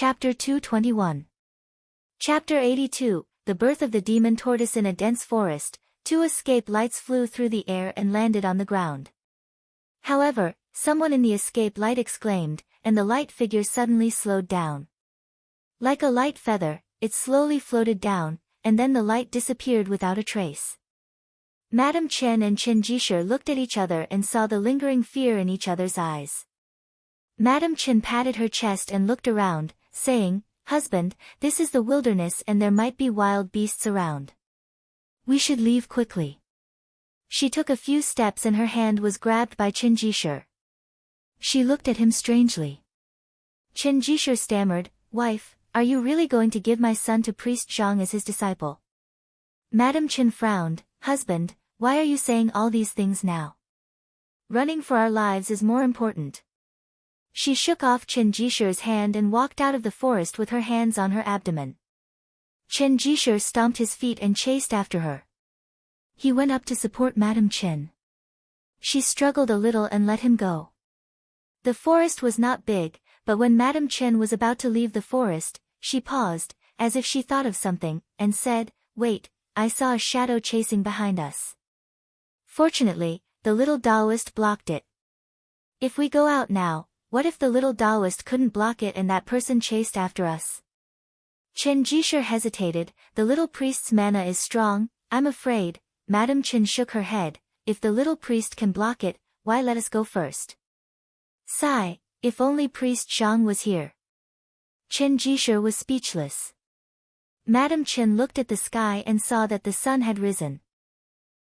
Chapter 221. Chapter 82, The Birth of the Demon Tortoise. In a dense forest, two escape lights flew through the air and landed on the ground. However, someone in the escape light exclaimed, and the light figure suddenly slowed down. Like a light feather, it slowly floated down, and then the light disappeared without a trace. Madame Chen and Chen Jisher looked at each other and saw the lingering fear in each other's eyes. Madame Chen patted her chest and looked around, saying, "Husband, this is the wilderness and there might be wild beasts around. We should leave quickly." She took a few steps and her hand was grabbed by Chen Jisher. She looked at him strangely. Chen Jisher stammered, "Wife, are you really going to give my son to Priest Zhang as his disciple?" Madame Chen frowned, "Husband, why are you saying all these things now? Running for our lives is more important." She shook off Chen Jisher's hand and walked out of the forest with her hands on her abdomen. Chen Jisher stomped his feet and chased after her. He went up to support Madame Chen. She struggled a little and let him go. The forest was not big, but when Madame Chen was about to leave the forest, she paused, as if she thought of something, and said, "Wait, I saw a shadow chasing behind us." Fortunately, the little Taoist blocked it. "If we go out now, what if the little Taoist couldn't block it and that person chased after us?" Chen Jisher hesitated. "The little priest's mana is strong, I'm afraid." Madame Chen shook her head. "If the little priest can block it, why let us go first?" Sigh, if only Priest Zhang was here. Chen Jisher was speechless. Madame Chen looked at the sky and saw that the sun had risen.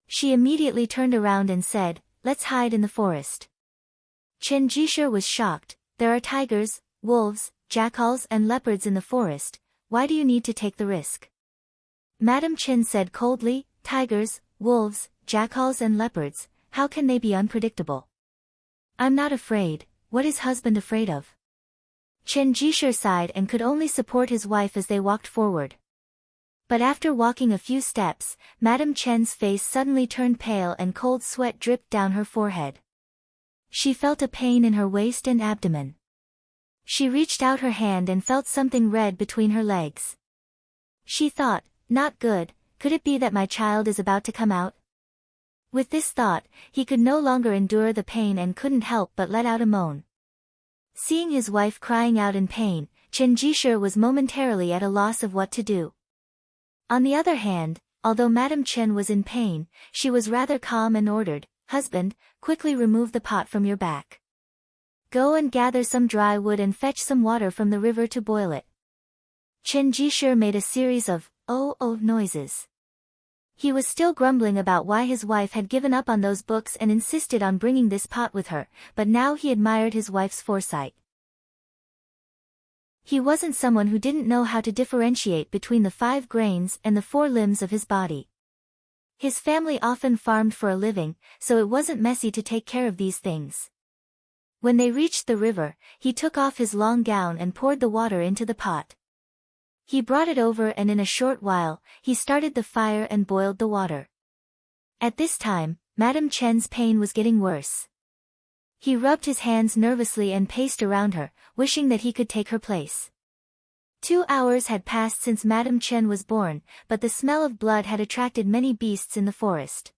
She immediately turned around and said, "Let's hide in the forest." Chen Jisher was shocked. "There are tigers, wolves, jackals and leopards in the forest, why do you need to take the risk?" Madame Chen said coldly, "Tigers, wolves, jackals and leopards, how can they be unpredictable? I'm not afraid, what is husband afraid of?" Chen Jisher sighed and could only support his wife as they walked forward. But after walking a few steps, Madame Chen's face suddenly turned pale and cold sweat dripped down her forehead. She felt a pain in her waist and abdomen. She reached out her hand and felt something red between her legs. She thought, "Not good, could it be that my child is about to come out?" With this thought, he could no longer endure the pain and couldn't help but let out a moan. Seeing his wife crying out in pain, Chen Jisher was momentarily at a loss of what to do. On the other hand, although Madame Chen was in pain, she was rather calm and ordered, "Husband, quickly remove the pot from your back. Go and gather some dry wood and fetch some water from the river to boil it." Chen Jisher made a series of oh noises. He was still grumbling about why his wife had given up on those books and insisted on bringing this pot with her, but now he admired his wife's foresight. He wasn't someone who didn't know how to differentiate between the 5 grains and the 4 limbs of his body. His family often farmed for a living, so it wasn't messy to take care of these things. When they reached the river, he took off his long gown and poured the water into the pot. He brought it over and in a short while, he started the fire and boiled the water. At this time, Madame Chen's pain was getting worse. He rubbed his hands nervously and paced around her, wishing that he could take her place. 2 hours had passed since Madame Chen was born, but the smell of blood had attracted many beasts in the forest.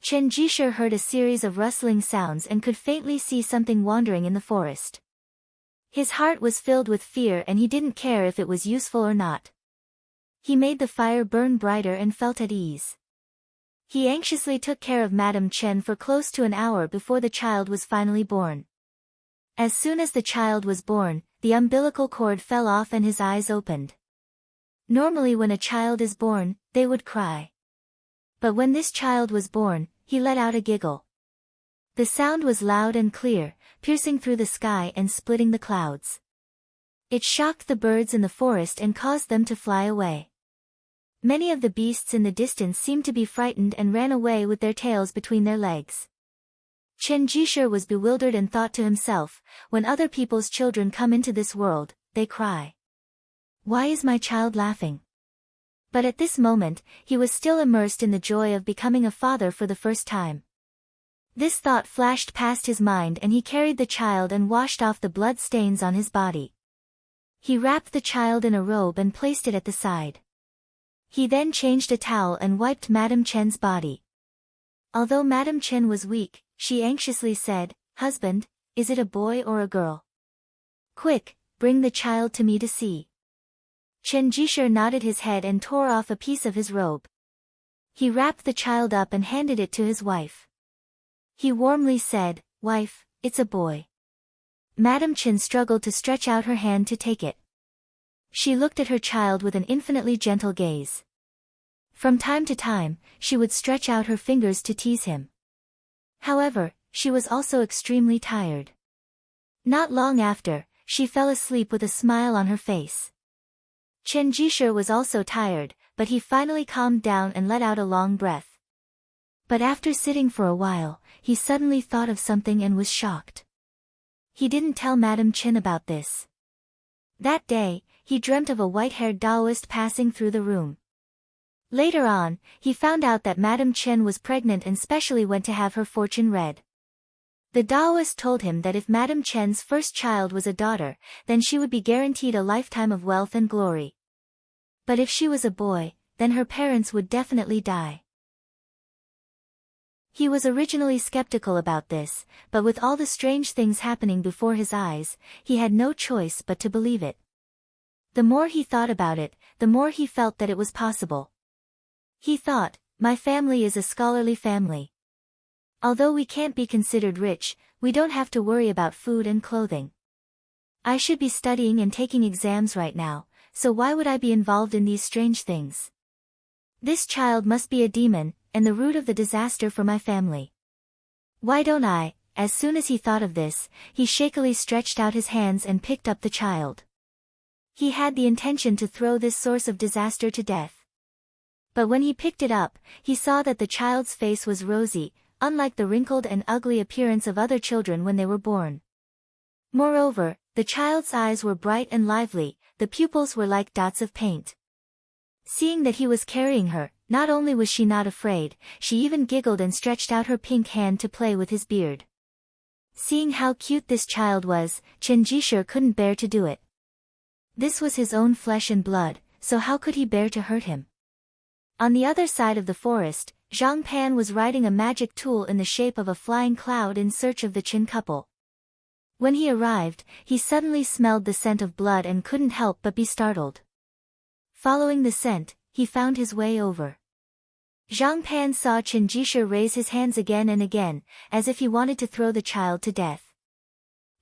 Chen Jisher heard a series of rustling sounds and could faintly see something wandering in the forest. His heart was filled with fear and he didn't care if it was useful or not. He made the fire burn brighter and felt at ease. He anxiously took care of Madame Chen for close to an hour before the child was finally born. As soon as the child was born, the umbilical cord fell off and his eyes opened. Normally when a child is born, they would cry. But when this child was born, he let out a giggle. The sound was loud and clear, piercing through the sky and splitting the clouds. It shocked the birds in the forest and caused them to fly away. Many of the beasts in the distance seemed to be frightened and ran away with their tails between their legs. Chen Jisher was bewildered and thought to himself, "When other people's children come into this world, they cry. Why is my child laughing?" But at this moment, he was still immersed in the joy of becoming a father for the first time. This thought flashed past his mind and he carried the child and washed off the blood stains on his body. He wrapped the child in a robe and placed it at the side. He then changed a towel and wiped Madame Chen's body. Although Madame Chen was weak, she anxiously said, "Husband, is it a boy or a girl? Quick, bring the child to me to see." Chen Jisher nodded his head and tore off a piece of his robe. He wrapped the child up and handed it to his wife. He warmly said, "Wife, it's a boy." Madame Chen struggled to stretch out her hand to take it. She looked at her child with an infinitely gentle gaze. From time to time, she would stretch out her fingers to tease him. However, she was also extremely tired. Not long after, she fell asleep with a smile on her face. Chen Jisher was also tired, but he finally calmed down and let out a long breath. But after sitting for a while, he suddenly thought of something and was shocked. He didn't tell Madame Chen about this. That day, he dreamt of a white-haired Taoist passing through the room. Later on, he found out that Madame Chen was pregnant and specially went to have her fortune read. The Taoist told him that if Madame Chen's first child was a daughter, then she would be guaranteed a lifetime of wealth and glory. But if she was a boy, then her parents would definitely die. He was originally skeptical about this, but with all the strange things happening before his eyes, he had no choice but to believe it. The more he thought about it, the more he felt that it was possible. He thought, my family is a scholarly family. Although we can't be considered rich, we don't have to worry about food and clothing. I should be studying and taking exams right now, so why would I be involved in these strange things? This child must be a demon, and the root of the disaster for my family. Why don't I? As soon as he thought of this, he shakily stretched out his hands and picked up the child. He had the intention to throw this source of disaster to death. But when he picked it up, he saw that the child's face was rosy, unlike the wrinkled and ugly appearance of other children when they were born. Moreover, the child's eyes were bright and lively, the pupils were like dots of paint. Seeing that he was carrying her, not only was she not afraid, she even giggled and stretched out her pink hand to play with his beard. Seeing how cute this child was, Chen Jisher couldn't bear to do it. This was his own flesh and blood, so how could he bear to hurt him? On the other side of the forest, Zhang Pan was riding a magic tool in the shape of a flying cloud in search of the Qin couple. When he arrived, he suddenly smelled the scent of blood and couldn't help but be startled. Following the scent, he found his way over. Zhang Pan saw Chen Jisher raise his hands again and again, as if he wanted to throw the child to death.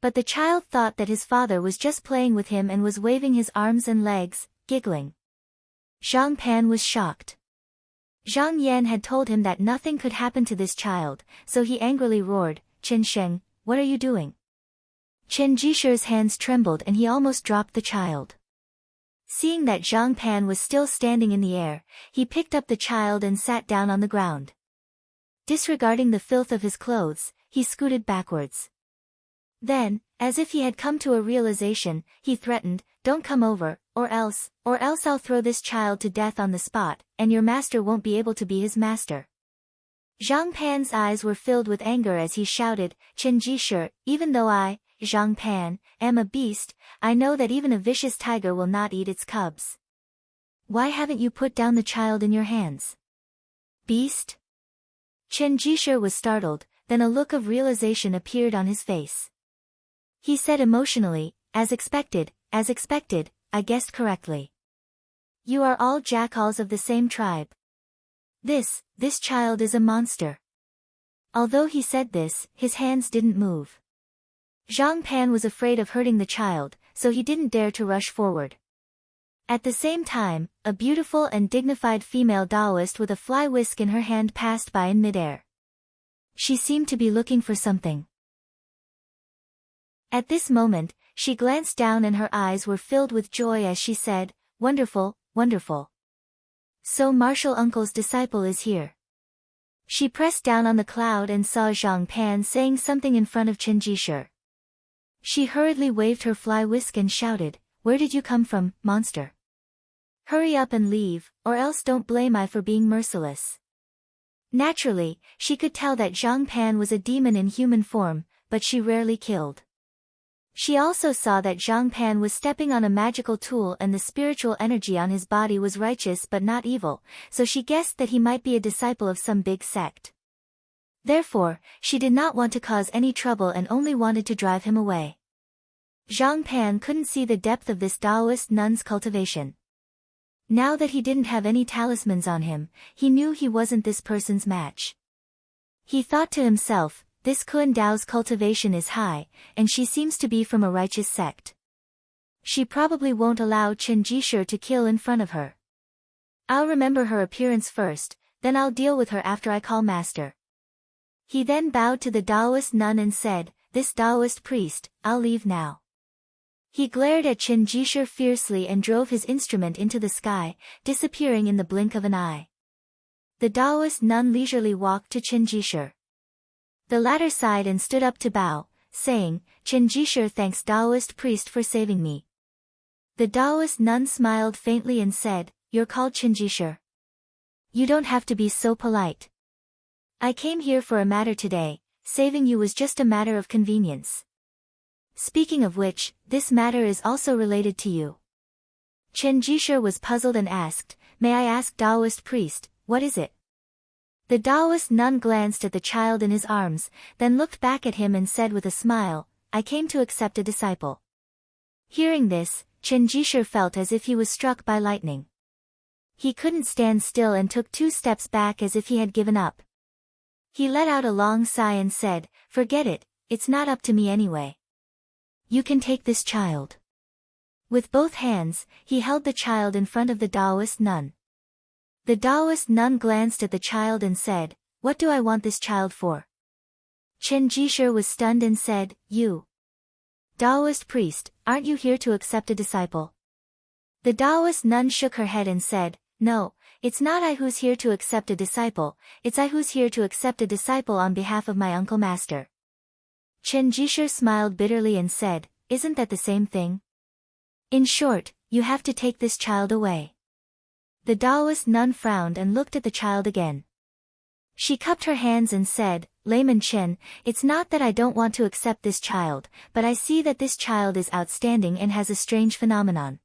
But the child thought that his father was just playing with him and was waving his arms and legs, giggling. Zhang Pan was shocked. Zhang Yan had told him that nothing could happen to this child, so he angrily roared, "Chen Sheng, what are you doing?" Chen Jisher's hands trembled and he almost dropped the child. Seeing that Zhang Pan was still standing in the air, he picked up the child and sat down on the ground. Disregarding the filth of his clothes, he scooted backwards. Then, as if he had come to a realization, he threatened, "Don't come over, or else I'll throw this child to death on the spot, and your master won't be able to be his master." Zhang Pan's eyes were filled with anger as he shouted, "Chen Jisher, even though I, Zhang Pan, am a beast, I know that even a vicious tiger will not eat its cubs. Why haven't you put down the child in your hands? Beast?" Chen Jisher was startled, then a look of realization appeared on his face. He said emotionally, as expected, I guessed correctly. You are all jackals of the same tribe. This child is a monster." Although he said this, his hands didn't move. Zhang Pan was afraid of hurting the child, so he didn't dare to rush forward. At the same time, a beautiful and dignified female Taoist with a fly whisk in her hand passed by in midair. She seemed to be looking for something. At this moment, she glanced down and her eyes were filled with joy as she said, "Wonderful, wonderful. So Martial Uncle's disciple is here." She pressed down on the cloud and saw Zhang Pan saying something in front of Chen Jisher. She hurriedly waved her fly whisk and shouted, "Where did you come from, monster? Hurry up and leave, or else don't blame I for being merciless." Naturally, she could tell that Zhang Pan was a demon in human form, but she rarely killed. She also saw that Zhang Pan was stepping on a magical tool and the spiritual energy on his body was righteous but not evil, so she guessed that he might be a disciple of some big sect. Therefore, she did not want to cause any trouble and only wanted to drive him away. Zhang Pan couldn't see the depth of this Taoist nun's cultivation. Now that he didn't have any talismans on him, he knew he wasn't this person's match. He thought to himself, this Kun Dao's cultivation is high, and she seems to be from a righteous sect. She probably won't allow Chen Jishe to kill in front of her. I'll remember her appearance first, then I'll deal with her after I call master. He then bowed to the Taoist nun and said, this Taoist priest, I'll leave now. He glared at Chen Jishe fiercely and drove his instrument into the sky, disappearing in the blink of an eye. The Taoist nun leisurely walked to Chen Jishe. The latter sighed and stood up to bow, saying, Chen Jishe thanks Taoist priest for saving me. The Taoist nun smiled faintly and said, you're called Chen Jishe. You don't have to be so polite. I came here for a matter today, saving you was just a matter of convenience. Speaking of which, this matter is also related to you. Chen Jishe was puzzled and asked, may I ask Taoist priest, what is it? The Taoist nun glanced at the child in his arms, then looked back at him and said with a smile, I came to accept a disciple. Hearing this, Chen Jishe felt as if he was struck by lightning. He couldn't stand still and took 2 steps back as if he had given up. He let out a long sigh and said, forget it, it's not up to me anyway. You can take this child. With both hands, he held the child in front of the Taoist nun. The Taoist nun glanced at the child and said, what do I want this child for? Chen Jishe was stunned and said, you. Taoist priest, aren't you here to accept a disciple? The Taoist nun shook her head and said, no, it's not I who's here to accept a disciple, it's I who's here to accept a disciple on behalf of my uncle master. Chen Jishe smiled bitterly and said, isn't that the same thing? In short, you have to take this child away. The Taoist nun frowned and looked at the child again. She cupped her hands and said, Layman Chen, it's not that I don't want to accept this child, but I see that this child is outstanding and has a strange phenomenon.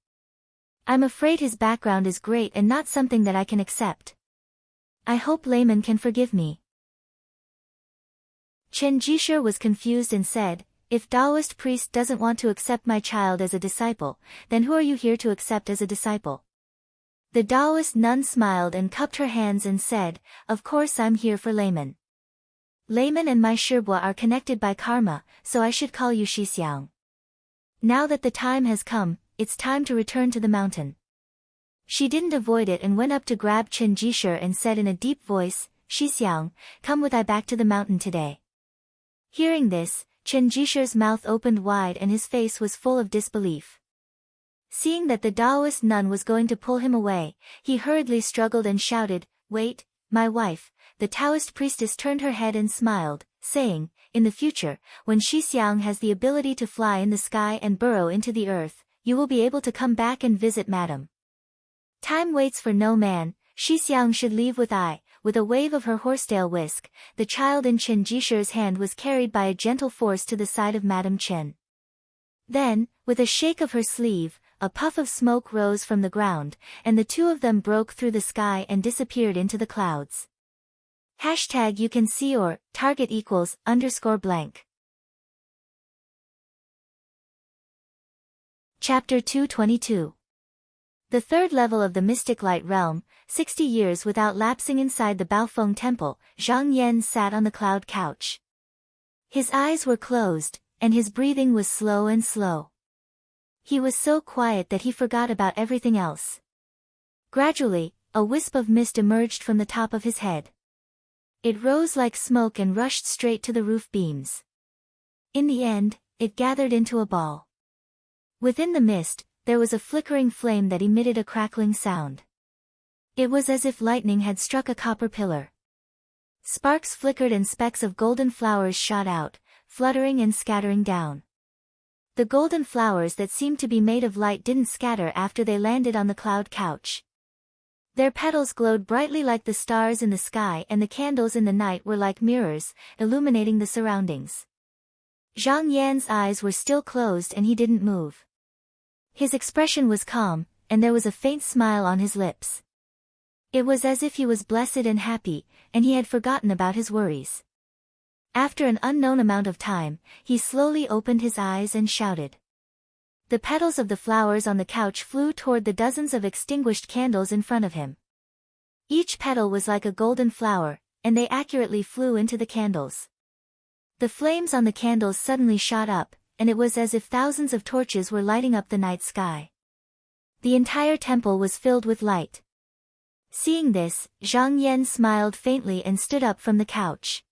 I'm afraid his background is great and not something that I can accept. I hope Layman can forgive me. Chen Jishe was confused and said, if Taoist priest doesn't want to accept my child as a disciple, then who are you here to accept as a disciple? The Taoist nun smiled and cupped her hands and said, of course I'm here for Layman. Layman and my Shibwa are connected by karma, so I should call you Xixiang. Now that the time has come, it's time to return to the mountain. She didn't avoid it and went up to grab Chen Jishe and said in a deep voice, Xixiang, come with I back to the mountain today. Hearing this, Chen Jishe's mouth opened wide and his face was full of disbelief. Seeing that the Taoist nun was going to pull him away, he hurriedly struggled and shouted, wait, my wife. The Taoist priestess turned her head and smiled, saying, in the future, when Xixiang has the ability to fly in the sky and burrow into the earth, you will be able to come back and visit madam. Time waits for no man, Xixiang should leave with I. With a wave of her horsetail whisk, the child in Chen Jishe's hand was carried by a gentle force to the side of Madame Chen. Then, with a shake of her sleeve, a puff of smoke rose from the ground, and the two of them broke through the sky and disappeared into the clouds. Hashtag you can see or, target equals, _blank. Chapter 222. The third level of the mystic light realm, 60 years without lapsing inside the Baofeng temple, Zhang Yan sat on the cloud couch. His eyes were closed, and his breathing was slow and slow. He was so quiet that he forgot about everything else. Gradually, a wisp of mist emerged from the top of his head. It rose like smoke and rushed straight to the roof beams. In the end, it gathered into a ball. Within the mist, there was a flickering flame that emitted a crackling sound. It was as if lightning had struck a copper pillar. Sparks flickered and specks of golden flowers shot out, fluttering and scattering down. The golden flowers that seemed to be made of light didn't scatter after they landed on the cloud couch. Their petals glowed brightly like the stars in the sky and the candles in the night were like mirrors, illuminating the surroundings. Zhang Yan's eyes were still closed and he didn't move. His expression was calm, and there was a faint smile on his lips. It was as if he was blessed and happy, and he had forgotten about his worries. After an unknown amount of time, he slowly opened his eyes and shouted. The petals of the flowers on the couch flew toward the dozens of extinguished candles in front of him. Each petal was like a golden flower, and they accurately flew into the candles. The flames on the candles suddenly shot up, and it was as if thousands of torches were lighting up the night sky. The entire temple was filled with light. Seeing this, Zhang Yan smiled faintly and stood up from the couch.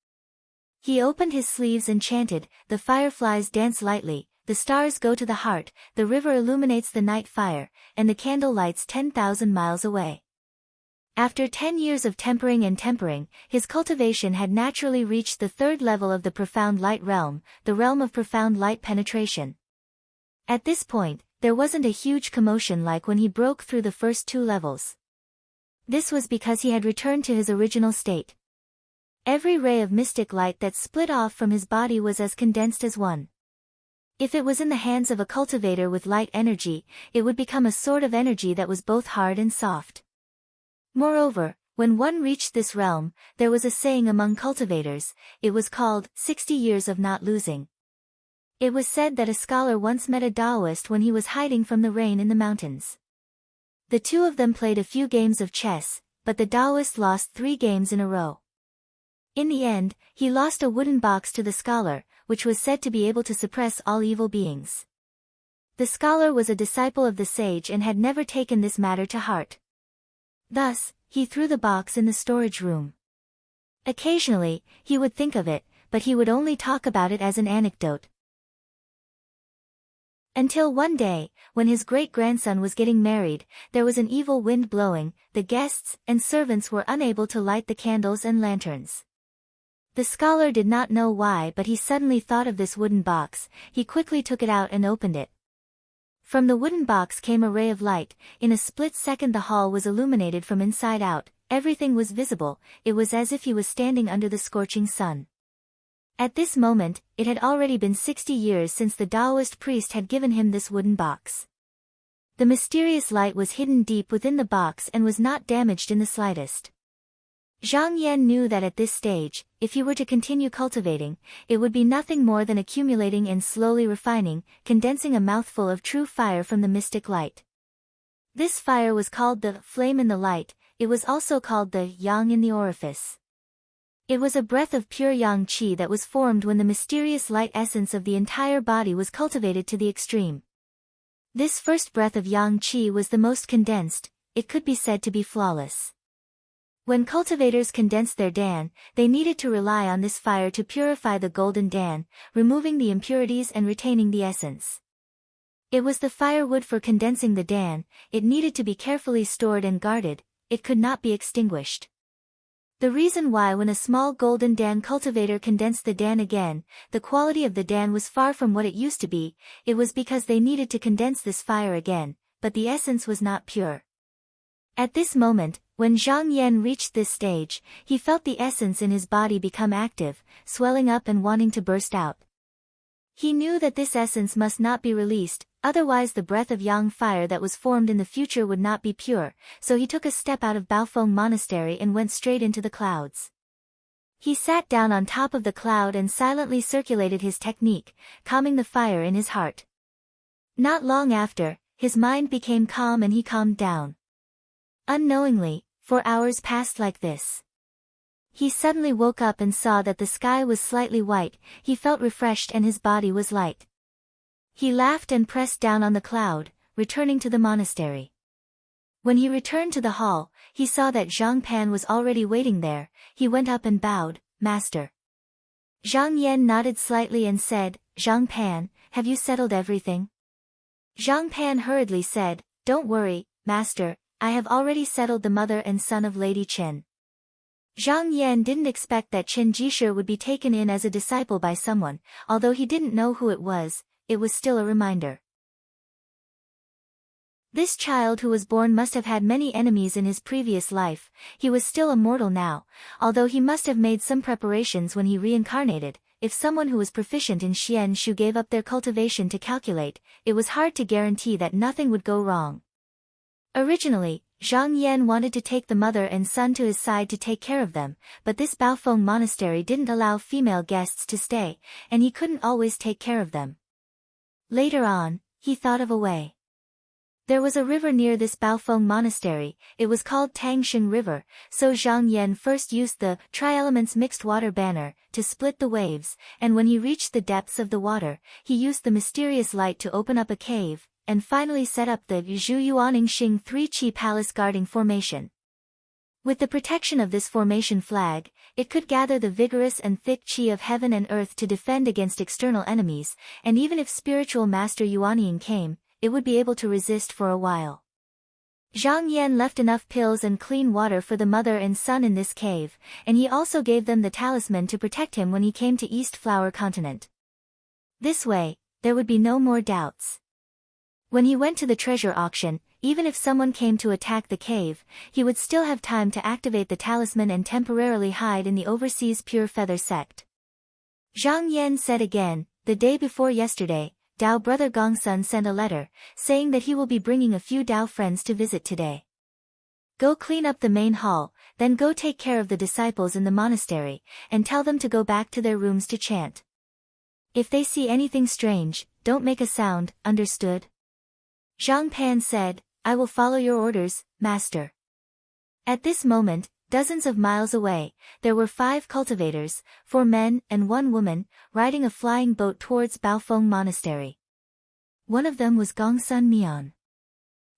He opened his sleeves and chanted, "The fireflies dance lightly, the stars go to the heart, the river illuminates the night fire, and the candle lights 10,000 miles away." After 10 years of tempering, his cultivation had naturally reached the third level of the profound light realm, the realm of profound light penetration. At this point, there wasn't a huge commotion like when he broke through the first 2 levels. This was because he had returned to his original state. Every ray of mystic light that split off from his body was as condensed as one. If it was in the hands of a cultivator with light energy, it would become a sort of energy that was both hard and soft. Moreover, when one reached this realm, there was a saying among cultivators, it was called 60 years of not losing. It was said that a scholar once met a Taoist when he was hiding from the rain in the mountains. The two of them played a few games of chess, but the Taoist lost 3 games in a row. In the end, he lost a wooden box to the scholar, which was said to be able to suppress all evil beings. The scholar was a disciple of the sage and had never taken this matter to heart. Thus, he threw the box in the storage room. Occasionally, he would think of it, but he would only talk about it as an anecdote. Until one day, when his great-grandson was getting married, there was an evil wind blowing, the guests and servants were unable to light the candles and lanterns. The scholar did not know why, but he suddenly thought of this wooden box. He quickly took it out and opened it. From the wooden box came a ray of light. In a split second the hall was illuminated from inside out, everything was visible, it was as if he was standing under the scorching sun. At this moment, it had already been 60 years since the Taoist priest had given him this wooden box. The mysterious light was hidden deep within the box and was not damaged in the slightest. Zhang Yan knew that at this stage, if he were to continue cultivating, it would be nothing more than accumulating and slowly refining, condensing a mouthful of true fire from the mystic light. This fire was called the flame in the light, it was also called the yang in the orifice. It was a breath of pure yang qi that was formed when the mysterious light essence of the entire body was cultivated to the extreme. This first breath of yang qi was the most condensed, it could be said to be flawless. When cultivators condensed their dan, they needed to rely on this fire to purify the golden dan, removing the impurities and retaining the essence. It was the firewood for condensing the dan, it needed to be carefully stored and guarded, it could not be extinguished. The reason why when a small golden dan cultivator condensed the dan again, the quality of the dan was far from what it used to be, it was because they needed to condense this fire again, but the essence was not pure. At this moment, when Zhang Yan reached this stage, he felt the essence in his body become active, swelling up and wanting to burst out. He knew that this essence must not be released, otherwise the breath of yang fire that was formed in the future would not be pure, so he took a step out of Baofeng Monastery and went straight into the clouds. He sat down on top of the cloud and silently circulated his technique, calming the fire in his heart. Not long after, his mind became calm and he calmed down. Unknowingly, 4 hours passed like this. He suddenly woke up and saw that the sky was slightly white, he felt refreshed and his body was light. He laughed and pressed down on the cloud, returning to the monastery. When he returned to the hall, he saw that Zhang Pan was already waiting there. He went up and bowed, "Master." Zhang Yan nodded slightly and said, "Zhang Pan, have you settled everything?" Zhang Pan hurriedly said, "Don't worry, Master, I have already settled the mother and son of Lady Chen." Zhang Yan didn't expect that Chen Jishe would be taken in as a disciple by someone, although he didn't know who it was still a reminder. This child who was born must have had many enemies in his previous life. He was still a mortal now, although he must have made some preparations when he reincarnated, if someone who was proficient in Xian Shu gave up their cultivation to calculate, it was hard to guarantee that nothing would go wrong. Originally, Zhang Yan wanted to take the mother and son to his side to take care of them, but this Baofeng monastery didn't allow female guests to stay, and he couldn't always take care of them. Later on, he thought of a way. There was a river near this Baofeng monastery. It was called Tangxing River, so Zhang Yan first used the tri-elements mixed water banner to split the waves, and when he reached the depths of the water, he used the mysterious light to open up a cave, and finally set up the Zhu Yuaning Xing 3 Qi Palace guarding formation. With the protection of this formation flag, it could gather the vigorous and thick qi of heaven and earth to defend against external enemies, and even if spiritual master Yuanying came, it would be able to resist for a while. Zhang Yan left enough pills and clean water for the mother and son in this cave, and he also gave them the talisman to protect him when he came to East Flower Continent. This way, there would be no more doubts. When he went to the treasure auction, even if someone came to attack the cave, he would still have time to activate the talisman and temporarily hide in the overseas Pure Feather sect. Zhang Yan said again, the day before yesterday, Dao brother Gongsun sent a letter, saying that he will be bringing a few Dao friends to visit today. Go clean up the main hall, then go take care of the disciples in the monastery, and tell them to go back to their rooms to chant. If they see anything strange, don't make a sound, understood? Zhang Pan said, I will follow your orders, master. At this moment, dozens of miles away, there were 5 cultivators, 4 men and 1 woman, riding a flying boat towards Baofeng Monastery. One of them was Gongsun Mian.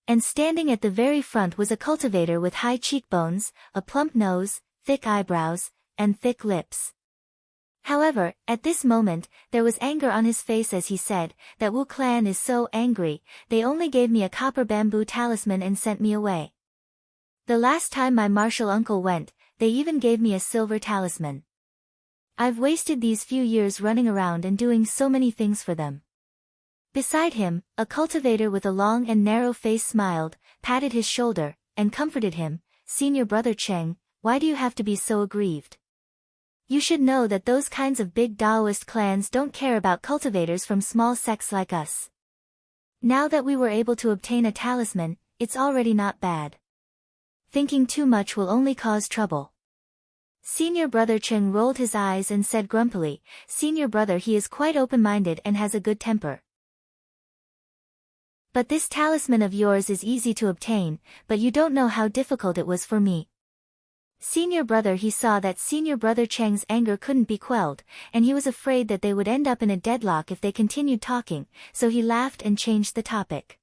And standing at the very front was a cultivator with high cheekbones, a plump nose, thick eyebrows, and thick lips. However, at this moment, there was anger on his face as he said, that Wu clan is so angry, they only gave me a copper bamboo talisman and sent me away. The last time my martial uncle went, they even gave me a silver talisman. I've wasted these few years running around and doing so many things for them. Beside him, a cultivator with a long and narrow face smiled, patted his shoulder, and comforted him, Senior Brother Cheng, why do you have to be so aggrieved? You should know that those kinds of big Daoist clans don't care about cultivators from small sects like us. Now that we were able to obtain a talisman, it's already not bad. Thinking too much will only cause trouble. Senior Brother Cheng rolled his eyes and said grumpily, Senior Brother, he is quite open-minded and has a good temper. But this talisman of yours is easy to obtain, but you don't know how difficult it was for me. Senior Brother, he saw that Senior Brother Cheng's anger couldn't be quelled, and he was afraid that they would end up in a deadlock if they continued talking, so he laughed and changed the topic.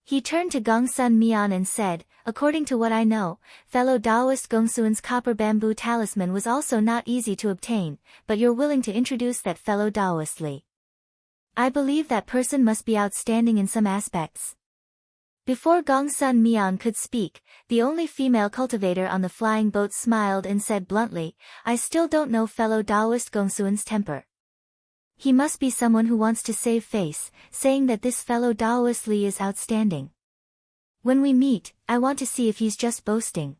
He turned to Gongsun Mian and said, according to what I know, fellow Daoist Gongsun's copper bamboo talisman was also not easy to obtain, but you're willing to introduce that fellow Daoist Li. I believe that person must be outstanding in some aspects. Before Gongsun Mian could speak, the only female cultivator on the flying boat smiled and said bluntly, I still don't know fellow Daoist Gongsun's temper. He must be someone who wants to save face, saying that this fellow Daoist Li is outstanding. When we meet, I want to see if he's just boasting.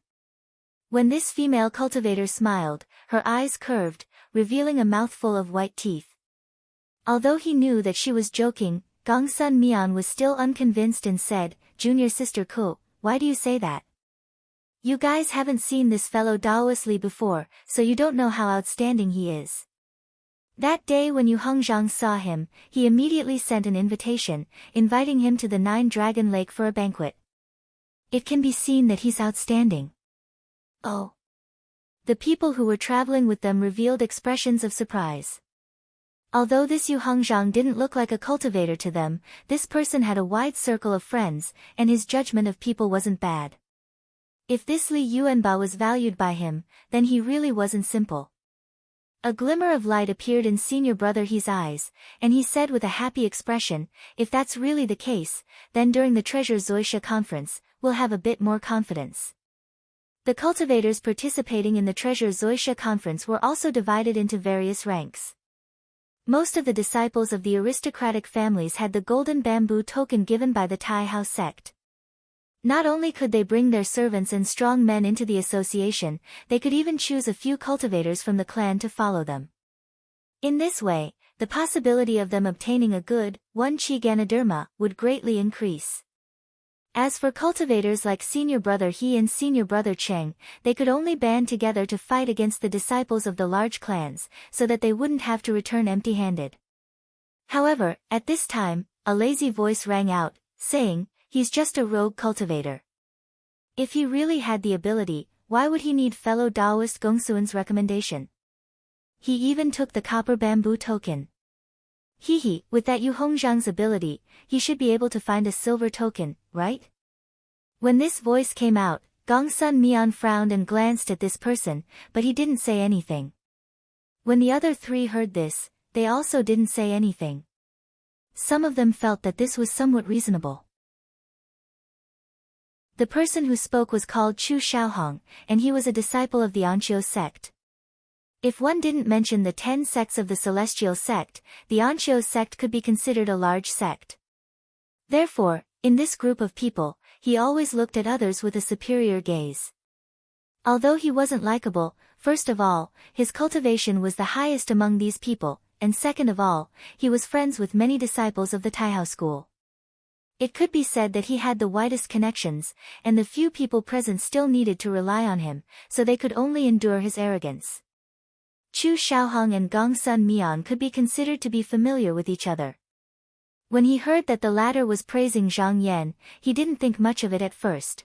When this female cultivator smiled, her eyes curved, revealing a mouthful of white teeth. Although he knew that she was joking, Gongsun Mian was still unconvinced and said, Junior Sister Ku, why do you say that? You guys haven't seen this fellow Daoist Li before, so you don't know how outstanding he is. That day when Yu Hongzhang saw him, he immediately sent an invitation, inviting him to the 9-Dragon Lake for a banquet. It can be seen that he's outstanding. Oh. The people who were traveling with them revealed expressions of surprise. Although this Yu Hongzhang didn't look like a cultivator to them, this person had a wide circle of friends, and his judgment of people wasn't bad. If this Li Yuanbao was valued by him, then he really wasn't simple. A glimmer of light appeared in Senior Brother He's eyes, and he said with a happy expression, if that's really the case, then during the Treasure Zoisha conference, we'll have a bit more confidence. The cultivators participating in the Treasure Zoisha conference were also divided into various ranks. Most of the disciples of the aristocratic families had the golden bamboo token given by the Tai Hao sect. Not only could they bring their servants and strong men into the association, they could even choose a few cultivators from the clan to follow them. In this way, the possibility of them obtaining a good, 1 chi Ganoderma, would greatly increase. As for cultivators like Senior Brother He and Senior Brother Cheng, they could only band together to fight against the disciples of the large clans, so that they wouldn't have to return empty-handed. However, at this time, a lazy voice rang out, saying, "He's just a rogue cultivator. If he really had the ability, why would he need fellow Taoist Gongsuan's recommendation? He even took the copper bamboo token. With that Yu Hongzhang's ability, he should be able to find a silver token, right?" When this voice came out, Gongsun Mian frowned and glanced at this person, but he didn't say anything. When the other three heard this, they also didn't say anything. Some of them felt that this was somewhat reasonable. The person who spoke was called Chu Xiaohong, and he was a disciple of the Anqiu sect. If one didn't mention the 10 sects of the Celestial sect, the Anqiu sect could be considered a large sect. Therefore, in this group of people, he always looked at others with a superior gaze. Although he wasn't likable, first of all, his cultivation was the highest among these people, and second of all, he was friends with many disciples of the Taihao school. It could be said that he had the widest connections, and the few people present still needed to rely on him, so they could only endure his arrogance. Chu Xiaohong and Gongsun Mian could be considered to be familiar with each other. When he heard that the latter was praising Zhang Yan, he didn't think much of it at first.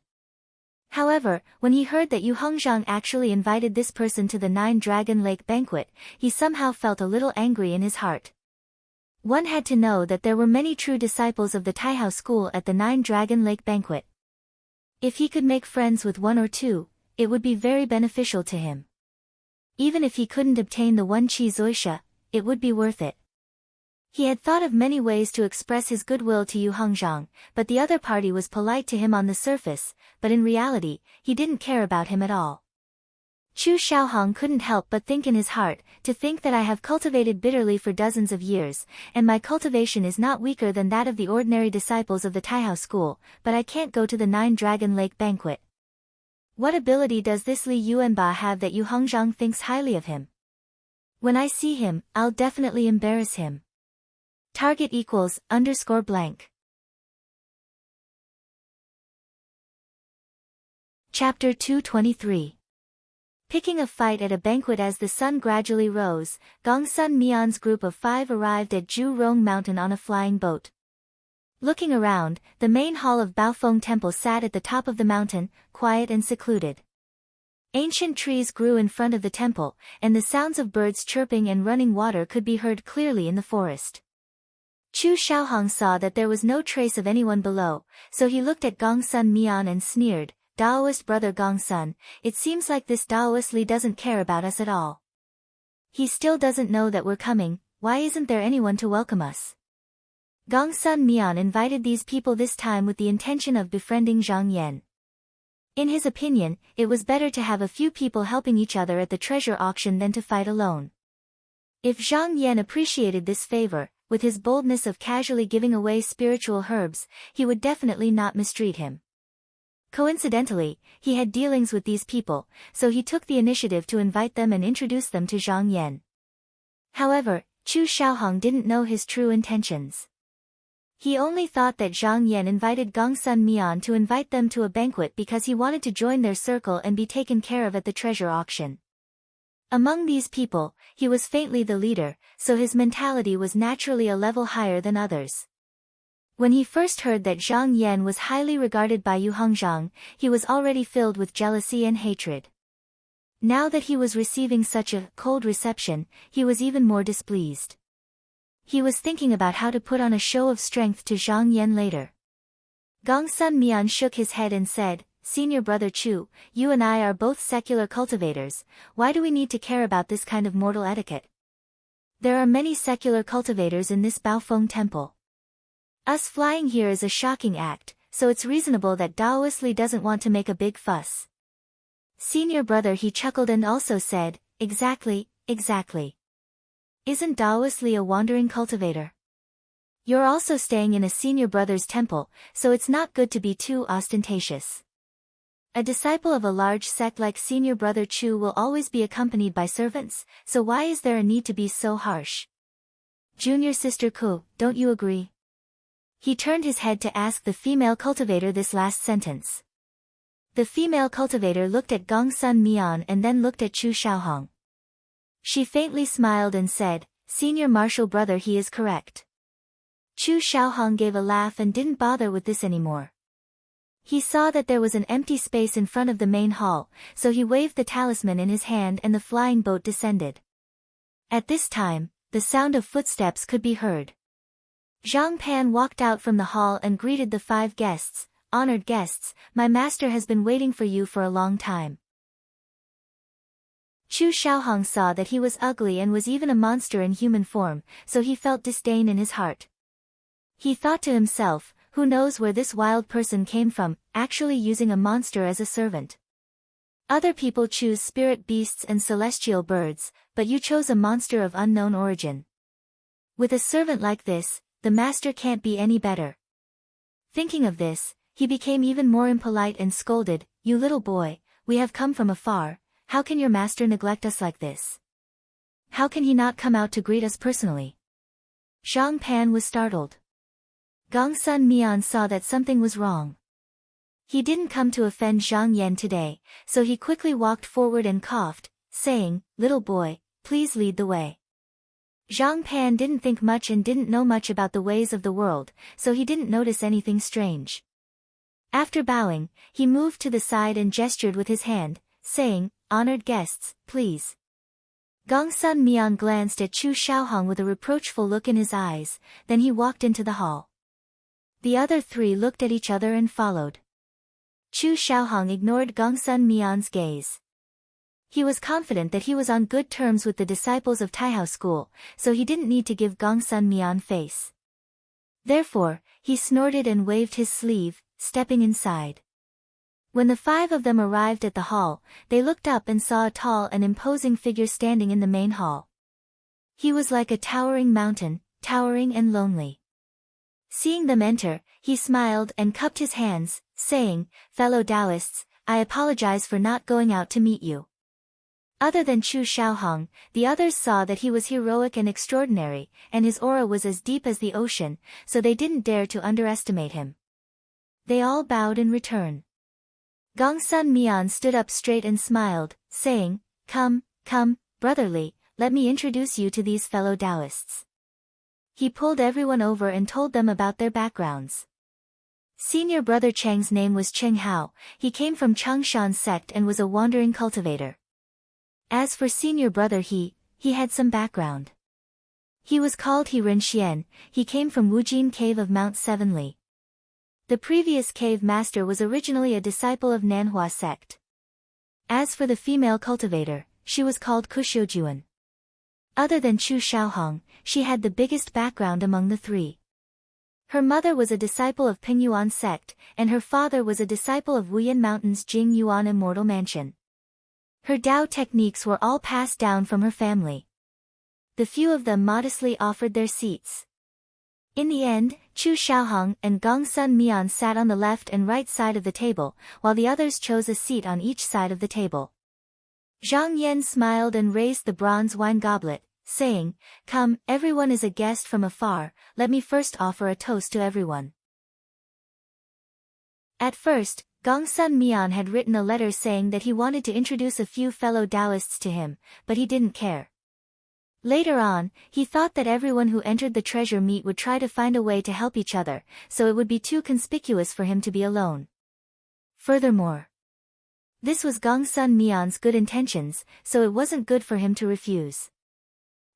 However, when he heard that Yu Hongzhang actually invited this person to the 9-Dragon Lake banquet, he somehow felt a little angry in his heart. One had to know that there were many true disciples of the Taihao school at the 9-Dragon Lake banquet. If he could make friends with one or two, it would be very beneficial to him. Even if he couldn't obtain the 1 chi Zoisha, it would be worth it. He had thought of many ways to express his goodwill to Yu Hongzhang, but the other party was polite to him on the surface, but in reality, he didn't care about him at all. Chu Xiaohong couldn't help but think in his heart, to think that I have cultivated bitterly for dozens of years, and my cultivation is not weaker than that of the ordinary disciples of the Taihao school, but I can't go to the 9-Dragon Lake banquet. What ability does this Li Yuanba have that Yu Hongzhang thinks highly of him? When I see him, I'll definitely embarrass him. Target =_. Chapter 223. Picking a fight at a banquet. As the sun gradually rose, Gongsun Mian's group of 5 arrived at Zhurong Mountain on a flying boat. Looking around, the main hall of Baofeng Temple sat at the top of the mountain, quiet and secluded. Ancient trees grew in front of the temple, and the sounds of birds chirping and running water could be heard clearly in the forest. Chu Xiaohong saw that there was no trace of anyone below, so he looked at Gongsun Mian and sneered, "Daoist brother Gongsun, it seems like this Daoist Li doesn't care about us at all. He still doesn't know that we're coming. Why isn't there anyone to welcome us?" Gongsun Mian invited these people this time with the intention of befriending Zhang Yan. In his opinion, it was better to have a few people helping each other at the treasure auction than to fight alone. If Zhang Yan appreciated this favor, with his boldness of casually giving away spiritual herbs, he would definitely not mistreat him. Coincidentally, he had dealings with these people, so he took the initiative to invite them and introduce them to Zhang Yan. However, Chu Xiaohong didn't know his true intentions. He only thought that Zhang Yan invited Gongsun Mian to invite them to a banquet because he wanted to join their circle and be taken care of at the treasure auction. Among these people, he was faintly the leader, so his mentality was naturally a level higher than others. When he first heard that Zhang Yan was highly regarded by Yu Hongzhang, he was already filled with jealousy and hatred. Now that he was receiving such a cold reception, he was even more displeased. He was thinking about how to put on a show of strength to Zhang Yan later. Gongsun Mian shook his head and said, "Senior brother Chu, you and I are both secular cultivators. Why do we need to care about this kind of mortal etiquette? There are many secular cultivators in this Baofeng temple. Us flying here is a shocking act, so it's reasonable that Daoist Li doesn't want to make a big fuss." Senior brother he chuckled and also said, Exactly. Isn't Daoist Li a wandering cultivator? You're also staying in a senior brother's temple, so it's not good to be too ostentatious. A disciple of a large sect like senior brother Chu will always be accompanied by servants, so why is there a need to be so harsh? Junior sister Ku, don't you agree? He turned his head to ask the female cultivator this last sentence. The female cultivator looked at Gongsun Mian and then looked at Chu Xiaohong. She faintly smiled and said, Senior martial brother, he is correct. Chu Xiaohong gave a laugh and didn't bother with this anymore. He saw that there was an empty space in front of the main hall, so he waved the talisman in his hand and the flying boat descended. At this time, the sound of footsteps could be heard. Zhang Pan walked out from the hall and greeted the 5 guests. Honored guests, my master has been waiting for you for a long time. Chu Xiaohong saw that he was ugly and was even a monster in human form, so he felt disdain in his heart. He thought to himself, who knows where this wild person came from, actually using a monster as a servant. Other people choose spirit beasts and celestial birds, but you chose a monster of unknown origin. With a servant like this, the master can't be any better. Thinking of this, he became even more impolite and scolded, You little boy, we have come from afar, how can your master neglect us like this? How can he not come out to greet us personally? Zhang Pan was startled. Gongsun Mian saw that something was wrong. He didn't come to offend Zhang Yan today, so he quickly walked forward and coughed, saying, Little boy, please lead the way. Zhang Pan didn't think much and didn't know much about the ways of the world, so he didn't notice anything strange. After bowing, he moved to the side and gestured with his hand, saying, Honored guests, please. Gongsun Mian glanced at Chu Xiaohong with a reproachful look in his eyes, then he walked into the hall. The other 3 looked at each other and followed. Chu Xiaohong ignored Gongsun Mian's gaze. He was confident that he was on good terms with the disciples of Taihao School, so he didn't need to give Gongsun Mian face. Therefore, he snorted and waved his sleeve, stepping inside. When the 5 of them arrived at the hall, they looked up and saw a tall and imposing figure standing in the main hall. He was like a towering mountain, towering and lonely. Seeing them enter, he smiled and cupped his hands, saying, Fellow Taoists, I apologize for not going out to meet you. Other than Chu Xiaohong, the others saw that he was heroic and extraordinary, and his aura was as deep as the ocean, so they didn't dare to underestimate him. They all bowed in return. Gongsun Mian stood up straight and smiled, saying, Come, brotherly, let me introduce you to these fellow Taoists. He pulled everyone over and told them about their backgrounds. Senior brother Cheng's name was Cheng Hao, he came from Changshan sect and was a wandering cultivator. As for senior brother he had some background. He was called He Ren Xian, he came from Wujin Cave of Mount Seven Li. The previous cave master was originally a disciple of Nanhua sect. As for the female cultivator, she was called Kuxiujuan. Other than Chu Xiaohong, she had the biggest background among the 3. Her mother was a disciple of Pingyuan sect, and her father was a disciple of Wuyan Mountain's Jing Yuan Immortal Mansion. Her Tao techniques were all passed down from her family. The few of them modestly offered their seats. In the end, Chu Xiaohong and Gongsun Mian sat on the left and right side of the table, while the others chose a seat on each side of the table. Zhang Yan smiled and raised the bronze wine goblet, saying, Come, everyone is a guest from afar, let me first offer a toast to everyone. At first, Gongsun Mian had written a letter saying that he wanted to introduce a few fellow Taoists to him, but he didn't care. Later on, he thought that everyone who entered the treasure meet would try to find a way to help each other, so it would be too conspicuous for him to be alone. Furthermore, this was Gongsun Mian's good intentions, so it wasn't good for him to refuse.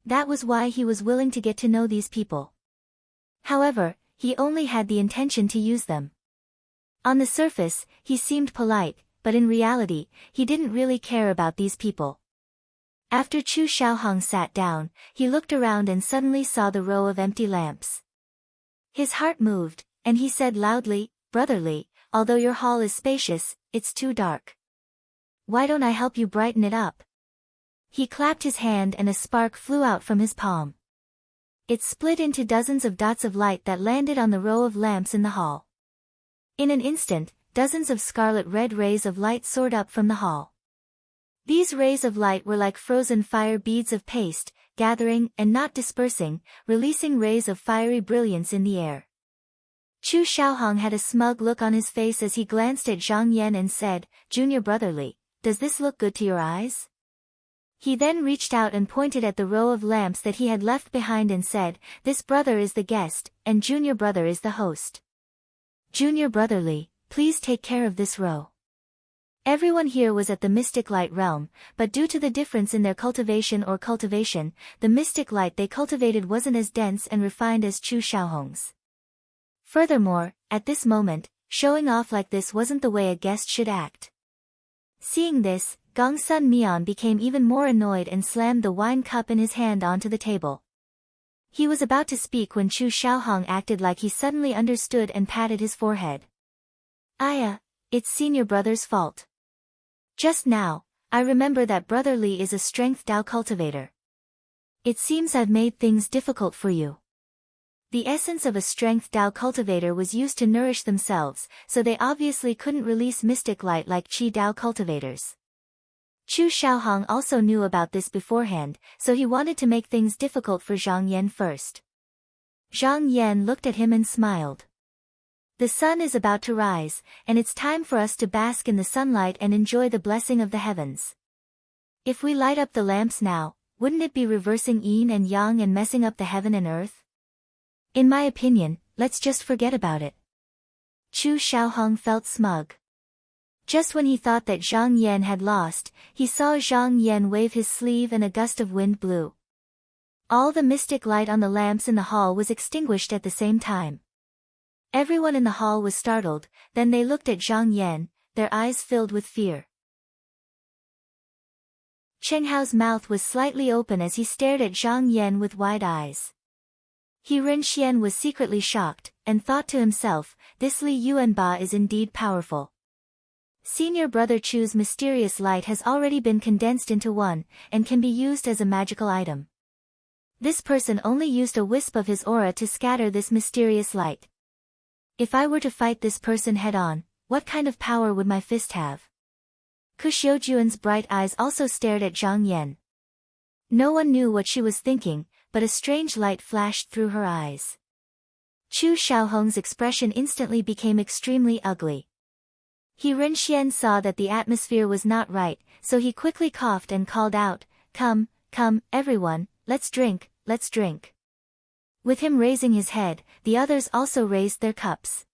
That was why he was willing to get to know these people. However, he only had the intention to use them. On the surface, he seemed polite, but in reality, he didn't really care about these people. After Chu Xiaohong sat down, he looked around and suddenly saw the row of empty lamps. His heart moved, and he said loudly, Brotherly, although your hall is spacious, it's too dark. Why don't I help you brighten it up? He clapped his hand and a spark flew out from his palm. It split into dozens of dots of light that landed on the row of lamps in the hall. In an instant, dozens of scarlet-red rays of light soared up from the hall. These rays of light were like frozen fire beads of paste, gathering and not dispersing, releasing rays of fiery brilliance in the air. Chu Xiaohong had a smug look on his face as he glanced at Zhang Yan and said, "Junior brotherly, does this look good to your eyes?" He then reached out and pointed at the row of lamps that he had left behind and said, "This brother is the guest, and junior brother is the host. Junior brotherly, please take care of this row." Everyone here was at the mystic light realm, but due to the difference in their cultivation, the mystic light they cultivated wasn't as dense and refined as Chu Xiaohong's. Furthermore, at this moment, showing off like this wasn't the way a guest should act. Seeing this, Gong Sun Mian became even more annoyed and slammed the wine cup in his hand onto the table. He was about to speak when Chu Xiaohong acted like he suddenly understood and patted his forehead. "Aya, it's senior brother's fault. Just now, I remember that brother Li is a strength Dao cultivator. It seems I've made things difficult for you." The essence of a strength Dao cultivator was used to nourish themselves, so they obviously couldn't release mystic light like Qi Dao cultivators. Chu Xiaohong also knew about this beforehand, so he wanted to make things difficult for Zhang Yan first. Zhang Yan looked at him and smiled. "The sun is about to rise, and it's time for us to bask in the sunlight and enjoy the blessing of the heavens. If we light up the lamps now, wouldn't it be reversing yin and yang and messing up the heaven and earth? In my opinion, let's just forget about it." Chu Xiaohong felt smug. Just when he thought that Zhang Yan had lost, he saw Zhang Yan wave his sleeve and a gust of wind blew. All the mystic light on the lamps in the hall was extinguished at the same time. Everyone in the hall was startled, then they looked at Zhang Yan, their eyes filled with fear. Cheng Hao's mouth was slightly open as he stared at Zhang Yan with wide eyes. He Ren Xian was secretly shocked, and thought to himself, "This Li Yuanba is indeed powerful. Senior brother Chu's mysterious light has already been condensed into one, and can be used as a magical item. This person only used a wisp of his aura to scatter this mysterious light. If I were to fight this person head-on, what kind of power would my fist have?" Ku Xiujuan's bright eyes also stared at Zhang Yan. No one knew what she was thinking, but a strange light flashed through her eyes. Chu Xiaohong's expression instantly became extremely ugly. He Ren Xian saw that the atmosphere was not right, so he quickly coughed and called out, Come, everyone, let's drink, let's drink." With him raising his head, the others also raised their cups.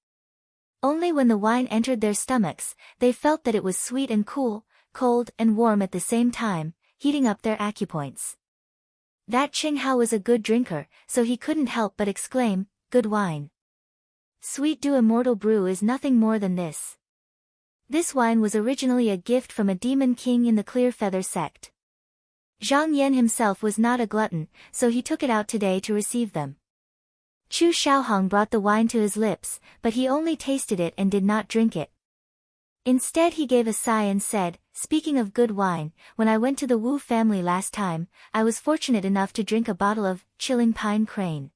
Only when the wine entered their stomachs, they felt that it was sweet and cool, cold and warm at the same time, heating up their acupoints. That Cheng Hao was a good drinker, so he couldn't help but exclaim, "Good wine. Sweet Dew Immortal Brew is nothing more than this." This wine was originally a gift from a demon king in the Clear Feather sect. Zhang Yan himself was not a glutton, so he took it out today to receive them. Chu Xiaohong brought the wine to his lips, but he only tasted it and did not drink it. Instead he gave a sigh and said, "Speaking of good wine, when I went to the Wu family last time, I was fortunate enough to drink a bottle of Chilling Pine Crane.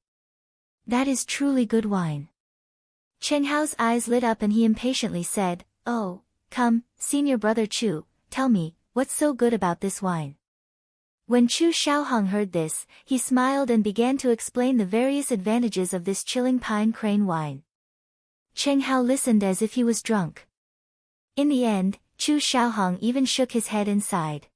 That is truly good wine." Cheng Hao's eyes lit up and he impatiently said, "Oh, come, senior brother Chu, tell me, what's so good about this wine?" When Chu Xiaohong heard this, he smiled and began to explain the various advantages of this Chilling Pine Crane wine. Cheng Hao listened as if he was drunk. In the end, Chu Xiaohong even shook his head and sighed.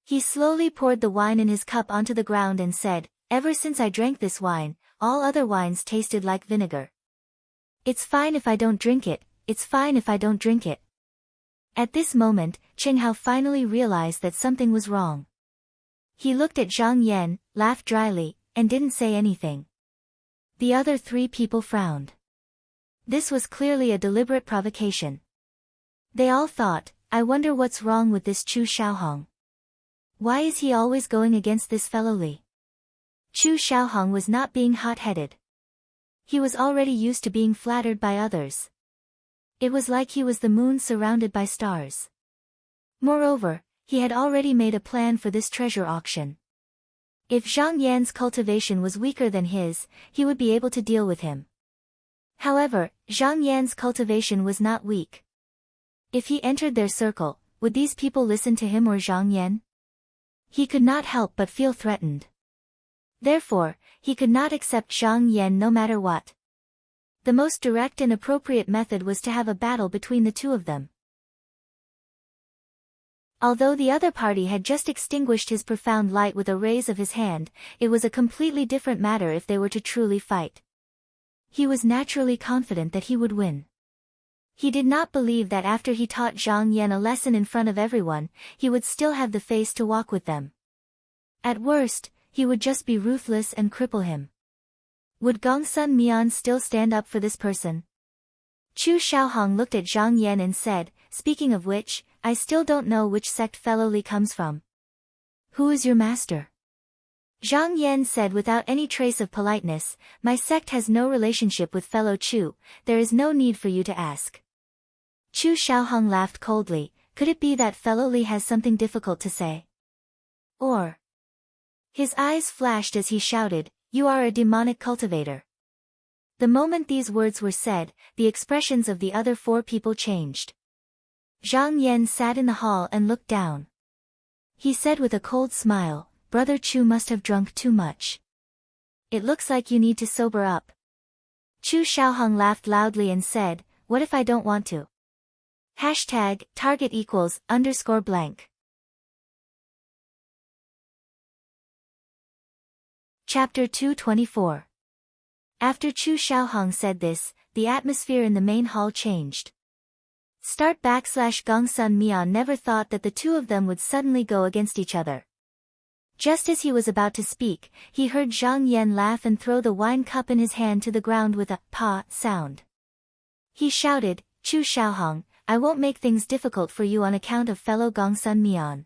He slowly poured the wine in his cup onto the ground and said, "Ever since I drank this wine, all other wines tasted like vinegar. It's fine if I don't drink it, it's fine if I don't drink it." At this moment, Cheng Hao finally realized that something was wrong. He looked at Zhang Yan, laughed dryly, and didn't say anything. The other three people frowned. This was clearly a deliberate provocation. They all thought, "I wonder what's wrong with this Chu Xiaohong. Why is he always going against this fellow Li?" Chu Xiaohong was not being hot-headed. He was already used to being flattered by others. It was like he was the moon surrounded by stars. Moreover, he had already made a plan for this treasure auction. If Zhang Yan's cultivation was weaker than his, he would be able to deal with him. However, Zhang Yan's cultivation was not weak. If he entered their circle, would these people listen to him or Zhang Yan? He could not help but feel threatened. Therefore, he could not accept Zhang Yan no matter what. The most direct and appropriate method was to have a battle between the two of them. Although the other party had just extinguished his profound light with a raise of his hand, it was a completely different matter if they were to truly fight. He was naturally confident that he would win. He did not believe that after he taught Zhang Yan a lesson in front of everyone, he would still have the face to walk with them. At worst, he would just be ruthless and cripple him. Would Gongsun Mian still stand up for this person? Chu Xiaohong looked at Zhang Yan and said, "Speaking of which, I still don't know which sect fellow Li comes from. Who is your master?" Zhang Yan said without any trace of politeness, "My sect has no relationship with fellow Chu, there is no need for you to ask." Chu Xiaohong laughed coldly, "Could it be that fellow Li has something difficult to say? Or?" His eyes flashed as he shouted, "You are a demonic cultivator." The moment these words were said, the expressions of the other four people changed. Zhang Yan sat in the hall and looked down. He said with a cold smile, "Brother Chu must have drunk too much. It looks like you need to sober up." Chu Xiaohong laughed loudly and said, "What if I don't want to? #target =_ blank. Chapter 224. After Chu Xiaohong said this, the atmosphere in the main hall changed. Gongsun Mian never thought that the two of them would suddenly go against each other. Just as he was about to speak, he heard Zhang Yan laugh and throw the wine cup in his hand to the ground with a "pa" sound. He shouted, "Chu Xiaohong, I won't make things difficult for you on account of fellow Gongsun Mian.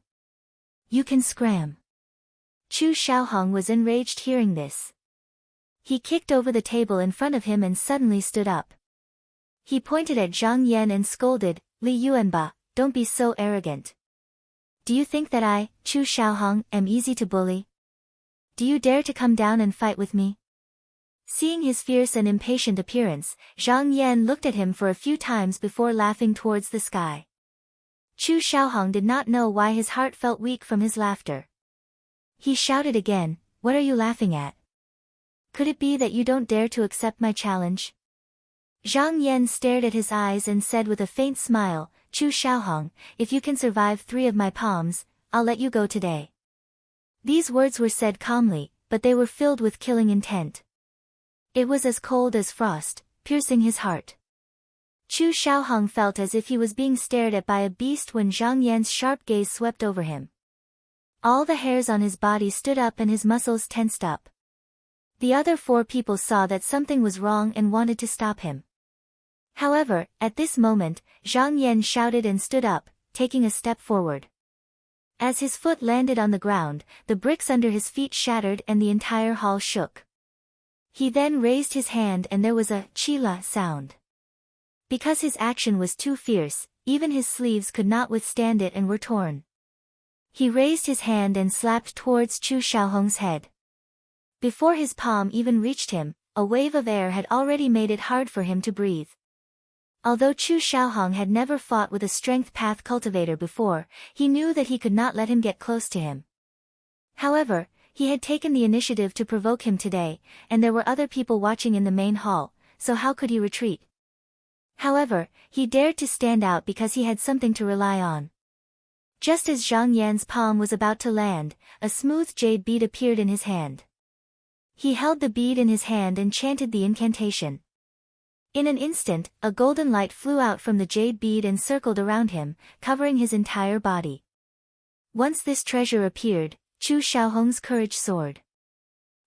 You can scram." Chu Xiaohong was enraged hearing this. He kicked over the table in front of him and suddenly stood up. He pointed at Zhang Yan and scolded, "Li Yuanba, don't be so arrogant. Do you think that I, Chu Xiaohong, am easy to bully? Do you dare to come down and fight with me?" Seeing his fierce and impatient appearance, Zhang Yan looked at him for a few times before laughing towards the sky. Chu Xiaohong did not know why his heart felt weak from his laughter. He shouted again, "What are you laughing at? Could it be that you don't dare to accept my challenge?" Zhang Yan stared at his eyes and said with a faint smile, "Chu Xiaohong, if you can survive 3 of my palms, I'll let you go today." These words were said calmly, but they were filled with killing intent. It was as cold as frost, piercing his heart. Chu Xiaohong felt as if he was being stared at by a beast when Zhang Yan's sharp gaze swept over him. All the hairs on his body stood up and his muscles tensed up. The other 4 people saw that something was wrong and wanted to stop him. However, at this moment, Zhang Yan shouted and stood up, taking a step forward. As his foot landed on the ground, the bricks under his feet shattered and the entire hall shook. He then raised his hand and there was a "chila" sound. Because his action was too fierce, even his sleeves could not withstand it and were torn. He raised his hand and slapped towards Chu Xiaohong's head. Before his palm even reached him, a wave of air had already made it hard for him to breathe. Although Chu Xiaohong had never fought with a strength path cultivator before, he knew that he could not let him get close to him. However, he had taken the initiative to provoke him today, and there were other people watching in the main hall, so how could he retreat? However, he dared to stand out because he had something to rely on. Just as Zhang Yan's palm was about to land, a smooth jade bead appeared in his hand. He held the bead in his hand and chanted the incantation. In an instant, a golden light flew out from the jade bead and circled around him, covering his entire body. Once this treasure appeared, Chu Xiaohong's courage soared.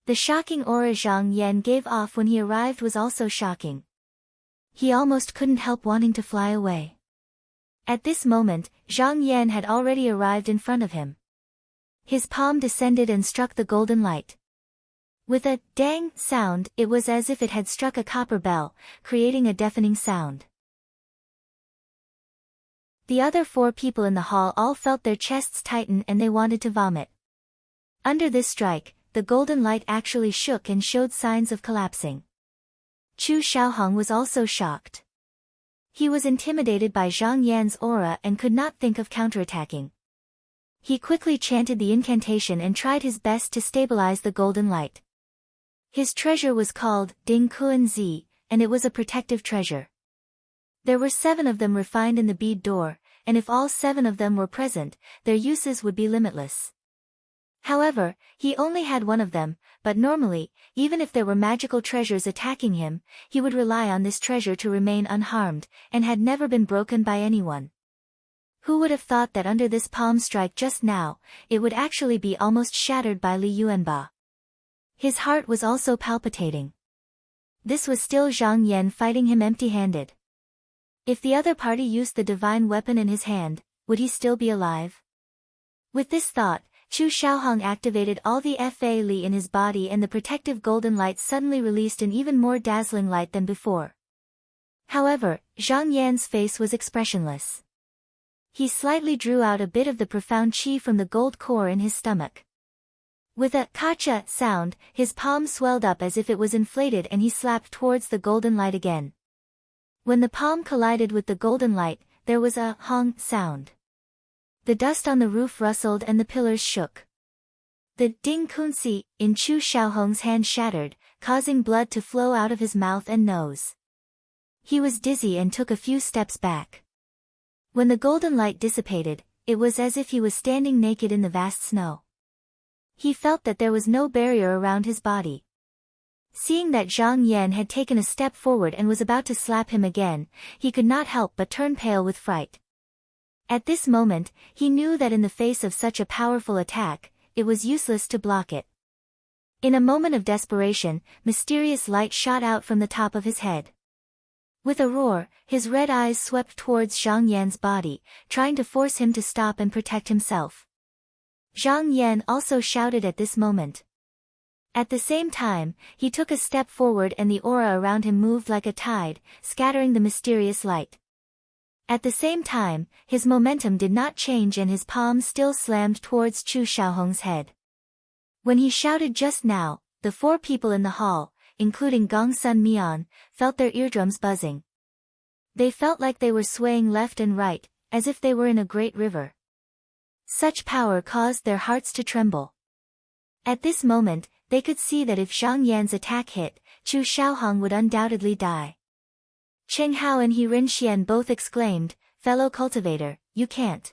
The shocking aura Zhang Yan gave off when he arrived was also shocking. He almost couldn't help wanting to fly away. At this moment, Zhang Yan had already arrived in front of him. His palm descended and struck the golden light. With a "dang" sound, it was as if it had struck a copper bell, creating a deafening sound. The other 4 people in the hall all felt their chests tighten and they wanted to vomit. Under this strike, the golden light actually shook and showed signs of collapsing. Chu Xiaohong was also shocked. He was intimidated by Zhang Yan's aura and could not think of counterattacking. He quickly chanted the incantation and tried his best to stabilize the golden light. His treasure was called Ding Kuan Zi, and it was a protective treasure. There were 7 of them refined in the bead door, and if all 7 of them were present, their uses would be limitless. However, he only had 1 of them, but normally, even if there were magical treasures attacking him, he would rely on this treasure to remain unharmed, and had never been broken by anyone. Who would have thought that under this palm strike just now, it would actually be almost shattered by Li Yuanba? His heart was also palpitating. This was still Zhang Yan fighting him empty-handed. If the other party used the divine weapon in his hand, would he still be alive? With this thought, Chu Xiaohong activated all the Fa Li in his body, and the protective golden light suddenly released an even more dazzling light than before. However, Zhang Yan's face was expressionless. He slightly drew out a bit of the profound qi from the gold core in his stomach. With a kacha sound, his palm swelled up as if it was inflated, and he slapped towards the golden light again. When the palm collided with the golden light, there was a hong sound. The dust on the roof rustled and the pillars shook. The ding kunsi in Chu Xiaohong's hand shattered, causing blood to flow out of his mouth and nose. He was dizzy and took a few steps back. When the golden light dissipated, it was as if he was standing naked in the vast snow. He felt that there was no barrier around his body. Seeing that Zhang Yan had taken a step forward and was about to slap him again, he could not help but turn pale with fright. At this moment, he knew that in the face of such a powerful attack, it was useless to block it. In a moment of desperation, mysterious light shot out from the top of his head. With a roar, his red eyes swept towards Zhang Yan's body, trying to force him to stop and protect himself. Zhang Yan also shouted at this moment. At the same time, he took a step forward and the aura around him moved like a tide, scattering the mysterious light. At the same time, his momentum did not change and his palm still slammed towards Chu Xiaohong's head. When he shouted just now, the 4 people in the hall, including Gongsun Mian, felt their eardrums buzzing. They felt like they were swaying left and right, as if they were in a great river. Such power caused their hearts to tremble. At this moment, they could see that if Zhang Yan's attack hit, Chu Xiaohong would undoubtedly die. Cheng Hao and He Rinxian both exclaimed, "Fellow cultivator, you can't."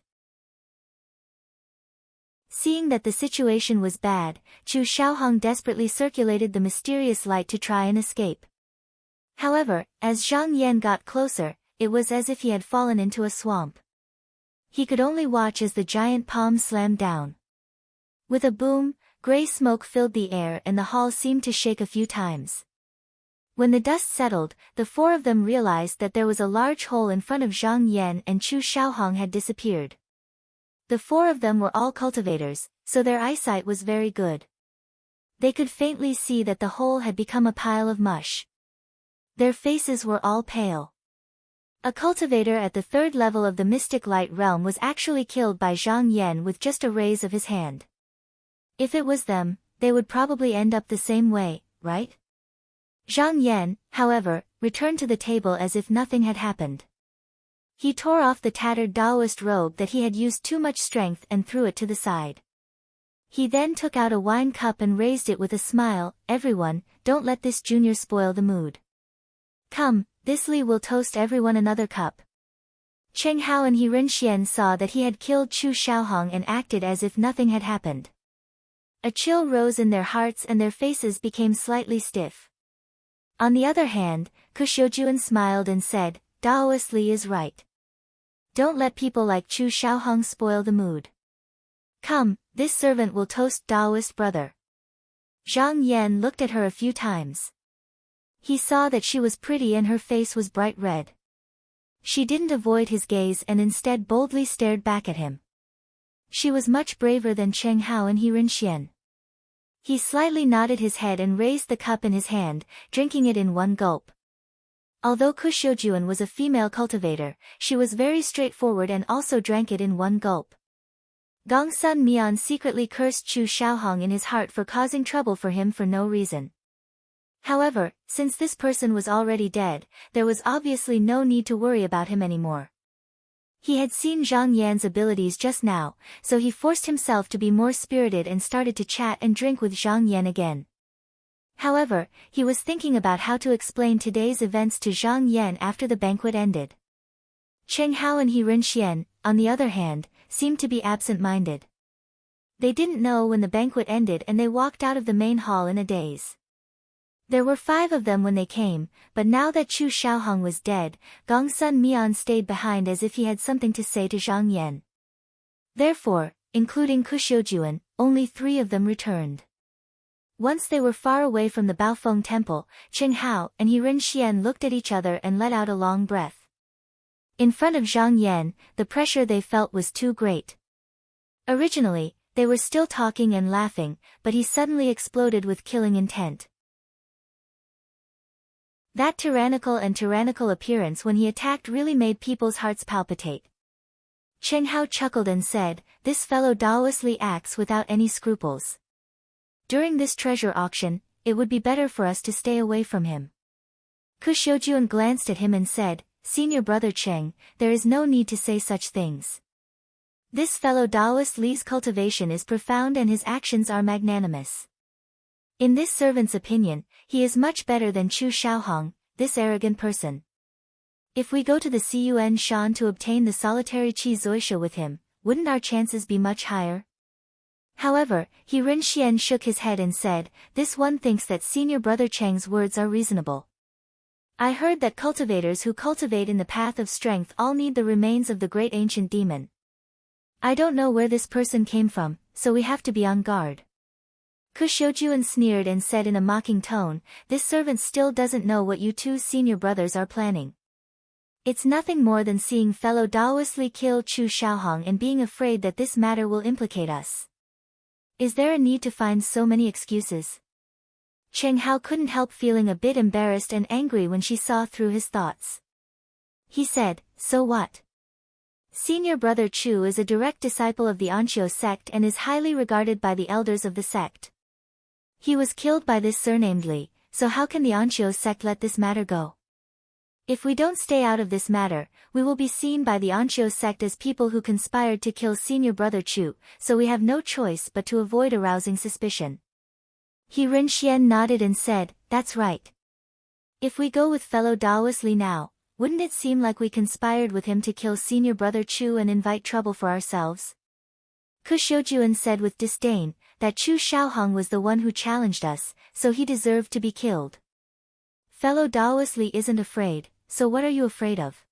Seeing that the situation was bad, Chu Xiaohong desperately circulated the mysterious light to try and escape. However, as Zhang Yan got closer, it was as if he had fallen into a swamp. He could only watch as the giant palm slammed down. With a boom, gray smoke filled the air and the hall seemed to shake a few times. When the dust settled, the 4 of them realized that there was a large hole in front of Zhang Yan and Chu Xiaohong had disappeared. The 4 of them were all cultivators, so their eyesight was very good. They could faintly see that the hole had become a pile of mush. Their faces were all pale. A cultivator at the 3rd level of the mystic light realm was actually killed by Zhang Yan with just a raise of his hand. If it was them, they would probably end up the same way, right? Zhang Yan, however, returned to the table as if nothing had happened. He tore off the tattered Taoist robe that he had used too much strength and threw it to the side. He then took out a wine cup and raised it with a smile. "Everyone, don't let this junior spoil the mood. Come, this Li will toast everyone another cup." Cheng Hao and He Rinxian saw that he had killed Chu Xiaohong and acted as if nothing had happened. A chill rose in their hearts and their faces became slightly stiff. On the other hand, Kuxiujuan smiled and said, "Daoist Li is right. Don't let people like Chu Xiaohong spoil the mood. Come, this servant will toast Daoist brother." Zhang Yan looked at her a few times. He saw that she was pretty and her face was bright red. She didn't avoid his gaze and instead boldly stared back at him. She was much braver than Cheng Hao and He Rinxian. He slightly nodded his head and raised the cup in his hand, drinking it in one gulp. Although Kuxiujuan was a female cultivator, she was very straightforward and also drank it in one gulp. Gongsun Mian secretly cursed Chu Xiaohong in his heart for causing trouble for him for no reason. However, since this person was already dead, there was obviously no need to worry about him anymore. He had seen Zhang Yan's abilities just now, so he forced himself to be more spirited and started to chat and drink with Zhang Yan again. However, he was thinking about how to explain today's events to Zhang Yan after the banquet ended. Cheng Hao and He Ren-xian, on the other hand, seemed to be absent-minded. They didn't know when the banquet ended and they walked out of the main hall in a daze. There were 5 of them when they came, but now that Chu Xiaohong was dead, Gong Sun Mian stayed behind as if he had something to say to Zhang Yan. Therefore, including Kuxiujuan, only 3 of them returned. Once they were far away from the Baofeng temple, Cheng Hao and He Ren-xian looked at each other and let out a long breath. In front of Zhang Yan, the pressure they felt was too great. Originally, they were still talking and laughing, but he suddenly exploded with killing intent. That tyrannical appearance when he attacked really made people's hearts palpitate. Cheng Hao chuckled and said, "This fellow Daoistly acts without any scruples. During this treasure auction, it would be better for us to stay away from him." Kuxiujuan glanced at him and said, "Senior brother Cheng, there is no need to say such things. This fellow Daoist Li's cultivation is profound and his actions are magnanimous. In this servant's opinion, he is much better than Chu Xiaohong, this arrogant person. If we go to the Cun Shan to obtain the solitary Qi Zoisha with him, wouldn't our chances be much higher?" However, He Ren-xian shook his head and said, "This one thinks that senior brother Cheng's words are reasonable. I heard that cultivators who cultivate in the path of strength all need the remains of the great ancient demon. I don't know where this person came from, so we have to be on guard." Kuxiujuan sneered and said in a mocking tone, "This servant still doesn't know what you 2 senior brothers are planning. It's nothing more than seeing fellow Daoistly kill Chu Xiaohong and being afraid that this matter will implicate us. Is there a need to find so many excuses?" Cheng Hao couldn't help feeling a bit embarrassed and angry when she saw through his thoughts. He said, "So what? Senior brother Chu is a direct disciple of the Anqiu sect and is highly regarded by the elders of the sect. He was killed by this surnamed Li, so how can the Anqiu sect let this matter go? If we don't stay out of this matter, we will be seen by the Anqiu sect as people who conspired to kill senior brother Chu, so we have no choice but to avoid arousing suspicion." He Ren-xian nodded and said, "That's right. If we go with fellow Daoist Li now, wouldn't it seem like we conspired with him to kill senior brother Chu and invite trouble for ourselves?" Kuxiujuan said with disdain, "That Chu Xiaohong was the one who challenged us, so he deserved to be killed. Fellow Daoist Li isn't afraid, so what are you afraid of?"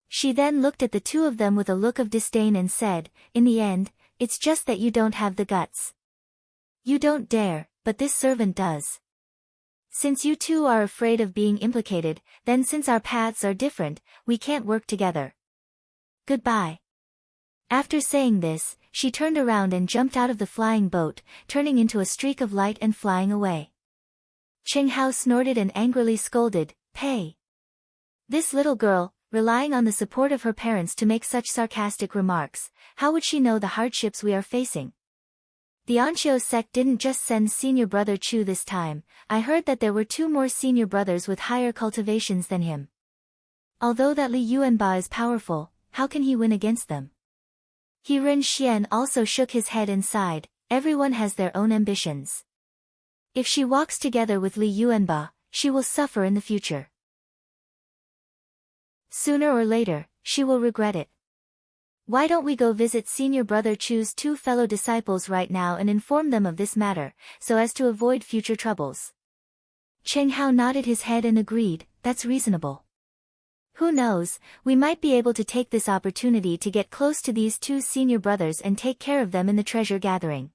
She then looked at the 2 of them with a look of disdain and said, "In the end, it's just that you don't have the guts. You don't dare, but this servant does. Since you 2 are afraid of being implicated, then since our paths are different, we can't work together. Goodbye." After saying this, she turned around and jumped out of the flying boat, turning into a streak of light and flying away. Cheng Hao snorted and angrily scolded, "Pay. This little girl, relying on the support of her parents to make such sarcastic remarks, how would she know the hardships we are facing? The Anqiu sect didn't just send senior brother Chu this time, I heard that there were 2 more senior brothers with higher cultivations than him. Although that Li Yuanba is powerful, how can he win against them?" He Ren-xian also shook his head and sighed, "Everyone has their own ambitions. If she walks together with Li Yuanba, she will suffer in the future. Sooner or later, she will regret it. Why don't we go visit senior brother Chu's 2 fellow disciples right now and inform them of this matter, so as to avoid future troubles?" Cheng Hao nodded his head and agreed, "That's reasonable. Who knows, we might be able to take this opportunity to get close to these 2 senior brothers and take care of them in the treasure gathering."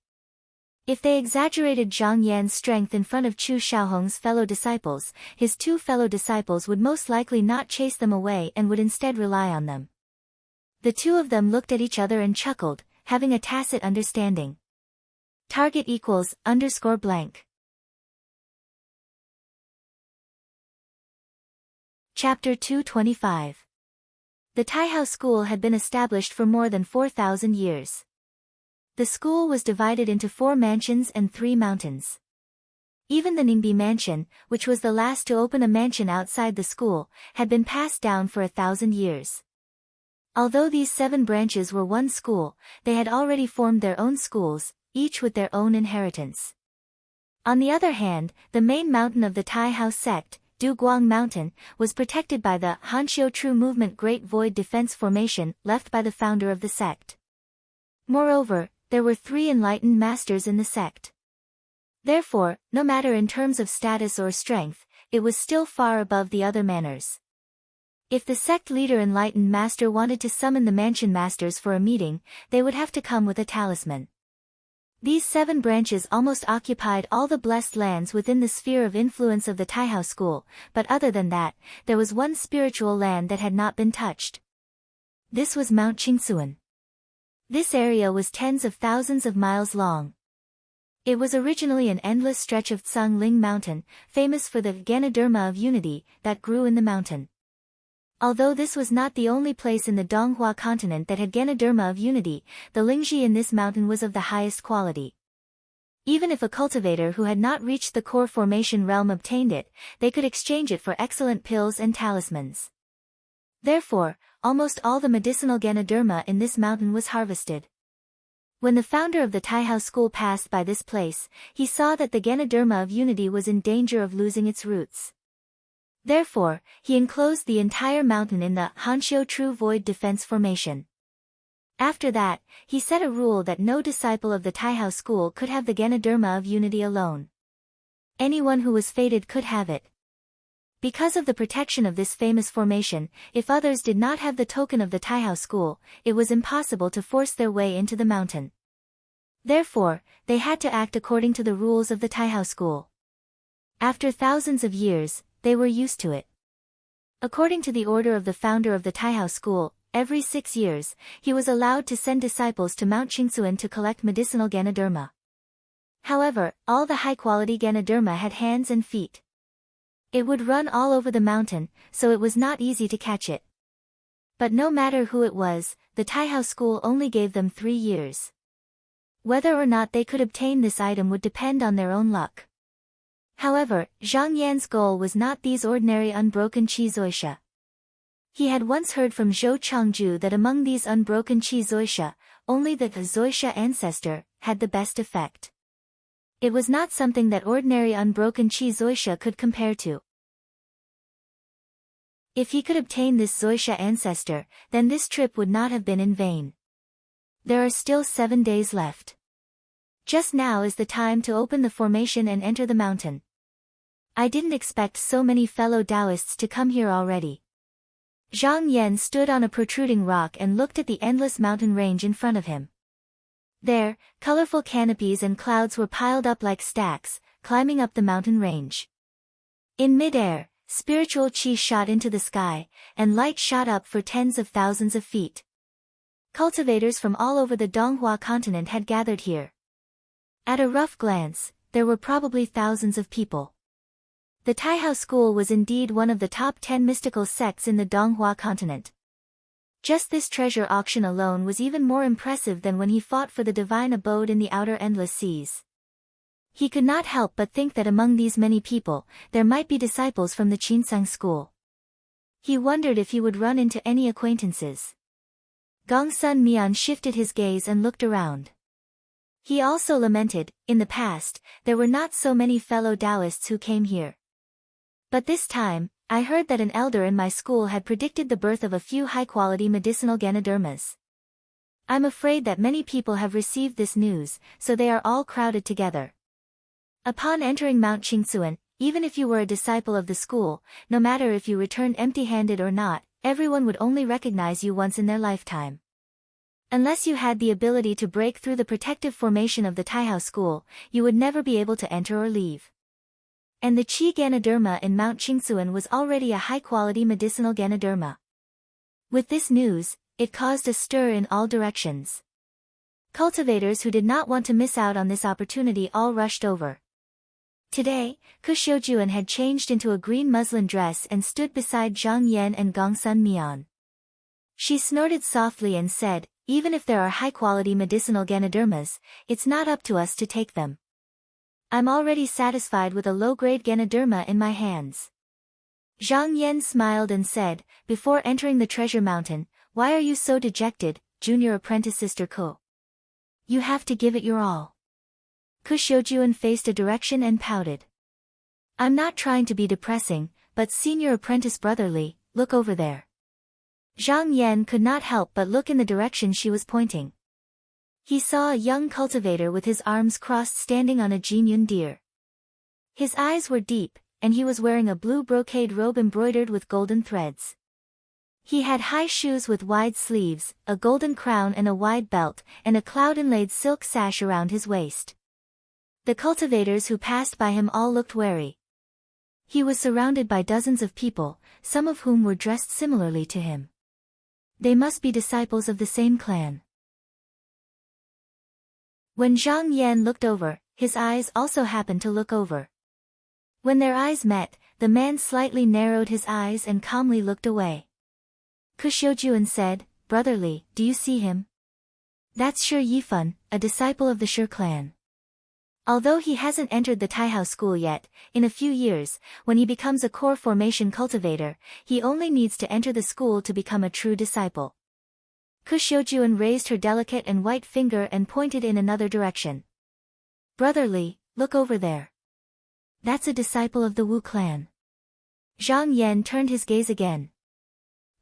If they exaggerated Zhang Yan's strength in front of Chu Xiaohong's fellow disciples, his 2 fellow disciples would most likely not chase them away and would instead rely on them. The 2 of them looked at each other and chuckled, having a tacit understanding. Target equals _blank. Chapter 225. The Taihao School had been established for more than 4,000 years. The school was divided into 4 mansions and 3 mountains. Even the Ningbi mansion, which was the last to open a mansion outside the school, had been passed down for 1,000 years. Although these 7 branches were one school, they had already formed their own schools, each with their own inheritance. On the other hand, the main mountain of the Tai Hao sect, Du Guang Mountain, was protected by the Hanxiu True Movement Great Void Defense Formation left by the founder of the sect. Moreover, there were 3 enlightened masters in the sect. Therefore, no matter in terms of status or strength, it was still far above the other manners. If the sect leader enlightened master wanted to summon the mansion masters for a meeting, they would have to come with a talisman. These 7 branches almost occupied all the blessed lands within the sphere of influence of the Taihao school, but other than that, there was one spiritual land that had not been touched. This was Mount Qingsuan. This area was tens of thousands of miles long. It was originally an endless stretch of Tsangling Mountain, famous for the Ganoderma of Unity that grew in the mountain. Although this was not the only place in the Donghua continent that had Ganoderma of Unity, the Lingji in this mountain was of the highest quality. Even if a cultivator who had not reached the core formation realm obtained it, they could exchange it for excellent pills and talismans. Therefore, almost all the medicinal Ganoderma in this mountain was harvested. When the founder of the Taihao school passed by this place, he saw that the Ganoderma of Unity was in danger of losing its roots. Therefore, he enclosed the entire mountain in the Hanxiu True Void Defense Formation. After that, he set a rule that no disciple of the Taihao school could have the Ganoderma of Unity alone. Anyone who was fated could have it. Because of the protection of this famous formation, if others did not have the token of the Taihao school, it was impossible to force their way into the mountain. Therefore, they had to act according to the rules of the Taihao school. After thousands of years, they were used to it. According to the order of the founder of the Taihao school, every 6 years, he was allowed to send disciples to Mount Qingsuan to collect medicinal Ganoderma. However, all the high-quality Ganoderma had hands and feet. It would run all over the mountain, so it was not easy to catch it. But no matter who it was, the Taihao school only gave them 3 years. Whether or not they could obtain this item would depend on their own luck. However, Zhang Yan's goal was not these ordinary unbroken qi zoisha. He had once heard from Zhou Changju that among these unbroken qi zoisha, only the zoisha ancestor had the best effect. It was not something that ordinary unbroken qi zoisha could compare to. If he could obtain this zoisha ancestor, then this trip would not have been in vain. There are still 7 days left. Just now is the time to open the formation and enter the mountain. I didn't expect so many fellow Taoists to come here already. Zhang Yan stood on a protruding rock and looked at the endless mountain range in front of him. There, colorful canopies and clouds were piled up like stacks, climbing up the mountain range. In mid-air, spiritual qi shot into the sky, and light shot up for tens of thousands of feet. Cultivators from all over the Donghua continent had gathered here. At a rough glance, there were probably thousands of people. The Taihao school was indeed one of the top 10 mystical sects in the Donghua continent. Just this treasure auction alone was even more impressive than when he fought for the divine abode in the outer endless seas. He could not help but think that among these many people, there might be disciples from the Qinsang school. He wondered if he would run into any acquaintances. Gongsun Mian shifted his gaze and looked around. He also lamented, in the past, there were not so many fellow Taoists who came here. But this time, I heard that an elder in my school had predicted the birth of a few high-quality medicinal Ganodermas. I'm afraid that many people have received this news, so they are all crowded together. Upon entering Mount Qingsuan, even if you were a disciple of the school, no matter if you returned empty-handed or not, everyone would only recognize you once in their lifetime. Unless you had the ability to break through the protective formation of the Taihao school, you would never be able to enter or leave. And the Qi Ganoderma in Mount Qingsuan was already a high-quality medicinal Ganoderma. With this news, it caused a stir in all directions. Cultivators who did not want to miss out on this opportunity all rushed over. Today, Kuxiujuan had changed into a green muslin dress and stood beside Zhang Yan and Gongsun Mian. She snorted softly and said, "Even if there are high-quality medicinal Ganodermas, it's not up to us to take them. I'm already satisfied with a low-grade Ganoderma in my hands. Zhang Yan smiled and said, before entering the treasure mountain, why are you so dejected, junior apprentice Sister Ko? You have to give it your all. Ku Xiujuan faced a direction and pouted. I'm not trying to be depressing, but senior apprentice brotherly, look over there. Zhang Yan could not help but look in the direction she was pointing. He saw a young cultivator with his arms crossed standing on a Jinyun deer. His eyes were deep, and he was wearing a blue brocade robe embroidered with golden threads. He had high shoes with wide sleeves, a golden crown and a wide belt, and a cloud-inlaid silk sash around his waist. The cultivators who passed by him all looked wary. He was surrounded by dozens of people, some of whom were dressed similarly to him. They must be disciples of the same clan. When Zhang Yan looked over, his eyes also happened to look over. When their eyes met, the man slightly narrowed his eyes and calmly looked away. Ku Xiujuan said, brotherly, do you see him? That's Shi Yifan, a disciple of the Shi clan. Although he hasn't entered the Taihao school yet, in a few years, when he becomes a core formation cultivator, he only needs to enter the school to become a true disciple. Ku Xiujuan raised her delicate and white finger and pointed in another direction. Brotherly, look over there. That's a disciple of the Wu clan. Zhang Yan turned his gaze again.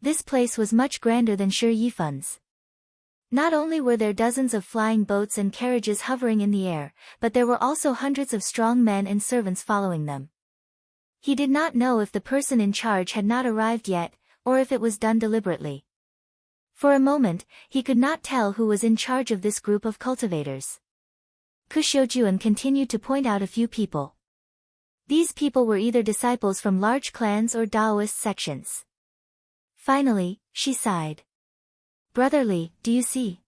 This place was much grander than Shi Yifan's. Not only were there dozens of flying boats and carriages hovering in the air, but there were also hundreds of strong men and servants following them. He did not know if the person in charge had not arrived yet, or if it was done deliberately. For a moment, he could not tell who was in charge of this group of cultivators. Ku Xiujuan continued to point out a few people. These people were either disciples from large clans or Taoist sections. Finally, she sighed. Brotherly, do you see?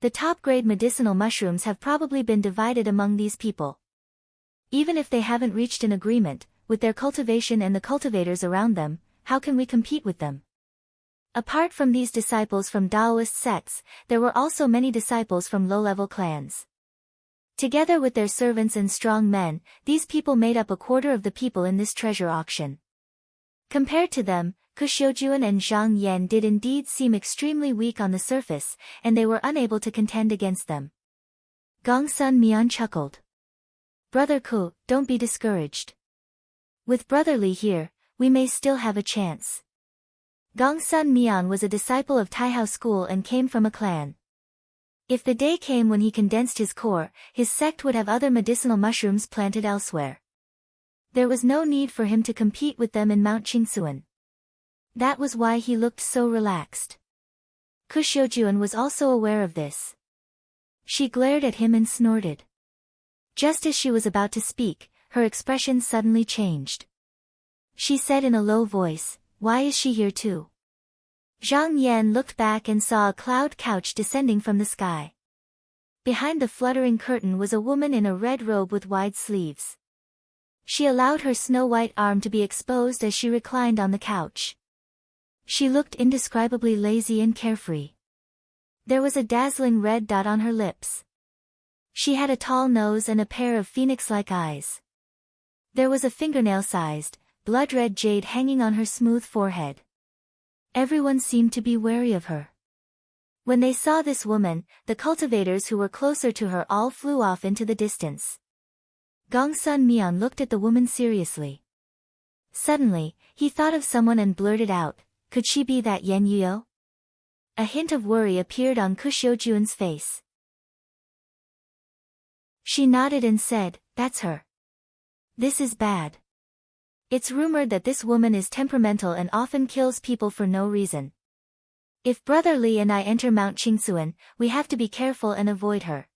The top-grade medicinal mushrooms have probably been divided among these people. Even if they haven't reached an agreement, with their cultivation and the cultivators around them, how can we compete with them? Apart from these disciples from Taoist sects, there were also many disciples from low-level clans. Together with their servants and strong men, these people made up a quarter of the people in this treasure auction. Compared to them, Ku Xiujuan and Zhang Yan did indeed seem extremely weak on the surface, and they were unable to contend against them. Gongsun Mian chuckled. Brother Ku, don't be discouraged. With brotherly here, we may still have a chance. Gongsun Mian was a disciple of Taihao school and came from a clan. If the day came when he condensed his core, his sect would have other medicinal mushrooms planted elsewhere. There was no need for him to compete with them in Mount Qingsuan. That was why he looked so relaxed. Ku Xiujuan was also aware of this. She glared at him and snorted. Just as she was about to speak, her expression suddenly changed. She said in a low voice, why is she here too? Zhang Yan looked back and saw a cloud couch descending from the sky. Behind the fluttering curtain was a woman in a red robe with wide sleeves. She allowed her snow-white arm to be exposed as she reclined on the couch. She looked indescribably lazy and carefree. There was a dazzling red dot on her lips. She had a tall nose and a pair of phoenix-like eyes. There was a fingernail-sized, blood-red jade hanging on her smooth forehead. Everyone seemed to be wary of her. When they saw this woman, the cultivators who were closer to her all flew off into the distance. Gongsun Mian looked at the woman seriously. Suddenly, he thought of someone and blurted out, could she be that Yan Yuo? A hint of worry appeared on Ku Xiujuan's face. She nodded and said, that's her. This is bad. It's rumored that this woman is temperamental and often kills people for no reason. If Brother Li and I enter Mount Qingsuan, we have to be careful and avoid her.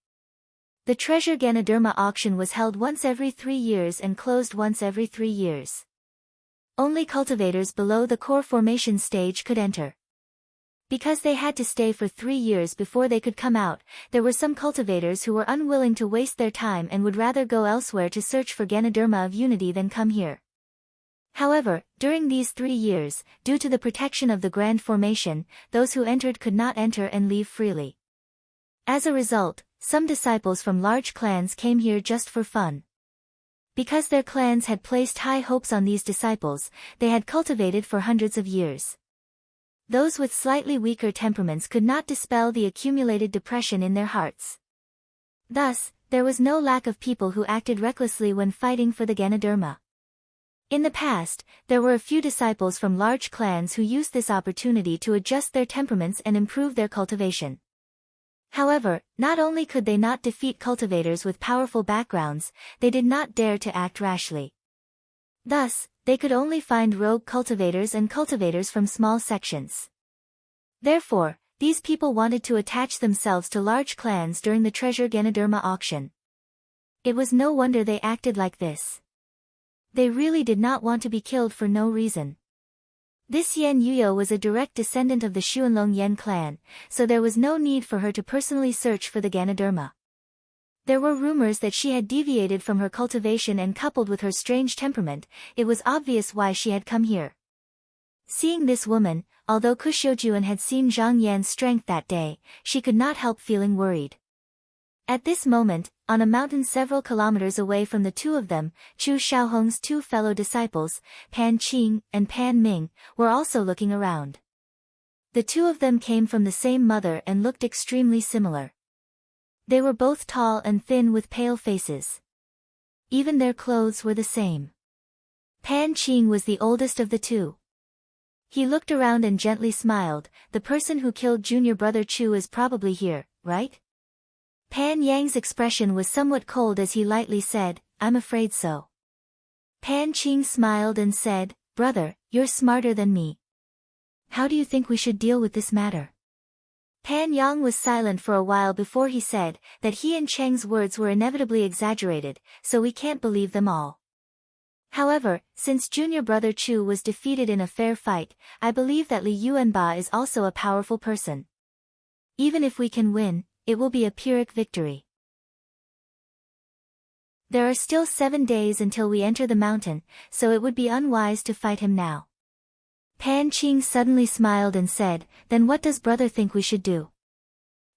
The treasure Ganoderma auction was held once every 3 years and closed once every 3 years. Only cultivators below the core formation stage could enter. Because they had to stay for 3 years before they could come out, there were some cultivators who were unwilling to waste their time and would rather go elsewhere to search for Ganoderma of Unity than come here. However, during these 3 years, due to the protection of the Grand Formation, those who entered could not enter and leave freely. As a result, some disciples from large clans came here just for fun. Because their clans had placed high hopes on these disciples, they had cultivated for hundreds of years. Those with slightly weaker temperaments could not dispel the accumulated depression in their hearts. Thus, there was no lack of people who acted recklessly when fighting for the Ganoderma. In the past, there were a few disciples from large clans who used this opportunity to adjust their temperaments and improve their cultivation. However, not only could they not defeat cultivators with powerful backgrounds, they did not dare to act rashly. Thus, they could only find rogue cultivators and cultivators from small sections. Therefore, these people wanted to attach themselves to large clans during the treasure Ganoderma auction. It was no wonder they acted like this. They really did not want to be killed for no reason. This Yan Yuyo was a direct descendant of the Xuanlong Yan clan, so there was no need for her to personally search for the Ganoderma. There were rumors that she had deviated from her cultivation, and coupled with her strange temperament, it was obvious why she had come here. Seeing this woman, although Kuxiujuan had seen Zhang Yan's strength that day, she could not help feeling worried. At this moment, on a mountain several kilometers away from the two of them, Chu Xiaohong's two fellow disciples, Pan Qing and Pan Ming, were also looking around. The two of them came from the same mother and looked extremely similar. They were both tall and thin with pale faces. Even their clothes were the same. Pan Qing was the oldest of the two. He looked around and gently smiled. The person who killed junior brother Chu is probably here, right? Pan Yang's expression was somewhat cold as he lightly said, "I'm afraid so." Pan Qing smiled and said, "Brother, you're smarter than me. How do you think we should deal with this matter?" Pan Yang was silent for a while before he said that he and Cheng's words were inevitably exaggerated, so we can't believe them all. However, since junior brother Chu was defeated in a fair fight, I believe that Li Yuanba is also a powerful person. Even if we can win, it will be a Pyrrhic victory. There are still 7 days until we enter the mountain, so it would be unwise to fight him now. Pan Qing suddenly smiled and said, "Then what does brother think we should do?"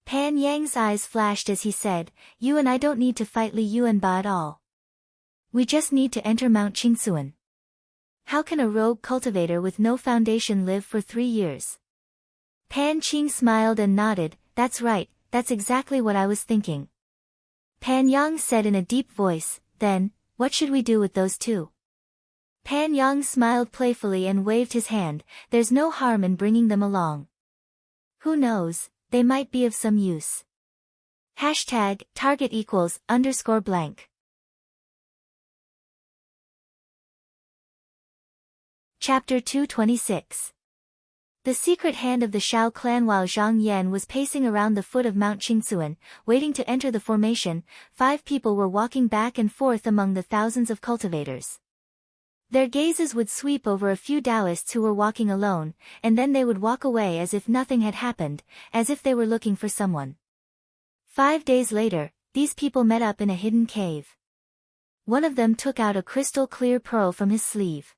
Pan Yang's eyes flashed as he said, "You and I don't need to fight Li Yuanba at all. We just need to enter Mount Qingsuan. How can a rogue cultivator with no foundation live for 3 years?" Pan Qing smiled and nodded, "That's right. That's exactly what I was thinking." Pan Yang said in a deep voice, "Then, what should we do with those two?" Pan Yang smiled playfully and waved his hand, "There's no harm in bringing them along. Who knows, they might be of some use." #target=_blank. Chapter 226. The secret hand of the Shao clan. While Zhang Yan was pacing around the foot of Mount Qingsuan, waiting to enter the formation, 5 people were walking back and forth among the thousands of cultivators. Their gazes would sweep over a few Taoists who were walking alone, and then they would walk away as if nothing had happened, as if they were looking for someone. 5 days later, these people met up in a hidden cave. One of them took out a crystal-clear pearl from his sleeve.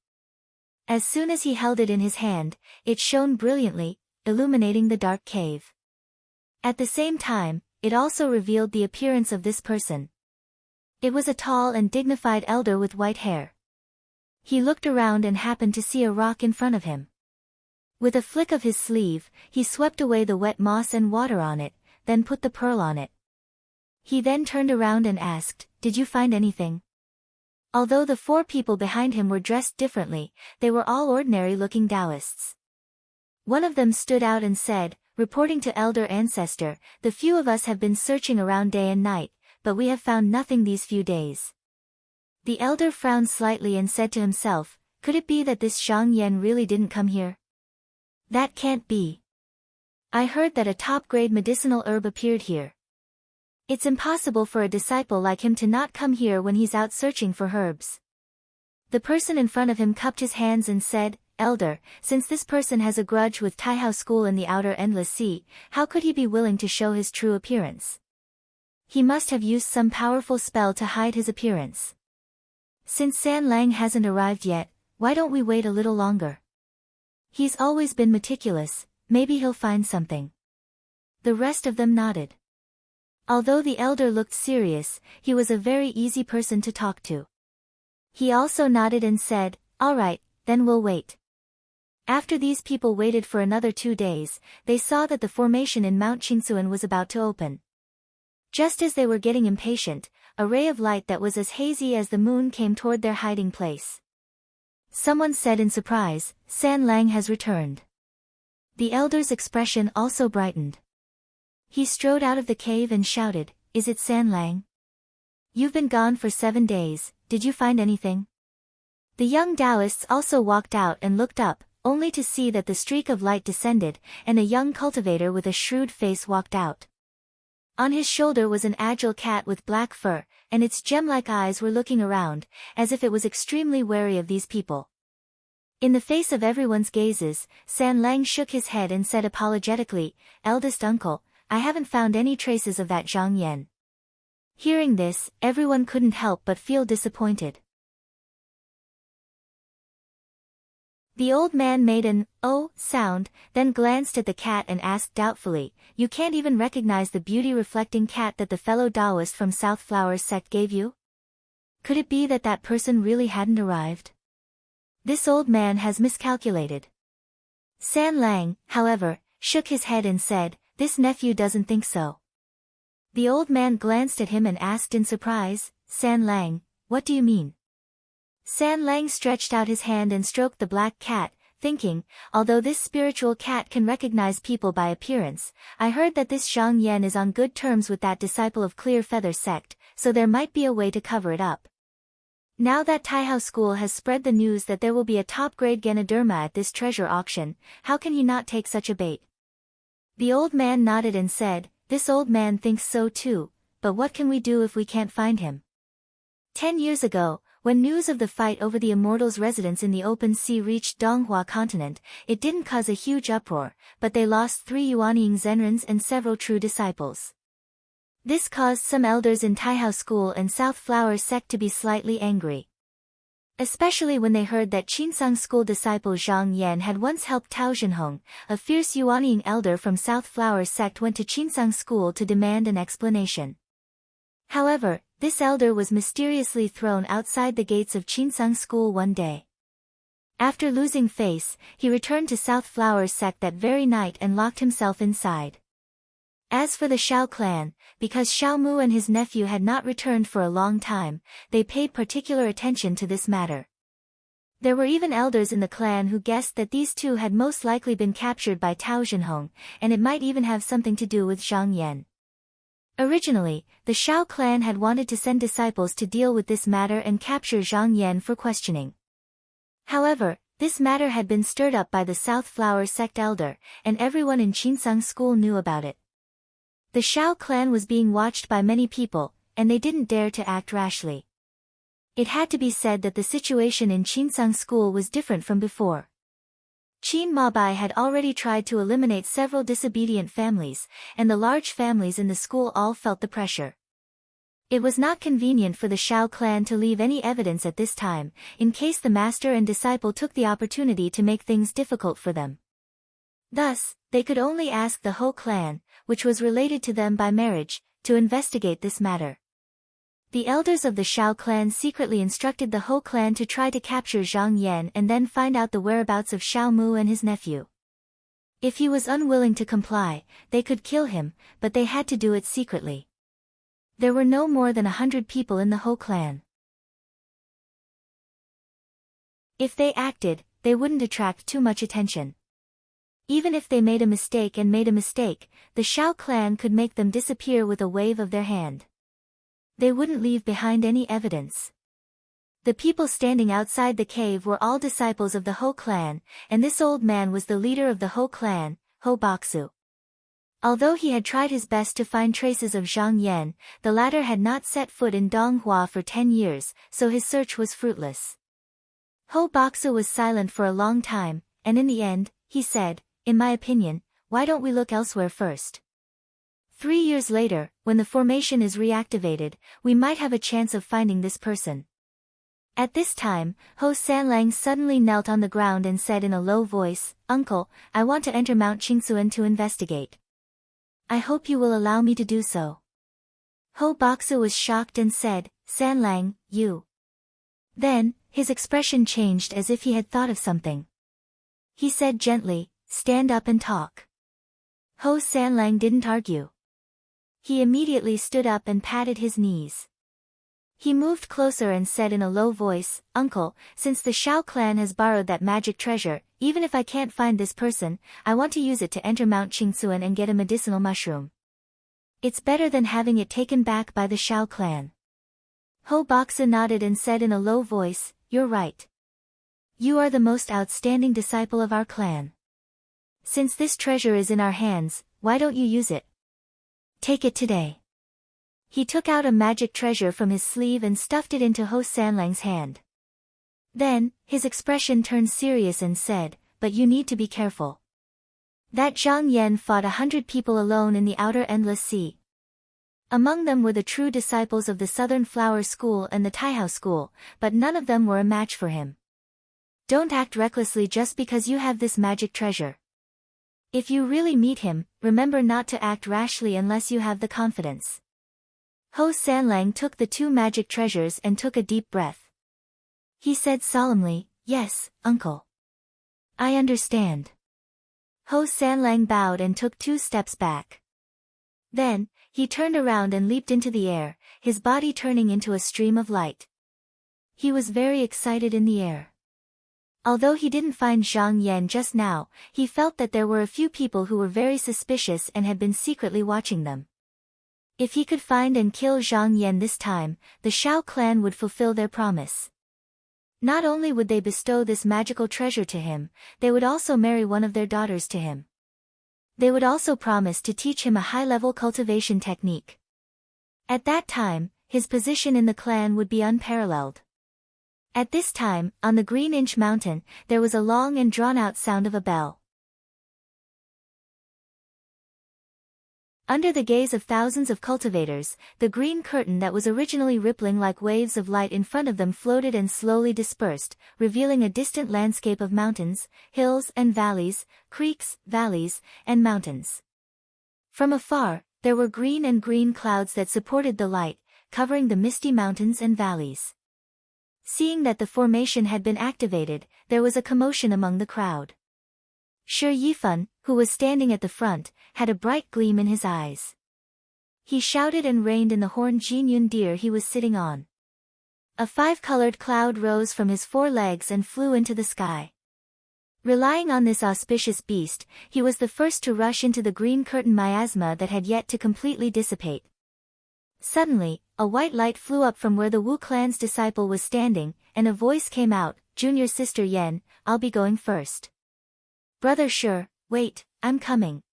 As soon as he held it in his hand, it shone brilliantly, illuminating the dark cave. At the same time, it also revealed the appearance of this person. It was a tall and dignified elder with white hair. He looked around and happened to see a rock in front of him. With a flick of his sleeve, he swept away the wet moss and water on it, then put the pearl on it. He then turned around and asked, "Did you find anything?" Although the 4 people behind him were dressed differently, they were all ordinary-looking Taoists. One of them stood out and said, reporting to Elder Ancestor, "The few of us have been searching around day and night, but we have found nothing these few days." The elder frowned slightly and said to himself, "Could it be that this Zhang Yan really didn't come here? That can't be. I heard that a top-grade medicinal herb appeared here. It's impossible for a disciple like him to not come here when he's out searching for herbs." The person in front of him cupped his hands and said, "Elder, since this person has a grudge with Taihao School in the outer endless sea, how could he be willing to show his true appearance? He must have used some powerful spell to hide his appearance. Since San Lang hasn't arrived yet, why don't we wait a little longer? He's always been meticulous, maybe he'll find something." The rest of them nodded. Although the elder looked serious, he was a very easy person to talk to. He also nodded and said, "All right, then we'll wait." After these people waited for another 2 days, they saw that the formation in Mount Qinsuan was about to open. Just as they were getting impatient, a ray of light that was as hazy as the moon came toward their hiding place. Someone said in surprise, "San Lang has returned." The elder's expression also brightened. He strode out of the cave and shouted, "Is it San Lang? You've been gone for 7 days, did you find anything?" The young Taoists also walked out and looked up, only to see that the streak of light descended, and a young cultivator with a shrewd face walked out. On his shoulder was an agile cat with black fur, and its gem-like eyes were looking around, as if it was extremely wary of these people. In the face of everyone's gazes, San Lang shook his head and said apologetically, "Eldest uncle, I haven't found any traces of that Zhang Yan." Hearing this, everyone couldn't help but feel disappointed. The old man made an "oh" sound, then glanced at the cat and asked doubtfully, "You can't even recognize the beauty-reflecting cat that the fellow Taoist from South Flowers sect gave you? Could it be that that person really hadn't arrived? This old man has miscalculated." San Lang, however, shook his head and said, "This nephew doesn't think so." The old man glanced at him and asked in surprise, "San Lang, what do you mean?" San Lang stretched out his hand and stroked the black cat, thinking, although this spiritual cat can recognize people by appearance, I heard that this Zhang Yan is on good terms with that disciple of Clear Feather sect, so there might be a way to cover it up. Now that Taihao School has spread the news that there will be a top-grade Ganoderma at this treasure auction, how can he not take such a bait? The old man nodded and said, "This old man thinks so too, but what can we do if we can't find him?" 10 years ago, when news of the fight over the Immortals' residence in the open sea reached Donghua continent, it didn't cause a huge uproar, but they lost 3 Yuanying Zenrins and several true disciples. This caused some elders in Taihao School and South Flower sect to be slightly angry. Especially when they heard that Qinsang School disciple Zhang Yan had once helped Tao Zhenhong, a fierce Yuanying elder from South Flower sect went to Qinsang School to demand an explanation. However, this elder was mysteriously thrown outside the gates of Qinsang School one day. After losing face, he returned to South Flower sect that very night and locked himself inside. As for the Shao clan, because Xiao Mu and his nephew had not returned for a long time, they paid particular attention to this matter. There were even elders in the clan who guessed that these two had most likely been captured by Tao Zhenhong, and it might even have something to do with Zhang Yan. Originally, the Shao clan had wanted to send disciples to deal with this matter and capture Zhang Yan for questioning. However, this matter had been stirred up by the South Flower sect elder, and everyone in Qinsang School knew about it. The Shao clan was being watched by many people, and they didn't dare to act rashly. It had to be said that the situation in Qinsang School was different from before. Qin Mabai had already tried to eliminate several disobedient families, and the large families in the school all felt the pressure. It was not convenient for the Shao clan to leave any evidence at this time, in case the master and disciple took the opportunity to make things difficult for them. Thus, they could only ask the Ho clan, which was related to them by marriage, to investigate this matter. The elders of the Shao clan secretly instructed the Ho clan to try to capture Zhang Yan and then find out the whereabouts of Xiao Mu and his nephew. If he was unwilling to comply, they could kill him, but they had to do it secretly. There were no more than 100 people in the Ho clan. If they acted, they wouldn't attract too much attention. Even if they made a mistake, the Shao clan could make them disappear with a wave of their hand. They wouldn't leave behind any evidence. The people standing outside the cave were all disciples of the Ho clan, and this old man was the leader of the Ho clan, Ho Baksu. Although he had tried his best to find traces of Zhang Yan, the latter had not set foot in Donghua for 10 years, so his search was fruitless. Ho Baksu was silent for a long time, and in the end, he said, "In my opinion, why don't we look elsewhere first? 3 years later, when the formation is reactivated, we might have a chance of finding this person." At this time, Ho Sanlang suddenly knelt on the ground and said in a low voice, "Uncle, I want to enter Mount Qingsuan to investigate. I hope you will allow me to do so." Ho Baksu was shocked and said, "Sanlang, you Then, his expression changed as if he had thought of something. He said gently, "Stand up and talk." Ho Sanlang didn't argue. He immediately stood up and patted his knees. He moved closer and said in a low voice, "Uncle, since the Shao clan has borrowed that magic treasure, even if I can't find this person, I want to use it to enter Mount Qingsuan and get a medicinal mushroom. It's better than having it taken back by the Shao clan." Ho Boxa nodded and said in a low voice, "You're right. You are the most outstanding disciple of our clan. Since this treasure is in our hands, why don't you use it? Take it today." He took out a magic treasure from his sleeve and stuffed it into Ho Sanlang's hand. Then, his expression turned serious and said, "But you need to be careful. That Zhang Yan fought 100 people alone in the outer endless sea. Among them were the true disciples of the Southern Flower School and the Taihao School, but none of them were a match for him. Don't act recklessly just because you have this magic treasure. If you really meet him, remember not to act rashly unless you have the confidence." Ho Sanlang took the 2 magic treasures and took a deep breath. He said solemnly, "Yes, uncle. I understand." Ho Sanlang bowed and took 2 steps back. Then, he turned around and leaped into the air, his body turning into a stream of light. He was very excited in the air. Although he didn't find Zhang Yan just now, he felt that there were a few people who were very suspicious and had been secretly watching them. If he could find and kill Zhang Yan this time, the Shao clan would fulfill their promise. Not only would they bestow this magical treasure to him, they would also marry one of their daughters to him. They would also promise to teach him a high-level cultivation technique. At that time, his position in the clan would be unparalleled. At this time, on the Green Inch Mountain, there was a long and drawn-out sound of a bell. Under the gaze of thousands of cultivators, the green curtain that was originally rippling like waves of light in front of them floated and slowly dispersed, revealing a distant landscape of mountains, hills and valleys, creeks, valleys, and mountains. From afar, there were green clouds that supported the light, covering the misty mountains and valleys. Seeing that the formation had been activated, there was a commotion among the crowd. Shi Yifan, who was standing at the front, had a bright gleam in his eyes. He shouted and reined in the horned Jinyun deer he was sitting on. A 5-colored cloud rose from his 4 legs and flew into the sky. Relying on this auspicious beast, he was the first to rush into the green curtain miasma that had yet to completely dissipate. Suddenly, a white light flew up from where the Wu clan's disciple was standing, and a voice came out, "Junior sister Yen, I'll be going first." "Brother Shi, wait, I'm coming."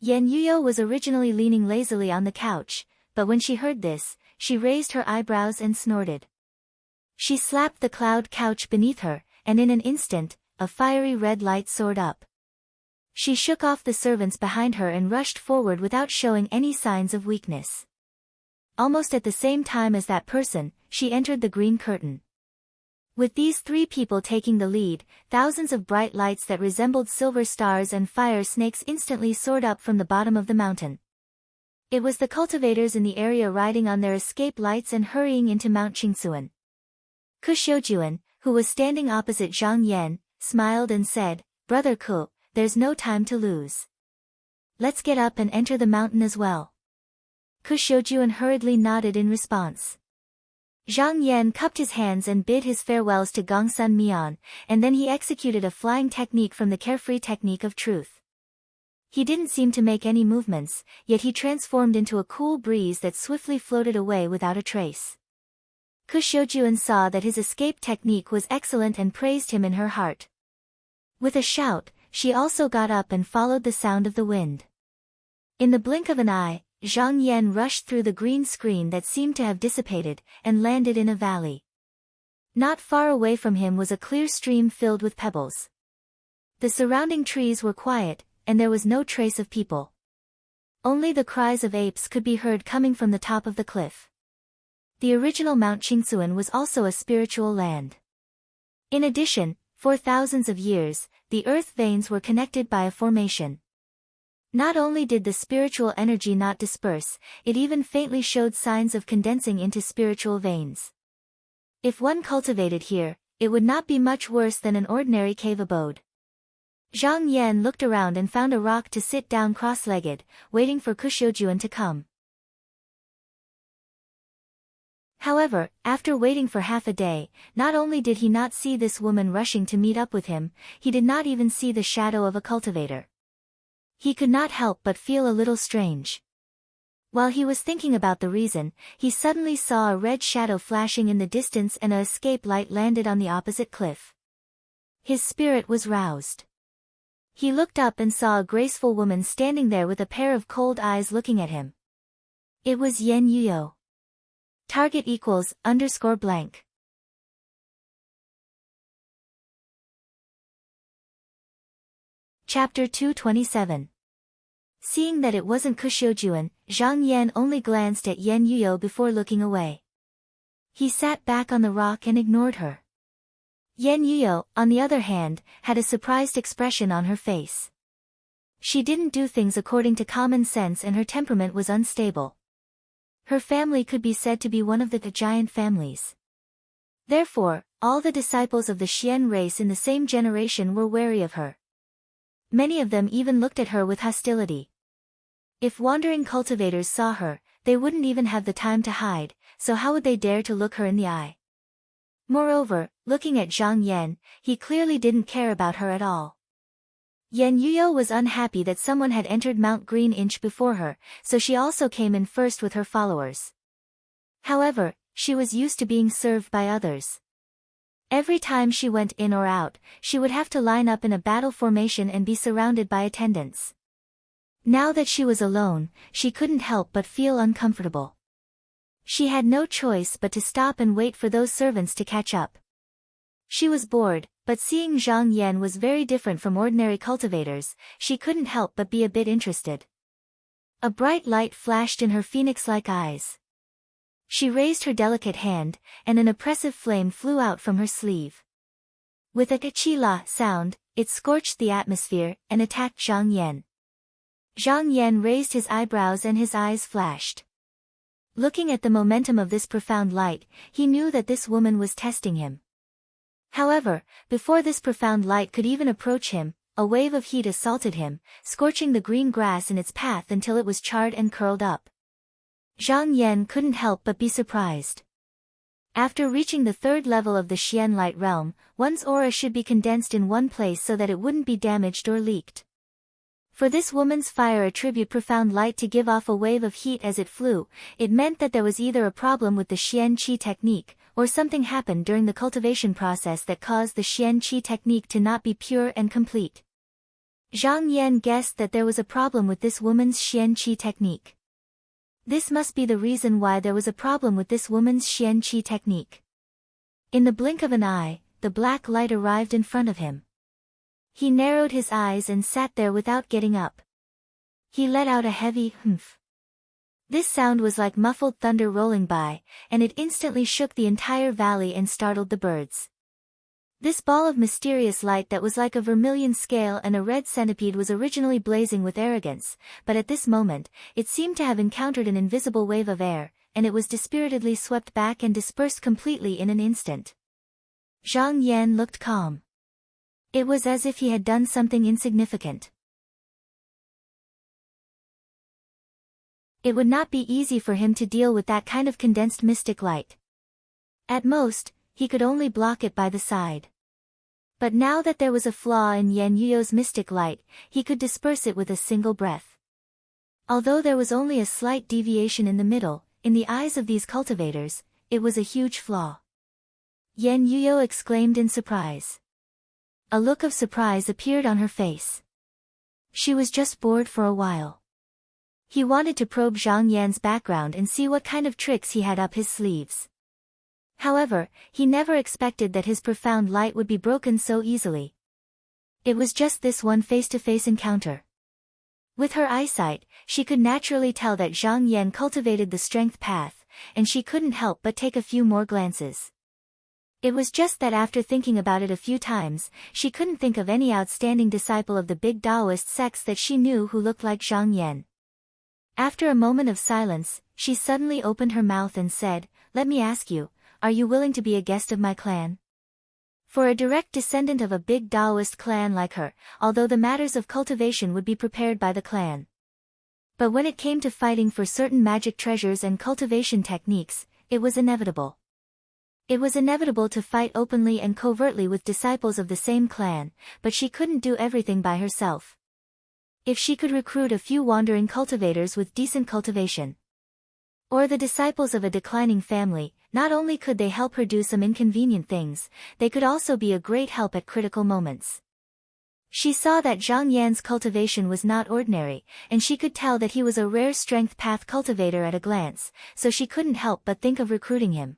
Yen Yuyo was originally leaning lazily on the couch, but when she heard this, she raised her eyebrows and snorted. She slapped the cloud couch beneath her, and in an instant, a fiery red light soared up. She shook off the servants behind her and rushed forward without showing any signs of weakness. Almost at the same time as that person, she entered the green curtain. With these 3 people taking the lead, thousands of bright lights that resembled silver stars and fire snakes instantly soared up from the bottom of the mountain. It was the cultivators in the area riding on their escape lights and hurrying into Mount Qingsuan. Ku Xiujuan, who was standing opposite Zhang Yan, smiled and said, "Brother Ku, there's no time to lose. Let's get up and enter the mountain as well." Ku Xiujuan hurriedly nodded in response. Zhang Yan cupped his hands and bid his farewells to Gongsun Mian, and then he executed a flying technique from the carefree technique of truth. He didn't seem to make any movements, yet he transformed into a cool breeze that swiftly floated away without a trace. Ku Xiujuan saw that his escape technique was excellent and praised him in her heart. With a shout, she also got up and followed the sound of the wind. In the blink of an eye, Zhang Yan rushed through the green screen that seemed to have dissipated, and landed in a valley. Not far away from him was a clear stream filled with pebbles. The surrounding trees were quiet, and there was no trace of people. Only the cries of apes could be heard coming from the top of the cliff. The original Mount Qingsuan was also a spiritual land. In addition, for thousands of years, the earth veins were connected by a formation. Not only did the spiritual energy not disperse, it even faintly showed signs of condensing into spiritual veins. If one cultivated here, it would not be much worse than an ordinary cave abode. Zhang Yan looked around and found a rock to sit down cross-legged, waiting for Kushoujuan to come. However, after waiting for half a day, not only did he not see this woman rushing to meet up with him, he did not even see the shadow of a cultivator. He could not help but feel a little strange. While he was thinking about the reason, he suddenly saw a red shadow flashing in the distance and an escape light landed on the opposite cliff. His spirit was roused. He looked up and saw a graceful woman standing there with a pair of cold eyes looking at him. It was Yan Yuyo. Target =_ blank. Chapter 227. Seeing that it wasn't Kushoujuan, Zhang Yan only glanced at Yan Yuyo before looking away. He sat back on the rock and ignored her. Yan Yuyo, on the other hand, had a surprised expression on her face. She didn't do things according to common sense and her temperament was unstable. Her family could be said to be one of the giant families. Therefore, all the disciples of the Xian race in the same generation were wary of her. Many of them even looked at her with hostility. If wandering cultivators saw her, they wouldn't even have the time to hide, so how would they dare to look her in the eye? Moreover, looking at Zhang Yan, he clearly didn't care about her at all. Yan Yuyo was unhappy that someone had entered Mount Green inch before her, so she also came in first with her followers. However, she was used to being served by others. Every time she went in or out, she would have to line up in a battle formation and be surrounded by attendants. Now that she was alone, she couldn't help but feel uncomfortable. She had no choice but to stop and wait for those servants to catch up. She was bored, but seeing Zhang Yan was very different from ordinary cultivators, she couldn't help but be a bit interested. A bright light flashed in her phoenix-like eyes. She raised her delicate hand, and an oppressive flame flew out from her sleeve. With a ka-chi-la sound, it scorched the atmosphere and attacked Zhang Yan. Zhang Yan raised his eyebrows and his eyes flashed. Looking at the momentum of this profound light, he knew that this woman was testing him. However, before this profound light could even approach him, a wave of heat assaulted him, scorching the green grass in its path until it was charred and curled up. Zhang Yan couldn't help but be surprised. After reaching the third level of the Xian light realm, one's aura should be condensed in one place so that it wouldn't be damaged or leaked. For this woman's fire attribute profound light to give off a wave of heat as it flew, it meant that there was either a problem with the Xian Qi technique, or something happened during the cultivation process that caused the Xian Qi technique to not be pure and complete. Zhang Yan guessed that there was a problem with this woman's Xian Qi technique. This must be the reason why there was a problem with this woman's Xian Qi technique. In the blink of an eye, the black light arrived in front of him. He narrowed his eyes and sat there without getting up. He let out a heavy humph. This sound was like muffled thunder rolling by, and it instantly shook the entire valley and startled the birds. This ball of mysterious light that was like a vermilion scale and a red centipede was originally blazing with arrogance, but at this moment, it seemed to have encountered an invisible wave of air, and it was dispiritedly swept back and dispersed completely in an instant. Zhang Yan looked calm. It was as if he had done something insignificant. It would not be easy for him to deal with that kind of condensed mystic light. At most, he could only block it by the side. But now that there was a flaw in Yan Yuyo's mystic light, he could disperse it with a single breath. Although there was only a slight deviation in the middle, in the eyes of these cultivators, it was a huge flaw. Yan Yuyo exclaimed in surprise. A look of surprise appeared on her face. She was just bored for a while. He wanted to probe Zhang Yan's background and see what kind of tricks he had up his sleeves. However, he never expected that his profound light would be broken so easily. It was just this one face-to-face encounter. With her eyesight, she could naturally tell that Zhang Yan cultivated the strength path, and she couldn't help but take a few more glances. It was just that after thinking about it a few times, she couldn't think of any outstanding disciple of the big Taoist sects that she knew who looked like Zhang Yan. After a moment of silence, she suddenly opened her mouth and said, "Let me ask you, are you willing to be a guest of my clan? For a direct descendant of a big Taoist clan like her, although the matters of cultivation would be prepared by the clan. But when it came to fighting for certain magic treasures and cultivation techniques, it was inevitable. It was inevitable to fight openly and covertly with disciples of the same clan, but she couldn't do everything by herself. If she could recruit a few wandering cultivators with decent cultivation, or the disciples of a declining family, not only could they help her do some inconvenient things, they could also be a great help at critical moments. She saw that Zhang Yan's cultivation was not ordinary, and she could tell that he was a rare strength path cultivator at a glance, so she couldn't help but think of recruiting him.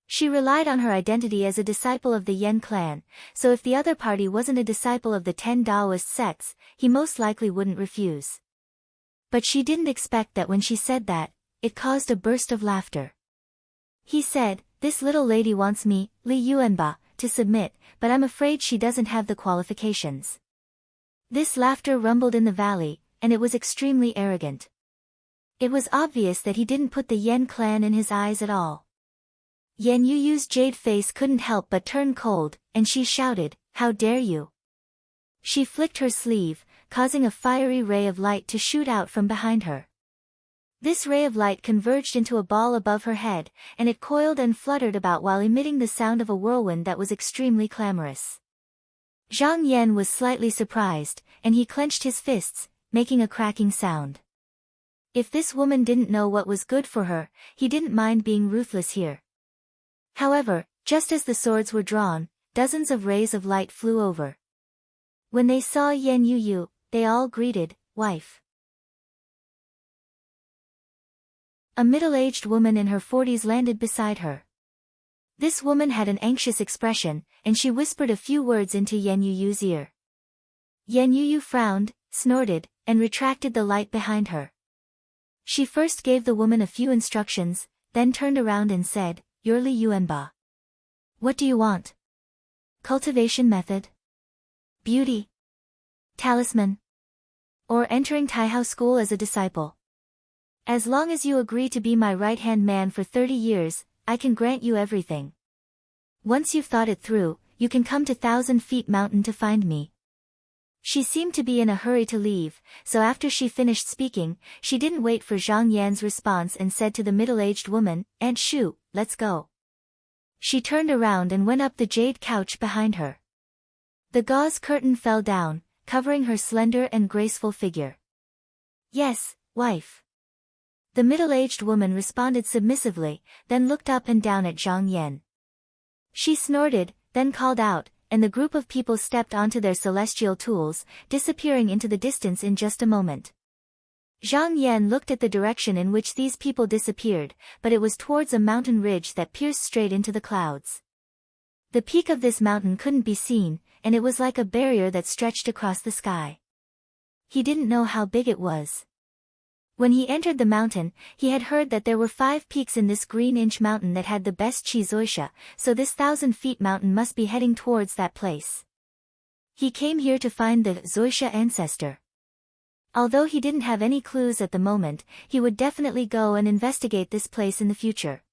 She relied on her identity as a disciple of the Yan clan, so if the other party wasn't a disciple of the 10 Taoist sects, he most likely wouldn't refuse. But she didn't expect that when she said that, it caused a burst of laughter. He said, "This little lady wants me, Li Yuanba, to submit, but I'm afraid she doesn't have the qualifications." This laughter rumbled in the valley, and it was extremely arrogant. It was obvious that he didn't put the Yan clan in his eyes at all. Yan Yuyu's jade face couldn't help but turn cold, and she shouted, "How dare you!" She flicked her sleeve, causing a fiery ray of light to shoot out from behind her. This ray of light converged into a ball above her head, and it coiled and fluttered about while emitting the sound of a whirlwind that was extremely clamorous. Zhang Yan was slightly surprised, and he clenched his fists, making a cracking sound. If this woman didn't know what was good for her, he didn't mind being ruthless here. However, just as the swords were drawn, dozens of rays of light flew over. When they saw Yan Yuyu, they all greeted, "Wife." A middle-aged woman in her 40s landed beside her. This woman had an anxious expression, and she whispered a few words into Yan Yuyu's ear. Yan Yuyu frowned, snorted, and retracted the light behind her. She first gave the woman a few instructions, then turned around and said, "You're Li Yuanba. What do you want? Cultivation method? Beauty? Talisman? Or entering Taihao school as a disciple? As long as you agree to be my right-hand man for 30 years, I can grant you everything. Once you've thought it through, you can come to 1,000 Feet Mountain to find me." She seemed to be in a hurry to leave, so after she finished speaking, she didn't wait for Zhang Yan's response and said to the middle-aged woman, "Aunt Shu, let's go." She turned around and went up the jade couch behind her. The gauze curtain fell down, covering her slender and graceful figure. "Yes, wife." The middle-aged woman responded submissively, then looked up and down at Zhang Yan. She snorted, then called out, and the group of people stepped onto their celestial tools, disappearing into the distance in just a moment. Zhang Yan looked at the direction in which these people disappeared, but it was towards a mountain ridge that pierced straight into the clouds. The peak of this mountain couldn't be seen, and it was like a barrier that stretched across the sky. He didn't know how big it was. When he entered the mountain, he had heard that there were 5 peaks in this green inch mountain that had the best chi zoisha, so this 1,000 feet mountain must be heading towards that place. He came here to find the zoisha ancestor. Although he didn't have any clues at the moment, he would definitely go and investigate this place in the future.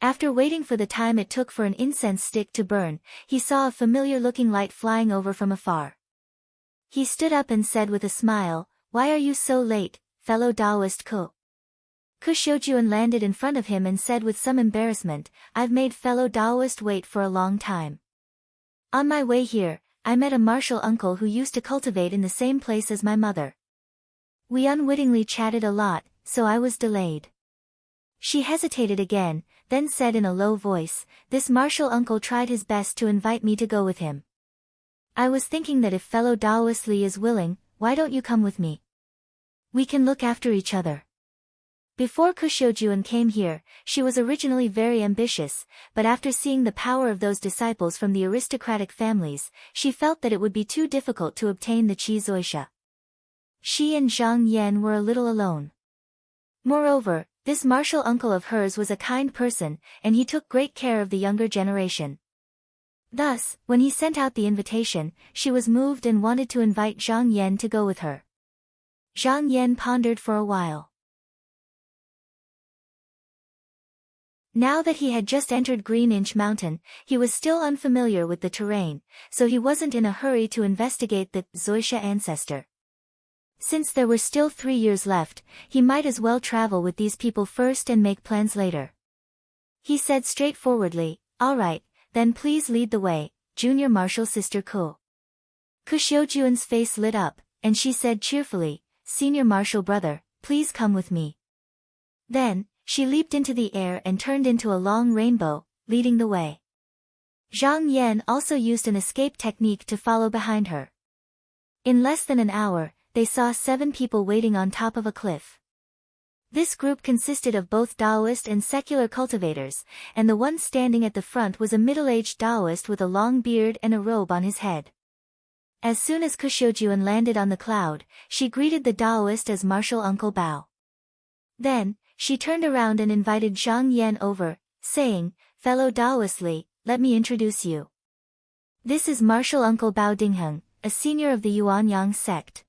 After waiting for the time it took for an incense stick to burn, he saw a familiar-looking light flying over from afar. He stood up and said with a smile, "Why are you so late, fellow Taoist Ko?" Kushojuan landed in front of him and said with some embarrassment, "I've made fellow Taoist wait for a long time. On my way here, I met a martial uncle who used to cultivate in the same place as my mother. We unwittingly chatted a lot, so I was delayed." She hesitated again, then said in a low voice, "This martial uncle tried his best to invite me to go with him. I was thinking that if fellow Taoist Li is willing, why don't you come with me? We can look after each other." Before Kushojuan came here, she was originally very ambitious, but after seeing the power of those disciples from the aristocratic families, she felt that it would be too difficult to obtain the Chi Zoisha. She and Zhang Yan were a little alone. Moreover, this martial uncle of hers was a kind person, and he took great care of the younger generation. Thus, when he sent out the invitation, she was moved and wanted to invite Zhang Yan to go with her. Zhang Yan pondered for a while. Now that he had just entered Green Inch Mountain, he was still unfamiliar with the terrain, so he wasn't in a hurry to investigate the Zoisha ancestor. Since there were still 3 years left, he might as well travel with these people first and make plans later. He said straightforwardly, "All right, then please lead the way, Junior Marshal Sister Ko." Kushyojuan's face lit up, and she said cheerfully, "Senior Marshal Brother, please come with me." Then, she leaped into the air and turned into a long rainbow, leading the way. Zhang Yan also used an escape technique to follow behind her. In less than an hour, they saw 7 people waiting on top of a cliff. This group consisted of both Taoist and secular cultivators, and the one standing at the front was a middle-aged Taoist with a long beard and a robe on his head. As soon as Kushyojuan landed on the cloud, she greeted the Taoist as Marshal Uncle Bao. Then, she turned around and invited Zhang Yan over, saying, "Fellow Taoist Li, let me introduce you. This is Marshal Uncle Bao Dingheng, a senior of the Yuanyang sect."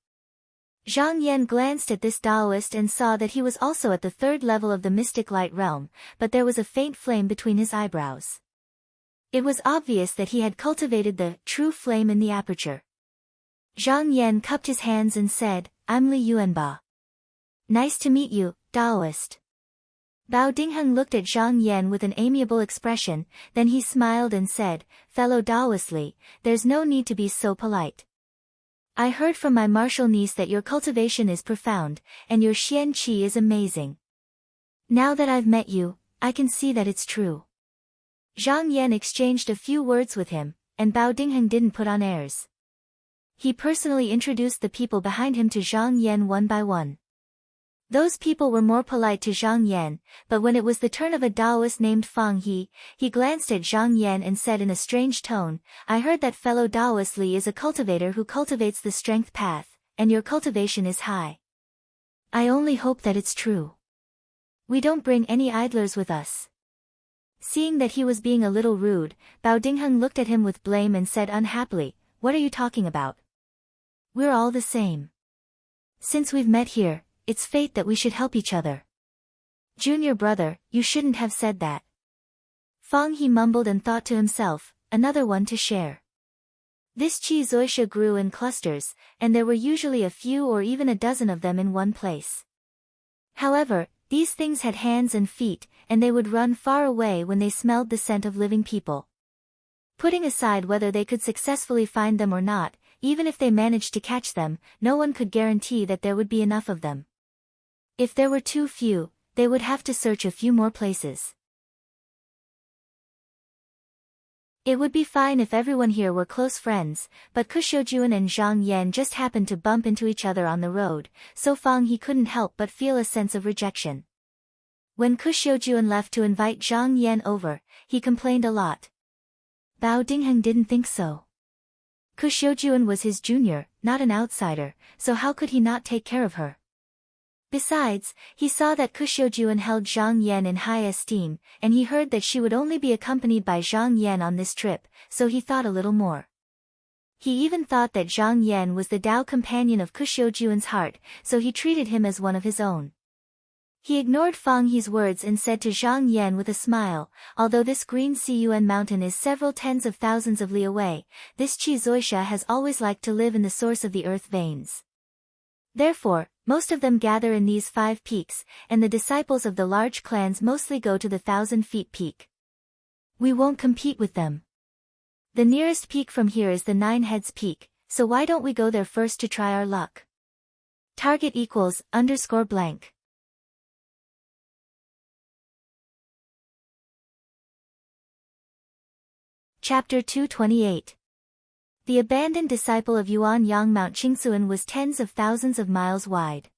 Zhang Yan glanced at this Taoist and saw that he was also at the 3rd level of the mystic light realm, but there was a faint flame between his eyebrows. It was obvious that he had cultivated the true flame in the aperture. Zhang Yan cupped his hands and said, "I'm Li Yuanba. Nice to meet you, Taoist." Bao Dingheng looked at Zhang Yan with an amiable expression, then he smiled and said, "Fellow Taoist Li, there's no need to be so polite. I heard from my martial niece that your cultivation is profound, and your Xian Qi is amazing. Now that I've met you, I can see that it's true." Zhang Yan exchanged a few words with him, and Bao Dingheng didn't put on airs. He personally introduced the people behind him to Zhang Yan one by one. Those people were more polite to Zhang Yan, but when it was the turn of a Taoist named Fang He glanced at Zhang Yan and said in a strange tone, "I heard that fellow Taoist Li is a cultivator who cultivates the strength path, and your cultivation is high. I only hope that it's true. We don't bring any idlers with us." Seeing that he was being a little rude, Bao Dingheng looked at him with blame and said unhappily, "What are you talking about? We're all the same. Since we've met here, it's fate that we should help each other." "Junior brother, you shouldn't have said that." Fang He mumbled and thought to himself, "Another one to share." This Qi Zoisha grew in clusters, and there were usually a few or even a dozen of them in one place. However, these things had hands and feet, and they would run far away when they smelled the scent of living people. Putting aside whether they could successfully find them or not, even if they managed to catch them, no one could guarantee that there would be enough of them. If there were too few, they would have to search a few more places. It would be fine if everyone here were close friends, but Kushyojuan and Zhang Yan just happened to bump into each other on the road, so Fang He couldn't help but feel a sense of rejection. When Kushyojuan left to invite Zhang Yan over, he complained a lot. Bao Dingheng didn't think so. Kushyojuan was his junior, not an outsider, so how could he not take care of her? Besides, he saw that Kushyojuan held Zhang Yan in high esteem, and he heard that she would only be accompanied by Zhang Yan on this trip, so he thought a little more. He even thought that Zhang Yan was the Tao companion of Kushyojuan's heart, so he treated him as one of his own. He ignored Fang He's words and said to Zhang Yan with a smile, "Although this green Cun mountain is several tens of thousands of li away, this Qi Zoisha has always liked to live in the source of the earth veins. Therefore, most of them gather in these 5 peaks, and the disciples of the large clans mostly go to the 1,000-feet peak. We won't compete with them. The nearest peak from here is the 9 Heads Peak, so why don't we go there first to try our luck? Target equals _blank. Chapter 228. The abandoned disciple of Yuan Yang Mount Qingsuan was tens of thousands of miles wide.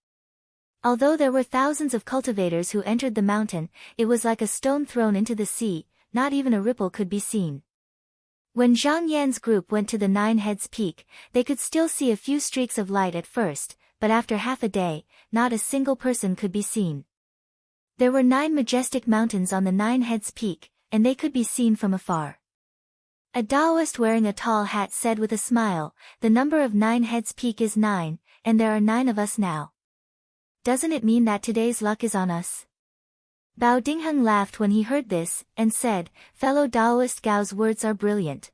Although there were thousands of cultivators who entered the mountain, it was like a stone thrown into the sea, not even a ripple could be seen. When Zhang Yan's group went to the 9 Heads Peak, they could still see a few streaks of light at first, but after half a day, not a single person could be seen. There were 9 majestic mountains on the 9 Heads Peak, and they could be seen from afar. A Taoist wearing a tall hat said with a smile, "The number of 9 Heads Peak is 9, and there are 9 of us now. Doesn't it mean that today's luck is on us?" Bao Dingheng laughed when he heard this, and said, "Fellow Taoist Gao's words are brilliant."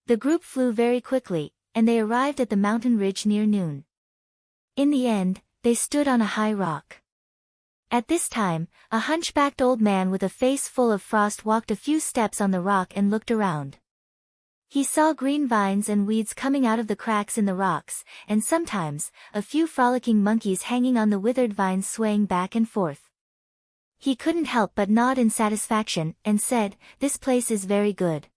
The group flew very quickly, and they arrived at the mountain ridge near noon. In the end, they stood on a high rock. At this time, a hunchbacked old man with a face full of frost walked a few steps on the rock and looked around. He saw green vines and weeds coming out of the cracks in the rocks, and sometimes, a few frolicking monkeys hanging on the withered vines swaying back and forth. He couldn't help but nod in satisfaction, and said, "This place is very good."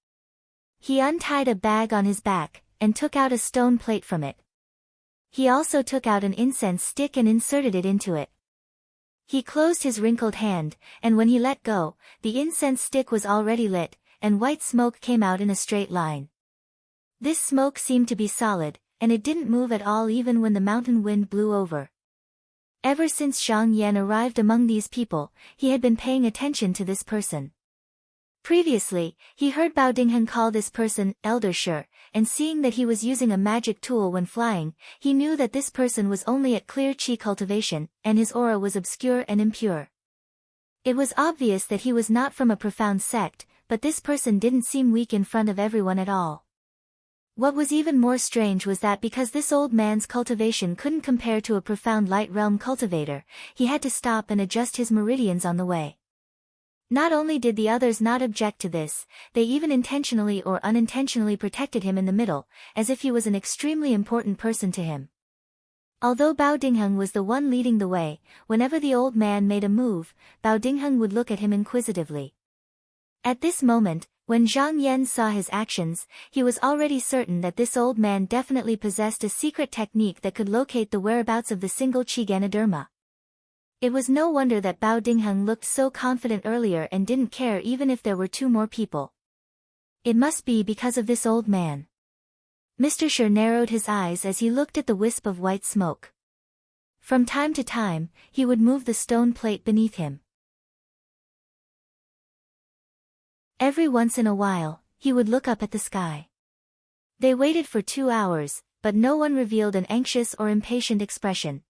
He untied a bag on his back, and took out a stone plate from it. He also took out an incense stick and inserted it into it. He closed his wrinkled hand, and when he let go, the incense stick was already lit, and white smoke came out in a straight line. This smoke seemed to be solid, and it didn't move at all even when the mountain wind blew over. Ever since Zhang Yan arrived among these people, he had been paying attention to this person. Previously, he heard Bao Dingheng call this person Elder Shi, and seeing that he was using a magic tool when flying, he knew that this person was only at clear qi cultivation, and his aura was obscure and impure. It was obvious that he was not from a profound sect, but this person didn't seem weak in front of everyone at all. What was even more strange was that because this old man's cultivation couldn't compare to a profound light realm cultivator, he had to stop and adjust his meridians on the way. Not only did the others not object to this, they even intentionally or unintentionally protected him in the middle, as if he was an extremely important person to him. Although Bao Dingheng was the one leading the way, whenever the old man made a move, Bao Dingheng would look at him inquisitively. At this moment, when Zhang Yan saw his actions, he was already certain that this old man definitely possessed a secret technique that could locate the whereabouts of the single Qi Ganoderma. It was no wonder that Bao Dingheng looked so confident earlier and didn't care even if there were 2 more people. It must be because of this old man. Mr. Shi narrowed his eyes as he looked at the wisp of white smoke. From time to time, he would move the stone plate beneath him. Every once in a while, he would look up at the sky. They waited for 2 hours, but no one revealed an anxious or impatient expression.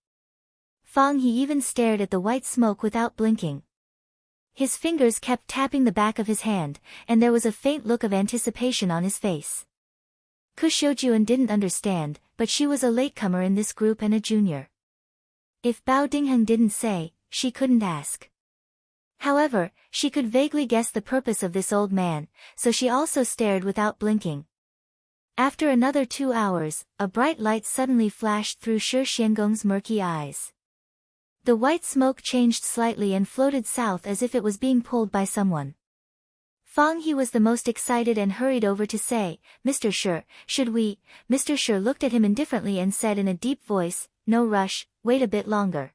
Fang He even stared at the white smoke without blinking. His fingers kept tapping the back of his hand, and there was a faint look of anticipation on his face. Ku Xiujuan didn't understand, but she was a latecomer in this group and a junior. If Bao Dingheng didn't say, she couldn't ask. However, she could vaguely guess the purpose of this old man, so she also stared without blinking. After another 2 hours, a bright light suddenly flashed through Shi Xiangong's murky eyes. The white smoke changed slightly and floated south as if it was being pulled by someone. Fang He was the most excited and hurried over to say, "Mr. Shi, should we?" Mr. Shi looked at him indifferently and said in a deep voice, "No rush, wait a bit longer."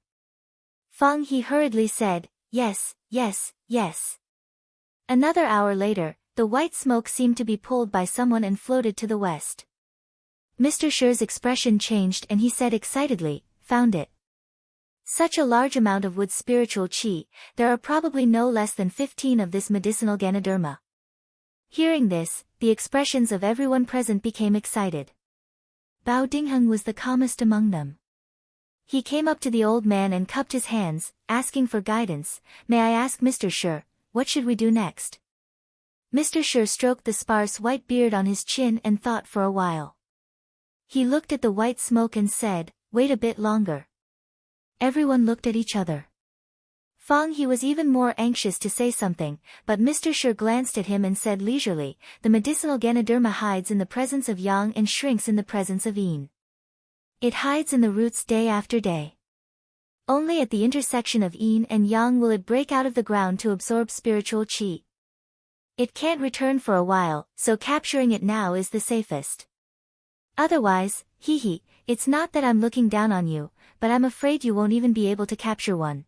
Fang He hurriedly said, "Yes, yes, yes." Another hour later, the white smoke seemed to be pulled by someone and floated to the west. Mr. Shi's expression changed and he said excitedly, "Found it." Such a large amount of wood's spiritual qi, there are probably no less than 15 of this medicinal Ganoderma. Hearing this, the expressions of everyone present became excited. Bao Dingheng was the calmest among them. He came up to the old man and cupped his hands, asking for guidance. "May I ask Mr. Shi, what should we do next?" Mr. Shi stroked the sparse white beard on his chin and thought for a while. He looked at the white smoke and said, "Wait a bit longer." Everyone looked at each other. Fang He was even more anxious to say something, but Mr. Shi glanced at him and said leisurely, "The medicinal Ganoderma hides in the presence of yang and shrinks in the presence of yin. It hides in the roots day after day. Only at the intersection of yin and yang will it break out of the ground to absorb spiritual qi. It can't return for a while, so capturing it now is the safest. Otherwise, it's not that I'm looking down on you, but I'm afraid you won't even be able to capture one."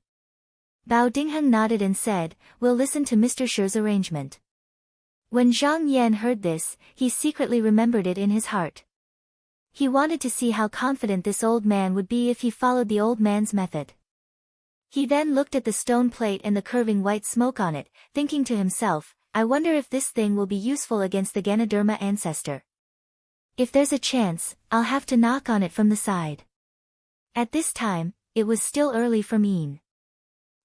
Bao Dingheng nodded and said, "We'll listen to Mr. Shi's arrangement." When Zhang Yan heard this, he secretly remembered it in his heart. He wanted to see how confident this old man would be if he followed the old man's method. He then looked at the stone plate and the curving white smoke on it, thinking to himself, "I wonder if this thing will be useful against the Ganoderma ancestor. If there's a chance, I'll have to knock on it from the side." At this time, it was still early for Yin.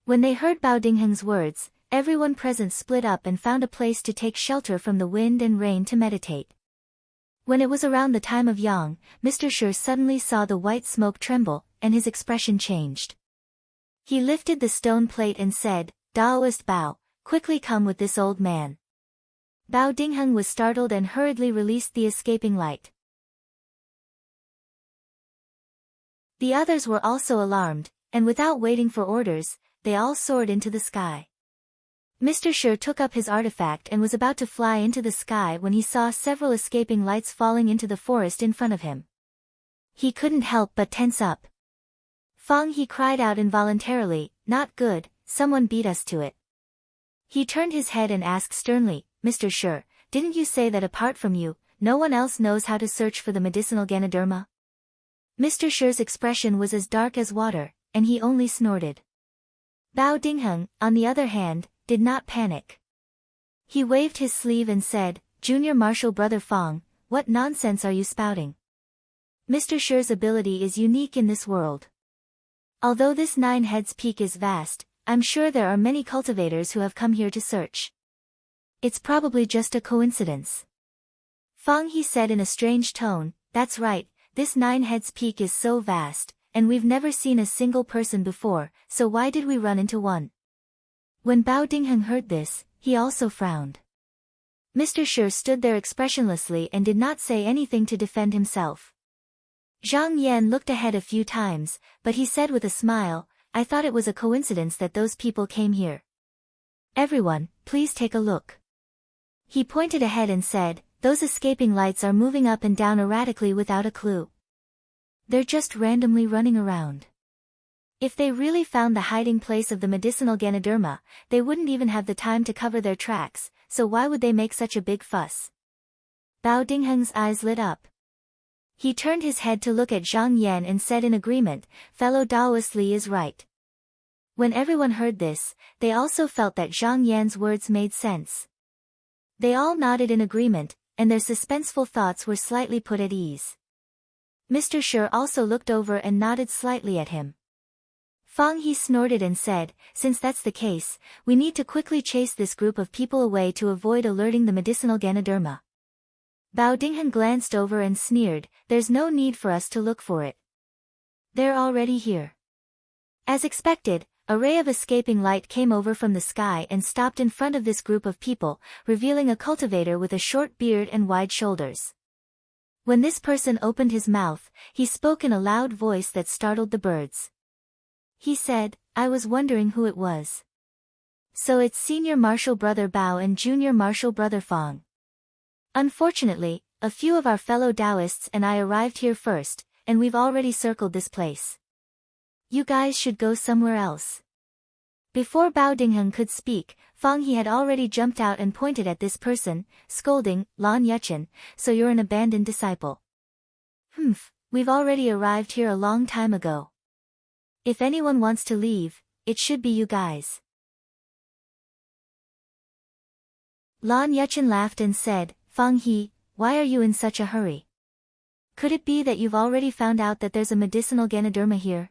When they heard Bao Dingheng's words, everyone present split up and found a place to take shelter from the wind and rain to meditate. When it was around the time of Yang, Mr. Shi suddenly saw the white smoke tremble, and his expression changed. He lifted the stone plate and said, "Daoist Bao, quickly come with this old man." Bao Dingheng was startled and hurriedly released the escaping light. The others were also alarmed, and without waiting for orders, they all soared into the sky. Mr. Shi took up his artifact and was about to fly into the sky when he saw several escaping lights falling into the forest in front of him. He couldn't help but tense up. "Fang," he cried out involuntarily, "not good, someone beat us to it." He turned his head and asked sternly, "Mr. Shi, didn't you say that apart from you, no one else knows how to search for the medicinal Ganoderma?" Mr. Shi's expression was as dark as water, and he only snorted. Bao Dingheng, on the other hand, did not panic. He waved his sleeve and said, "Junior Marshal Brother Fang, what nonsense are you spouting? Mr. Shi's ability is unique in this world. Although this Nine Heads Peak is vast, I'm sure there are many cultivators who have come here to search. It's probably just a coincidence." "Fang," he said in a strange tone, "that's right, this Nine Heads Peak is so vast, and we've never seen a single person before, so why did we run into one?" When Bao Dingheng heard this, he also frowned. Mr. Shi stood there expressionlessly and did not say anything to defend himself. Zhang Yan looked ahead a few times, but he said with a smile, "I thought it was a coincidence that those people came here. Everyone, please take a look." He pointed ahead and said, "Those escaping lights are moving up and down erratically without a clue. They're just randomly running around. If they really found the hiding place of the medicinal Ganoderma, they wouldn't even have the time to cover their tracks, so why would they make such a big fuss?" Bao Dingheng's eyes lit up. He turned his head to look at Zhang Yan and said in agreement, "Fellow Daoist Li is right." When everyone heard this, they also felt that Zhang Yan's words made sense. They all nodded in agreement, and their suspenseful thoughts were slightly put at ease. Mr. Shi also looked over and nodded slightly at him. "Fang," he snorted and said, "since that's the case, we need to quickly chase this group of people away to avoid alerting the medicinal Ganoderma." Bao Dingheng glanced over and sneered, "There's no need for us to look for it. They're already here." As expected, a ray of escaping light came over from the sky and stopped in front of this group of people, revealing a cultivator with a short beard and wide shoulders. When this person opened his mouth, he spoke in a loud voice that startled the birds. He said, "I was wondering who it was. So it's Senior Marshal Brother Bao and Junior Marshal Brother Fang. Unfortunately, a few of our fellow Taoists and I arrived here first, and we've already circled this place. You guys should go somewhere else." Before Bao Dingheng could speak, Fang He had already jumped out and pointed at this person, scolding, "Lan Yuchen, so you're an abandoned disciple. Humph, we've already arrived here a long time ago. If anyone wants to leave, it should be you guys." Lan Yuchen laughed and said, "Fang He, why are you in such a hurry? Could it be that you've already found out that there's a medicinal Ganoderma here?"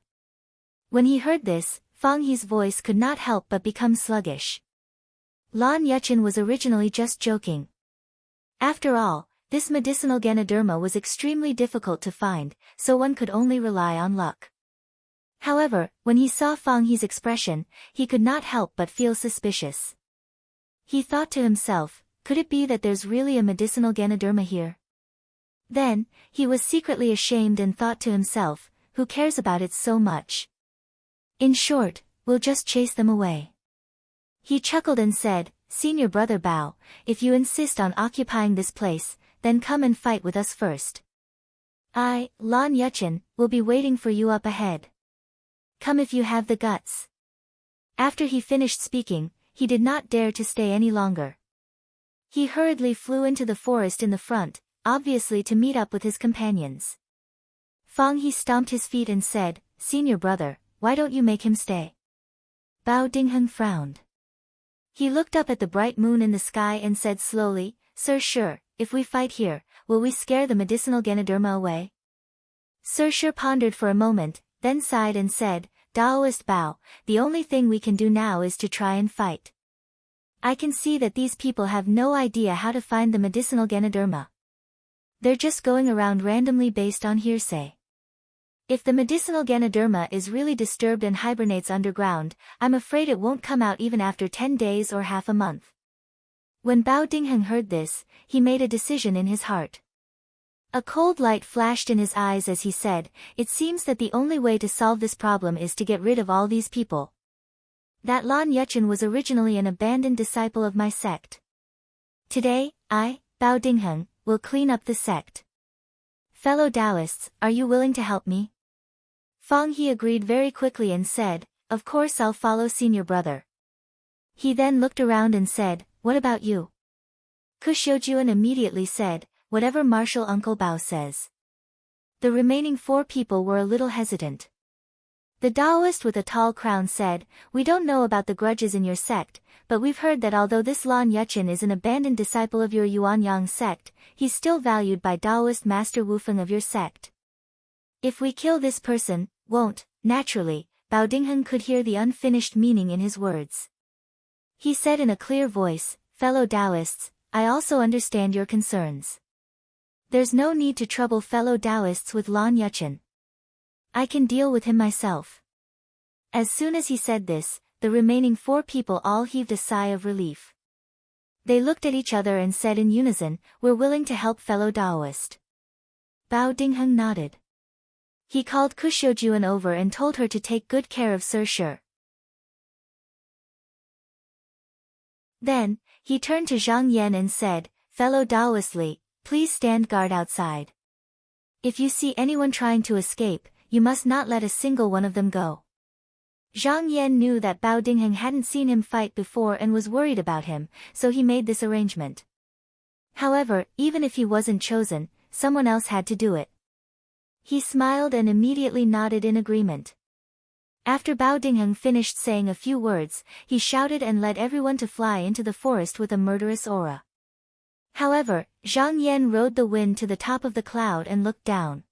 When he heard this, Fang He's voice could not help but become sluggish. Lan Yuchen was originally just joking. After all, this medicinal Ganoderma was extremely difficult to find, so one could only rely on luck. However, when he saw Fang He's expression, he could not help but feel suspicious. He thought to himself, could it be that there's really a medicinal Ganoderma here? Then, he was secretly ashamed and thought to himself, who cares about it so much? In short, we'll just chase them away. He chuckled and said, "Senior Brother Bao, if you insist on occupying this place, then come and fight with us first. I, Lan Yuchen, will be waiting for you up ahead. Come if you have the guts." After he finished speaking, he did not dare to stay any longer. He hurriedly flew into the forest in the front, obviously to meet up with his companions. Fang He stomped his feet and said, "Senior brother, why don't you make him stay?" Bao Dingheng frowned. He looked up at the bright moon in the sky and said slowly, "Sir Shi, if we fight here, will we scare the medicinal Ganoderma away?" Sir Shi pondered for a moment, then sighed and said, Daoist Bao, the only thing we can do now is to try and fight. I can see that these people have no idea how to find the medicinal Ganoderma. They're just going around randomly based on hearsay. If the medicinal Ganoderma is really disturbed and hibernates underground, I'm afraid it won't come out even after 10 days or half a month. When Bao Dingheng heard this, he made a decision in his heart. A cold light flashed in his eyes as he said, "It seems that the only way to solve this problem is to get rid of all these people. That Lan Yuchen was originally an abandoned disciple of my sect. Today, I, Bao Dingheng, will clean up the sect. Fellow Taoists, are you willing to help me?" Fang He agreed very quickly and said, "Of course I'll follow senior brother." He then looked around and said, "What about you?" Kushoujuan immediately said, "Whatever Martial Uncle Bao says." The remaining 4 people were a little hesitant. The Taoist with a tall crown said, "We don't know about the grudges in your sect, but we've heard that although this Lan Yuchen is an abandoned disciple of your Yuanyang sect, he's still valued by Taoist Master Wufeng of your sect. If we kill this person, won't," naturally, Bao Dingheng could hear the unfinished meaning in his words. He said in a clear voice, "Fellow Taoists, I also understand your concerns. There's no need to trouble fellow Taoists with Lan Yuchen. I can deal with him myself." As soon as he said this, the remaining 4 people all heaved a sigh of relief. They looked at each other and said in unison, "We're willing to help fellow Taoist." Bao Dingheng nodded. He called Kushoujuan over and told her to take good care of Sir Shi. Then, he turned to Zhang Yan and said, "Fellow Taoist Li, please stand guard outside. If you see anyone trying to escape, you must not let a single one of them go." Zhang Yan knew that Bao Dingheng hadn't seen him fight before and was worried about him, so he made this arrangement. However, even if he wasn't chosen, someone else had to do it. He smiled and immediately nodded in agreement. After Bao Dingheng finished saying a few words, he shouted and led everyone to fly into the forest with a murderous aura. However, Zhang Yan rode the wind to the top of the cloud and looked down.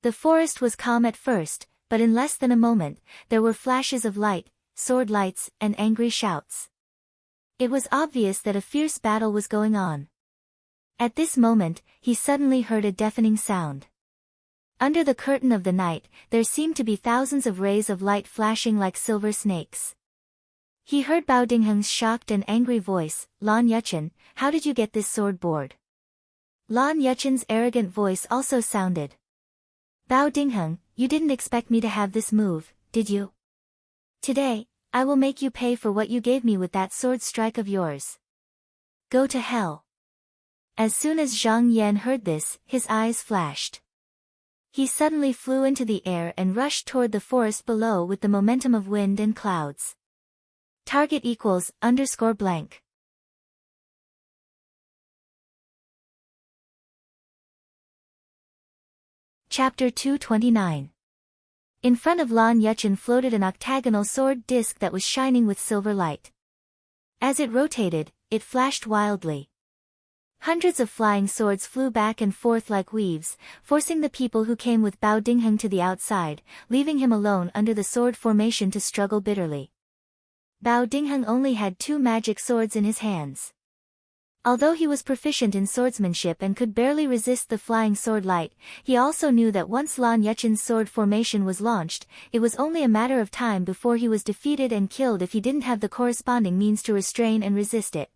The forest was calm at first, but in less than a moment, there were flashes of light, sword lights, and angry shouts. It was obvious that a fierce battle was going on. At this moment, he suddenly heard a deafening sound. Under the curtain of the night, there seemed to be thousands of rays of light flashing like silver snakes. He heard Bao Dingheng's shocked and angry voice, "Lan Yuchen, how did you get this sword board?" Lan Yuchen's arrogant voice also sounded. "Bao Dingheng, you didn't expect me to have this move, did you? Today, I will make you pay for what you gave me with that sword strike of yours. Go to hell." As soon as Zhang Yan heard this, his eyes flashed. He suddenly flew into the air and rushed toward the forest below with the momentum of wind and clouds. Target equals _blank. Chapter 229. In front of Lan Yuchen floated an octagonal sword disc that was shining with silver light. As it rotated, it flashed wildly. Hundreds of flying swords flew back and forth like weaves, forcing the people who came with Bao Dingheng to the outside, leaving him alone under the sword formation to struggle bitterly. Bao Dingheng only had 2 magic swords in his hands. Although he was proficient in swordsmanship and could barely resist the flying sword light, he also knew that once Lan Yuchen's sword formation was launched, it was only a matter of time before he was defeated and killed if he didn't have the corresponding means to restrain and resist it.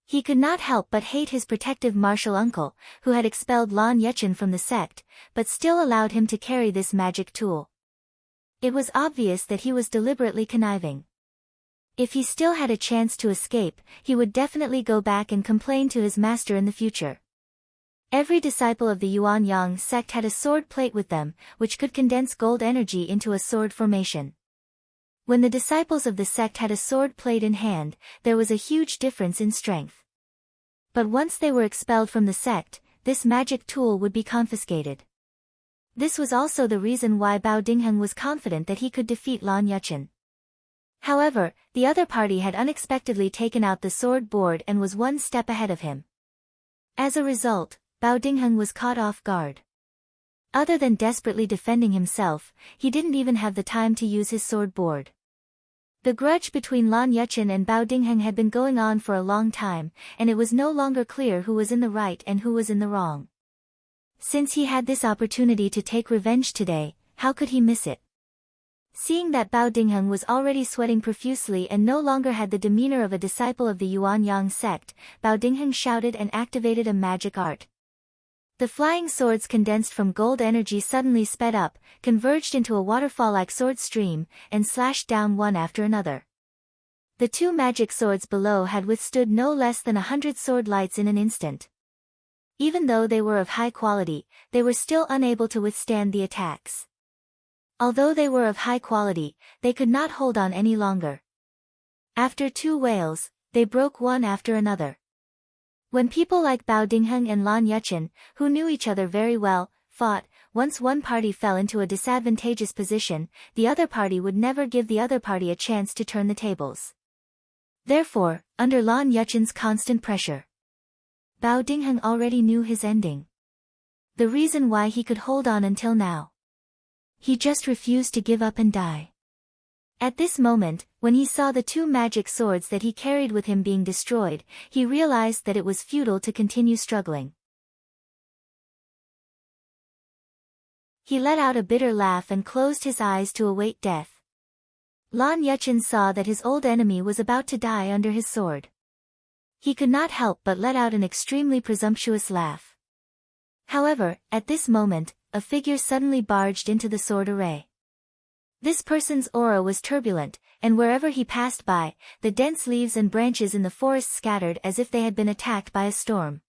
He could not help but hate his protective martial uncle, who had expelled Lan Yuchen from the sect, but still allowed him to carry this magic tool. It was obvious that he was deliberately conniving. If he still had a chance to escape, he would definitely go back and complain to his master in the future. Every disciple of the Yuanyang sect had a sword plate with them, which could condense gold energy into a sword formation. When the disciples of the sect had a sword plate in hand, there was a huge difference in strength. But once they were expelled from the sect, this magic tool would be confiscated. This was also the reason why Bao Dingheng was confident that he could defeat Lan Yuchen. However, the other party had unexpectedly taken out the sword board and was 1 step ahead of him. As a result, Bao Dingheng was caught off guard. Other than desperately defending himself, he didn't even have the time to use his sword board. The grudge between Lan Yuchen and Bao Dingheng had been going on for a long time, and it was no longer clear who was in the right and who was in the wrong. Since he had this opportunity to take revenge today, how could he miss it? Seeing that Bao Dingheng was already sweating profusely and no longer had the demeanor of a disciple of the Yuan Yang sect, Bao Dingheng shouted and activated a magic art. The flying swords condensed from gold energy suddenly sped up, converged into a waterfall-like sword stream, and slashed down one after another. The two magic swords below had withstood no less than 100 sword lights in an instant. Even though they were of high quality, they were still unable to withstand the attacks. Although they were of high quality, they could not hold on any longer. After 2 wails, they broke one after another. When people like Bao Dingheng and Lan Yuchen, who knew each other very well, fought, once one party fell into a disadvantageous position, the other party would never give the other party a chance to turn the tables. Therefore, under Lan Yuchen's constant pressure, Bao Dingheng already knew his ending. The reason why he could hold on until now. He just refused to give up and die. At this moment, when he saw the 2 magic swords that he carried with him being destroyed, he realized that it was futile to continue struggling. He let out a bitter laugh and closed his eyes to await death. Lan Yuchen saw that his old enemy was about to die under his sword. He could not help but let out an extremely presumptuous laugh. However, at this moment, a figure suddenly barged into the sword array. This person's aura was turbulent, and wherever he passed by, the dense leaves and branches in the forest scattered as if they had been attacked by a storm.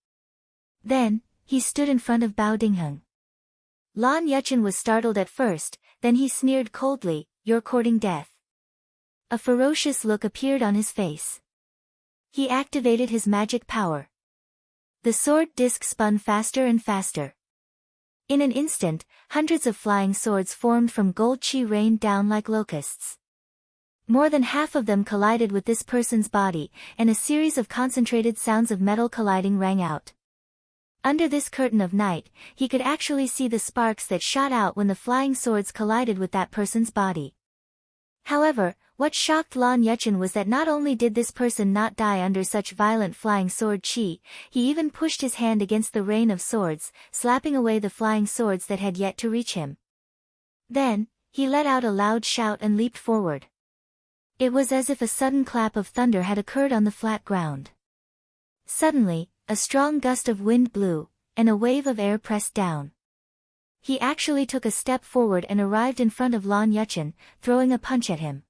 Then, he stood in front of Bao Dingheng. Lan Yuchen was startled at first, then he sneered coldly, "You're courting death." A ferocious look appeared on his face. He activated his magic power. The sword disc spun faster and faster. In an instant, hundreds of flying swords formed from gold chi rained down like locusts. More than half of them collided with this person's body, and a series of concentrated sounds of metal colliding rang out. Under this curtain of night, he could actually see the sparks that shot out when the flying swords collided with that person's body. However, what shocked Lan Yuchen was that not only did this person not die under such violent flying sword chi, he even pushed his hand against the rain of swords, slapping away the flying swords that had yet to reach him. Then, he let out a loud shout and leaped forward. It was as if a sudden clap of thunder had occurred on the flat ground. Suddenly, a strong gust of wind blew, and a wave of air pressed down. He actually took a step forward and arrived in front of Lan Yuchen, throwing a punch at him.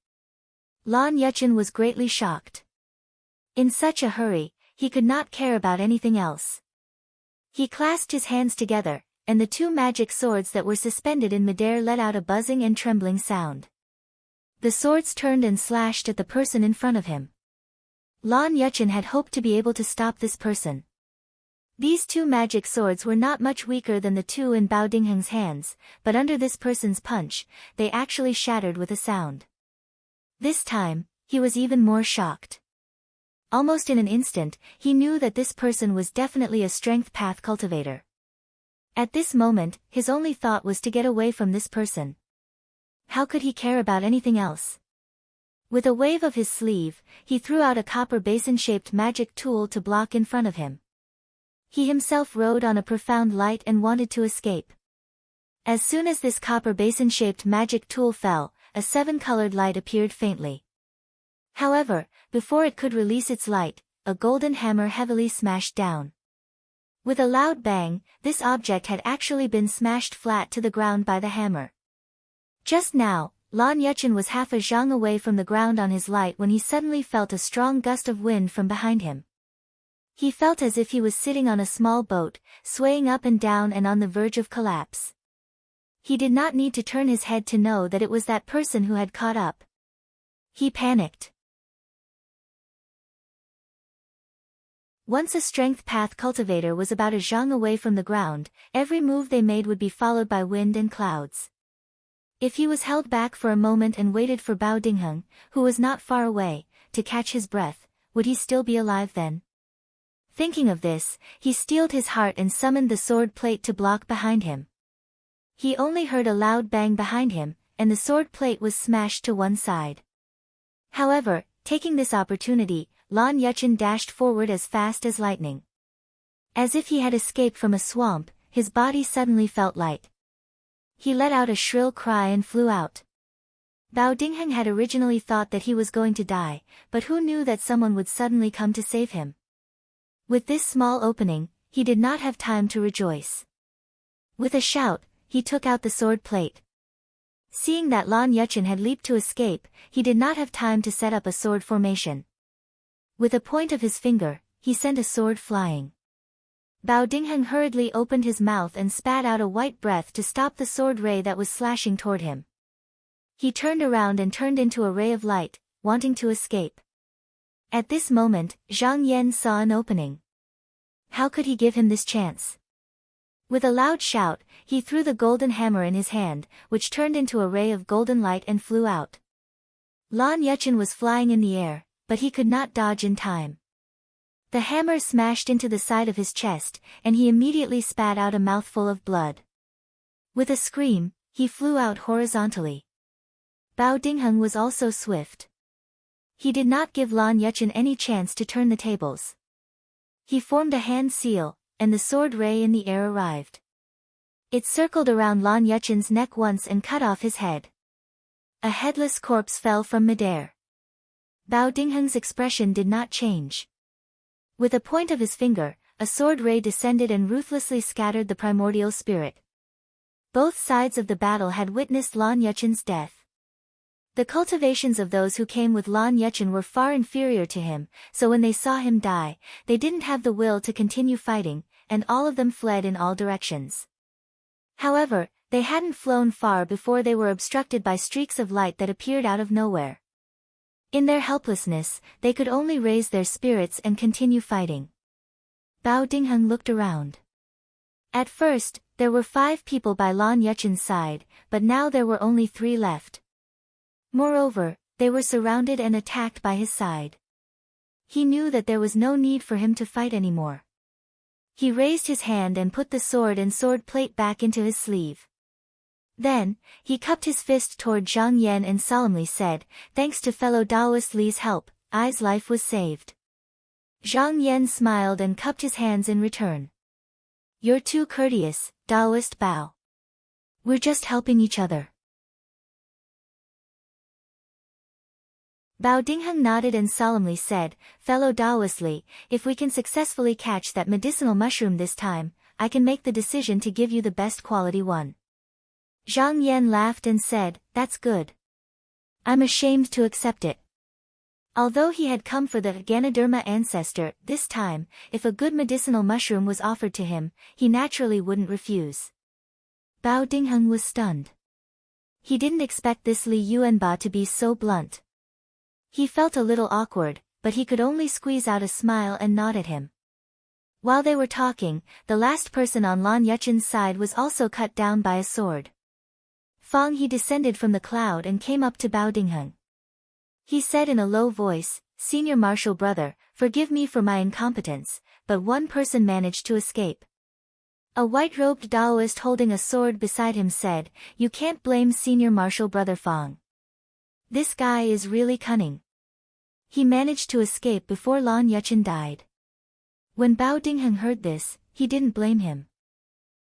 Lan Yuchen was greatly shocked. In such a hurry, he could not care about anything else. He clasped his hands together, and the 2 magic swords that were suspended in midair let out a buzzing and trembling sound. The swords turned and slashed at the person in front of him. Lan Yuchen had hoped to be able to stop this person. These 2 magic swords were not much weaker than the 2 in Bao Dingheng's hands, but under this person's punch, they actually shattered with a sound. This time, he was even more shocked. Almost in an instant, he knew that this person was definitely a strength path cultivator. At this moment, his only thought was to get away from this person. How could he care about anything else? With a wave of his sleeve, he threw out a copper basin-shaped magic tool to block in front of him. He himself rode on a profound light and wanted to escape. As soon as this copper basin-shaped magic tool fell, a 7-colored light appeared faintly. However, before it could release its light, a golden hammer heavily smashed down. With a loud bang, this object had actually been smashed flat to the ground by the hammer. Just now, Lan Yuchen was half a zhang away from the ground on his light when he suddenly felt a strong gust of wind from behind him. He felt as if he was sitting on a small boat, swaying up and down and on the verge of collapse. He did not need to turn his head to know that it was that person who had caught up. He panicked. Once a strength path cultivator was about a zhang away from the ground, every move they made would be followed by wind and clouds. If he was held back for a moment and waited for Bao Dingheng, who was not far away, to catch his breath, would he still be alive then? Thinking of this, he steeled his heart and summoned the sword plate to block behind him. He only heard a loud bang behind him, and the sword plate was smashed to one side. However, taking this opportunity, Lan Yuchen dashed forward as fast as lightning. As if he had escaped from a swamp, his body suddenly felt light. He let out a shrill cry and flew out. Bao Dingheng had originally thought that he was going to die, but who knew that someone would suddenly come to save him? With this small opening, he did not have time to rejoice. With a shout, he took out the sword plate. Seeing that Lan Yuchen had leaped to escape, he did not have time to set up a sword formation. With a point of his finger, he sent a sword flying. Bao Dingheng hurriedly opened his mouth and spat out a white breath to stop the sword ray that was slashing toward him. He turned around and turned into a ray of light, wanting to escape. At this moment, Zhang Yan saw an opening. How could he give him this chance? With a loud shout, he threw the golden hammer in his hand, which turned into a ray of golden light and flew out. Lan Yuchen was flying in the air, but he could not dodge in time. The hammer smashed into the side of his chest, and he immediately spat out a mouthful of blood. With a scream, he flew out horizontally. Bao Dingheng was also swift. He did not give Lan Yuchen any chance to turn the tables. He formed a hand seal, and the sword ray in the air arrived. It circled around Lan Yuchen's neck once and cut off his head. A headless corpse fell from midair. Bao Dingheng's expression did not change. With a point of his finger, a sword ray descended and ruthlessly scattered the primordial spirit. Both sides of the battle had witnessed Lan Yuchen's death. The cultivations of those who came with Lan Yuchen were far inferior to him, so when they saw him die, they didn't have the will to continue fighting, and all of them fled in all directions. However, they hadn't flown far before they were obstructed by streaks of light that appeared out of nowhere. In their helplessness, they could only raise their spirits and continue fighting. Bao Dingheng looked around. At first, there were 5 people by Lan Yuchen's side, but now there were only 3 left. Moreover, they were surrounded and attacked by his side. He knew that there was no need for him to fight anymore. He raised his hand and put the sword and sword plate back into his sleeve. Then, he cupped his fist toward Zhang Yan and solemnly said, "Thanks to fellow Taoist Li's help, I's life was saved." Zhang Yan smiled and cupped his hands in return. "You're too courteous, Taoist Bao. We're just helping each other." Bao Dingheng nodded and solemnly said, "Fellow Taoist Li, if we can successfully catch that medicinal mushroom this time, I can make the decision to give you the best quality one." Zhang Yan laughed and said, "That's good. I'm ashamed to accept it." Although he had come for the Ganoderma ancestor, this time, if a good medicinal mushroom was offered to him, he naturally wouldn't refuse. Bao Dingheng was stunned. He didn't expect this Li Yuanba to be so blunt. He felt a little awkward, but he could only squeeze out a smile and nod at him. While they were talking, the last person on Lan Yuchen's side was also cut down by a sword. Fang He descended from the cloud and came up to Bao Dingheng. He said in a low voice, "Senior Marshal Brother, forgive me for my incompetence, but one person managed to escape." A white-robed Taoist holding a sword beside him said, "You can't blame Senior Marshal Brother Fang. This guy is really cunning. He managed to escape before Lan Yuchen died." When Bao Dingheng heard this, he didn't blame him.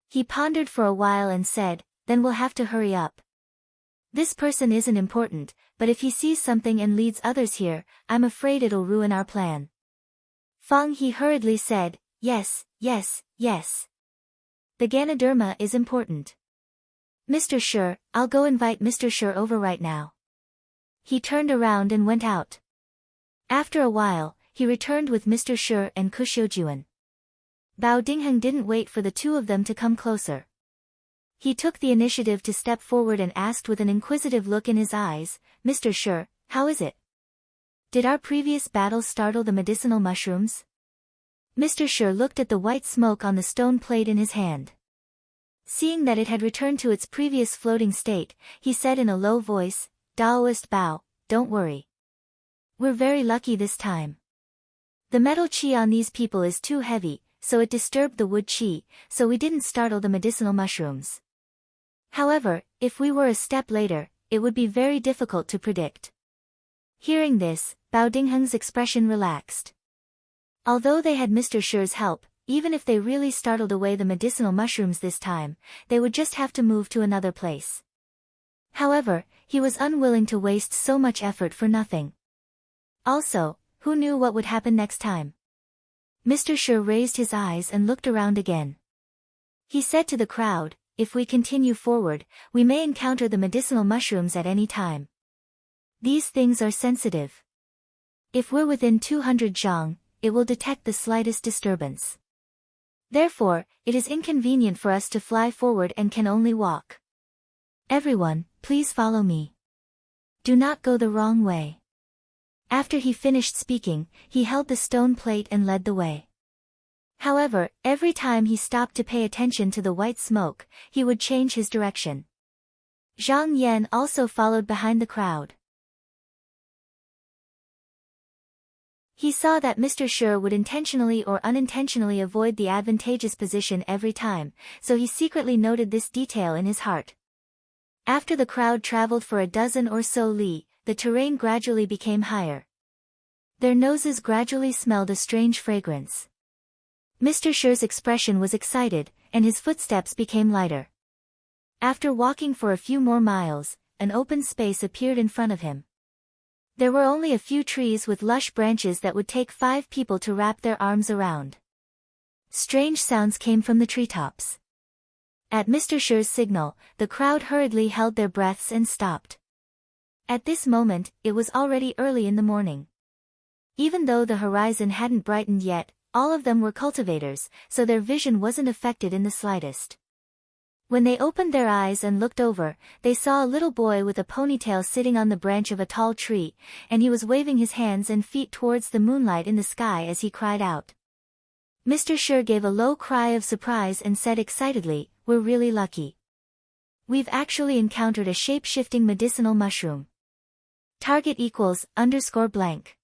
He pondered for a while and said, "Then we'll have to hurry up. This person isn't important, but if he sees something and leads others here, I'm afraid it'll ruin our plan." Fang He hurriedly said, "Yes, yes, yes. The Ganoderma is important. Mr. Shi, I'll go invite Mr. Shi over right now." He turned around and went out. After a while, he returned with Mr. Shi and Kuxiujuan. Bao Dingheng didn't wait for the two of them to come closer. He took the initiative to step forward and asked with an inquisitive look in his eyes, "Mr. Shi, how is it? Did our previous battle startle the medicinal mushrooms?" Mr. Shi looked at the white smoke on the stone plate in his hand. Seeing that it had returned to its previous floating state, he said in a low voice, "Taoist Bao, don't worry. We're very lucky this time. The metal qi on these people is too heavy, so it disturbed the wood qi, so we didn't startle the medicinal mushrooms. However, if we were a step later, it would be very difficult to predict. Hearing this, Bao Dingheng's expression relaxed. Although they had Mr. Shi's help, even if they really startled away the medicinal mushrooms this time, they would just have to move to another place. However, he was unwilling to waste so much effort for nothing. Also, who knew what would happen next time? Mr. Shi raised his eyes and looked around again. He said to the crowd, "If we continue forward, we may encounter the medicinal mushrooms at any time. These things are sensitive. If we're within 200 zhang, it will detect the slightest disturbance. Therefore, it is inconvenient for us to fly forward and can only walk. Everyone, please follow me. Do not go the wrong way." After he finished speaking, he held the stone plate and led the way. However, every time he stopped to pay attention to the white smoke, he would change his direction. Zhang Yan also followed behind the crowd. He saw that Mr. Shi would intentionally or unintentionally avoid the advantageous position every time, so he secretly noted this detail in his heart. After the crowd traveled for a dozen or so li, the terrain gradually became higher. Their noses gradually smelled a strange fragrance. Mr. Shi's expression was excited, and his footsteps became lighter. After walking for a few more miles, an open space appeared in front of him. There were only a few trees with lush branches that would take 5 people to wrap their arms around. Strange sounds came from the treetops. At Mr. Shi's signal, the crowd hurriedly held their breaths and stopped. At this moment, it was already early in the morning. Even though the horizon hadn't brightened yet, all of them were cultivators, so their vision wasn't affected in the slightest. When they opened their eyes and looked over, they saw a little boy with a ponytail sitting on the branch of a tall tree, and he was waving his hands and feet towards the moonlight in the sky as he cried out. Mr. Shi gave a low cry of surprise and said excitedly, "We're really lucky. We've actually encountered a shape-shifting medicinal mushroom. Target equals _blank.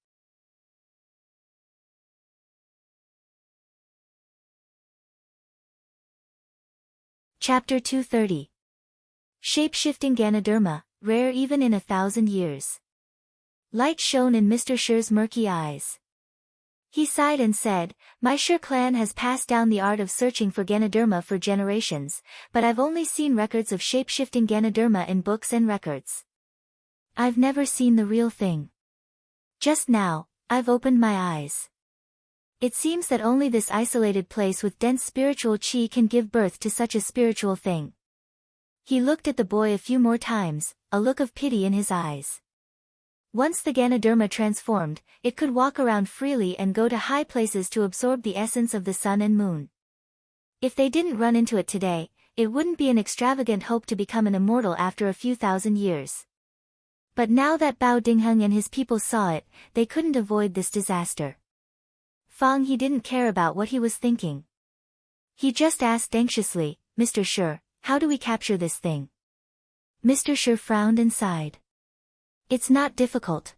Chapter 230. Shape-shifting Ganoderma, rare even in 1,000 years. Light shone in Mr. Shi's murky eyes. He sighed and said, "My Shi clan has passed down the art of searching for Ganoderma for generations, but I've only seen records of shape-shifting Ganoderma in books and records. I've never seen the real thing. Just now, I've opened my eyes. It seems that only this isolated place with dense spiritual qi can give birth to such a spiritual thing." He looked at the boy a few more times, a look of pity in his eyes. Once the Ganoderma transformed, it could walk around freely and go to high places to absorb the essence of the sun and moon. If they didn't run into it today, it wouldn't be an extravagant hope to become an immortal after a few thousand years. But now that Bao Dingheng and his people saw it, they couldn't avoid this disaster. Fang He didn't care about what he was thinking. He just asked anxiously, "Mr. Shi, how do we capture this thing?" Mr. Shi frowned and sighed. "It's not difficult.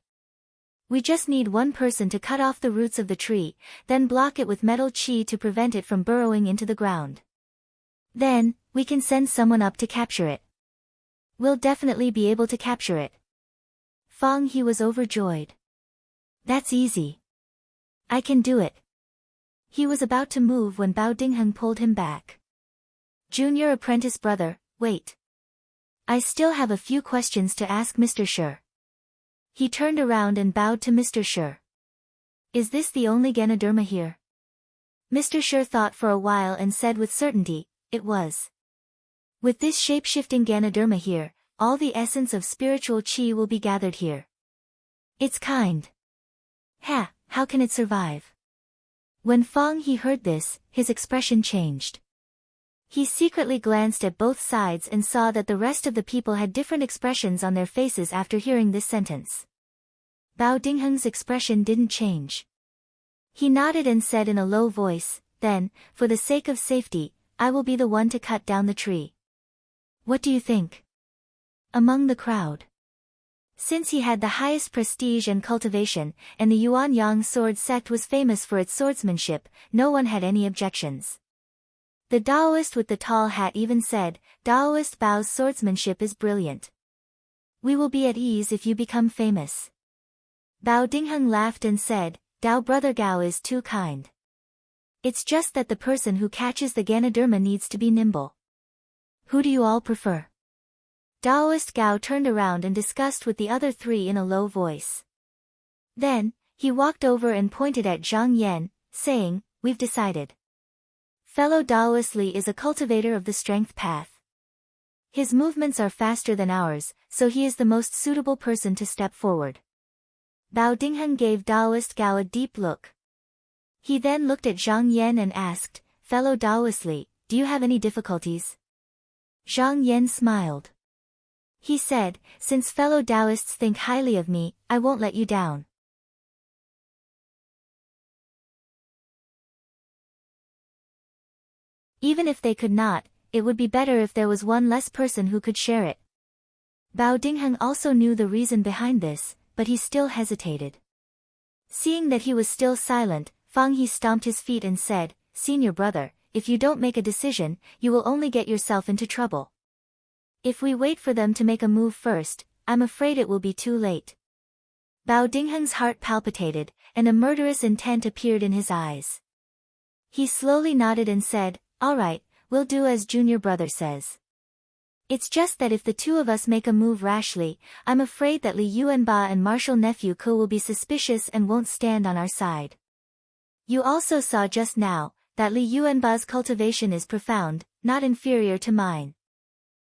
We just need one person to cut off the roots of the tree, then block it with metal qi to prevent it from burrowing into the ground. Then, we can send someone up to capture it. We'll definitely be able to capture it." Fang He was overjoyed. "That's easy. I can do it." He was about to move when Bao Dingheng pulled him back. "Junior apprentice brother, wait. I still have a few questions to ask Mr. Shi." He turned around and bowed to Mr. Shi. "Is this the only Ganoderma here?" Mr. Shi thought for a while and said with certainty, "It was. With this shape-shifting Ganoderma here, all the essence of spiritual qi will be gathered here. It's kind. How can it survive?" When Fang He heard this, his expression changed. He secretly glanced at both sides and saw that the rest of the people had different expressions on their faces after hearing this sentence. Bao Dingheng's expression didn't change. He nodded and said in a low voice, "Then, for the sake of safety, I will be the one to cut down the tree. What do you think?" Among the crowd. Since he had the highest prestige and cultivation, and the Yuanyang sword sect was famous for its swordsmanship, no one had any objections. The Daoist with the tall hat even said, Daoist Bao's swordsmanship is brilliant. We will be at ease if you become famous. Bao Dingheng laughed and said, Dao brother Gao is too kind. It's just that the person who catches the Ganoderma needs to be nimble. Who do you all prefer? Daoist Gao turned around and discussed with the other three in a low voice. Then, he walked over and pointed at Zhang Yan, saying, We've decided. Fellow Daoist Li is a cultivator of the strength path. His movements are faster than ours, so he is the most suitable person to step forward. Bao Dingheng gave Daoist Gao a deep look. He then looked at Zhang Yan and asked, Fellow Daoist Li, do you have any difficulties? Zhang Yan smiled. He said, Since fellow Taoists think highly of me, I won't let you down. Even if they could not, it would be better if there was one less person who could share it. Bao Dingheng also knew the reason behind this, but he still hesitated. Seeing that he was still silent, Fang He stomped his feet and said, Senior brother, if you don't make a decision, you will only get yourself into trouble. If we wait for them to make a move first, I'm afraid it will be too late. Bao Dingheng's heart palpitated, and a murderous intent appeared in his eyes. He slowly nodded and said, All right, we'll do as junior brother says. It's just that if the two of us make a move rashly, I'm afraid that Li Yuanba and martial nephew Ko will be suspicious and won't stand on our side. You also saw just now, that Li Yuanba's cultivation is profound, not inferior to mine.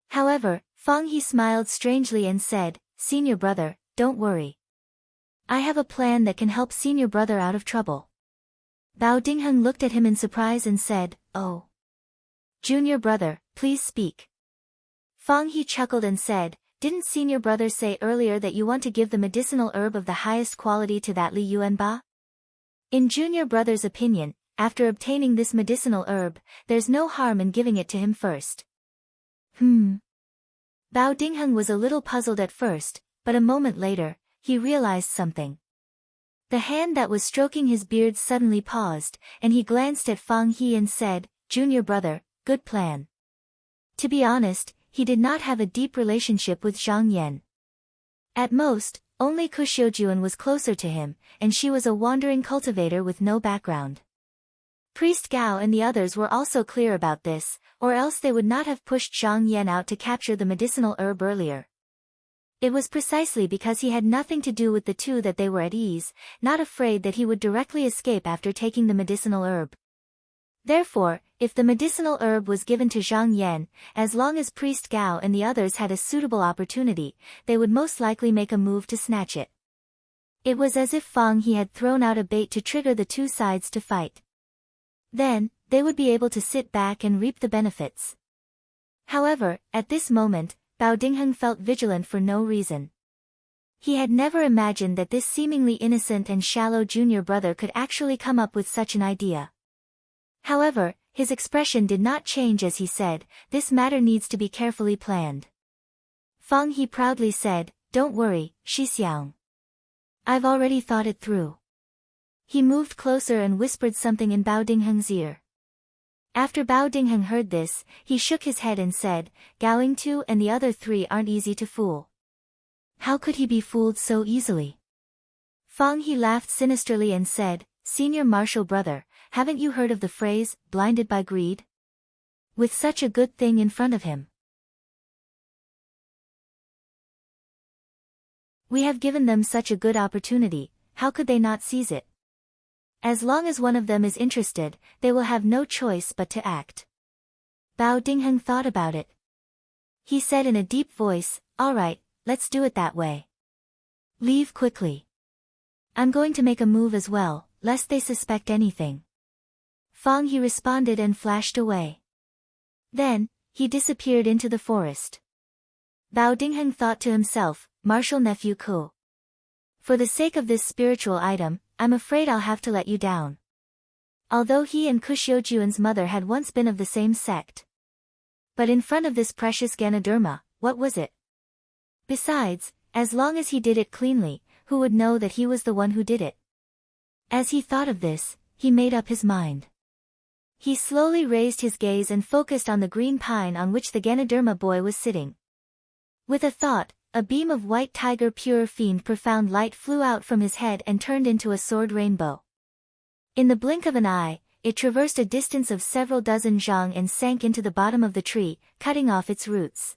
However, Fang He smiled strangely and said, Senior brother, don't worry. I have a plan that can help senior brother out of trouble. Bao Dingheng looked at him in surprise and said, Oh. Junior brother, please speak. Fang He chuckled and said, Didn't senior brother say earlier that you want to give the medicinal herb of the highest quality to that Li Yuanba? In junior brother's opinion, after obtaining this medicinal herb, there's no harm in giving it to him first. Bao Dingheng was a little puzzled at first, but a moment later, he realized something. The hand that was stroking his beard suddenly paused, and he glanced at Fang He and said, Junior brother, good plan. To be honest, he did not have a deep relationship with Zhang Yan. At most, only Kuxiujuan was closer to him, and she was a wandering cultivator with no background. Priest Gao and the others were also clear about this, or else they would not have pushed Zhang Yan out to capture the medicinal herb earlier. It was precisely because he had nothing to do with the two that they were at ease, not afraid that he would directly escape after taking the medicinal herb. Therefore, if the medicinal herb was given to Zhang Yan, as long as Priest Gao and the others had a suitable opportunity, they would most likely make a move to snatch it. It was as if Fang He had thrown out a bait to trigger the two sides to fight. Then, they would be able to sit back and reap the benefits. However, at this moment, Bao Dingheng felt vigilant for no reason. He had never imagined that this seemingly innocent and shallow junior brother could actually come up with such an idea. However, his expression did not change as he said, This matter needs to be carefully planned. Fang He proudly said, Don't worry, Shixiang. I've already thought it through. He moved closer and whispered something in Bao Dingheng's ear. After Bao Dingheng heard this, he shook his head and said, Gao Yingtu and the other three aren't easy to fool. How could he be fooled so easily? Fang He laughed sinisterly and said, Senior martial brother, haven't you heard of the phrase, blinded by greed? With such a good thing in front of him. We have given them such a good opportunity, how could they not seize it? As long as one of them is interested, they will have no choice but to act. Bao Dingheng thought about it. He said in a deep voice, All right, let's do it that way. Leave quickly. I'm going to make a move as well, lest they suspect anything. Fang He responded and flashed away. Then, he disappeared into the forest. Bao Dingheng thought to himself, Martial nephew Ko. For the sake of this spiritual item, I'm afraid I'll have to let you down. Although he and Kuxiujuan's mother had once been of the same sect. But in front of this precious Ganoderma, what was it? Besides, as long as he did it cleanly, who would know that he was the one who did it? As he thought of this, he made up his mind. He slowly raised his gaze and focused on the green pine on which the Ganoderma boy was sitting. With a thought, a beam of white tiger pure fiend profound light flew out from his head and turned into a sword rainbow. In the blink of an eye, it traversed a distance of several dozen zhang and sank into the bottom of the tree, cutting off its roots.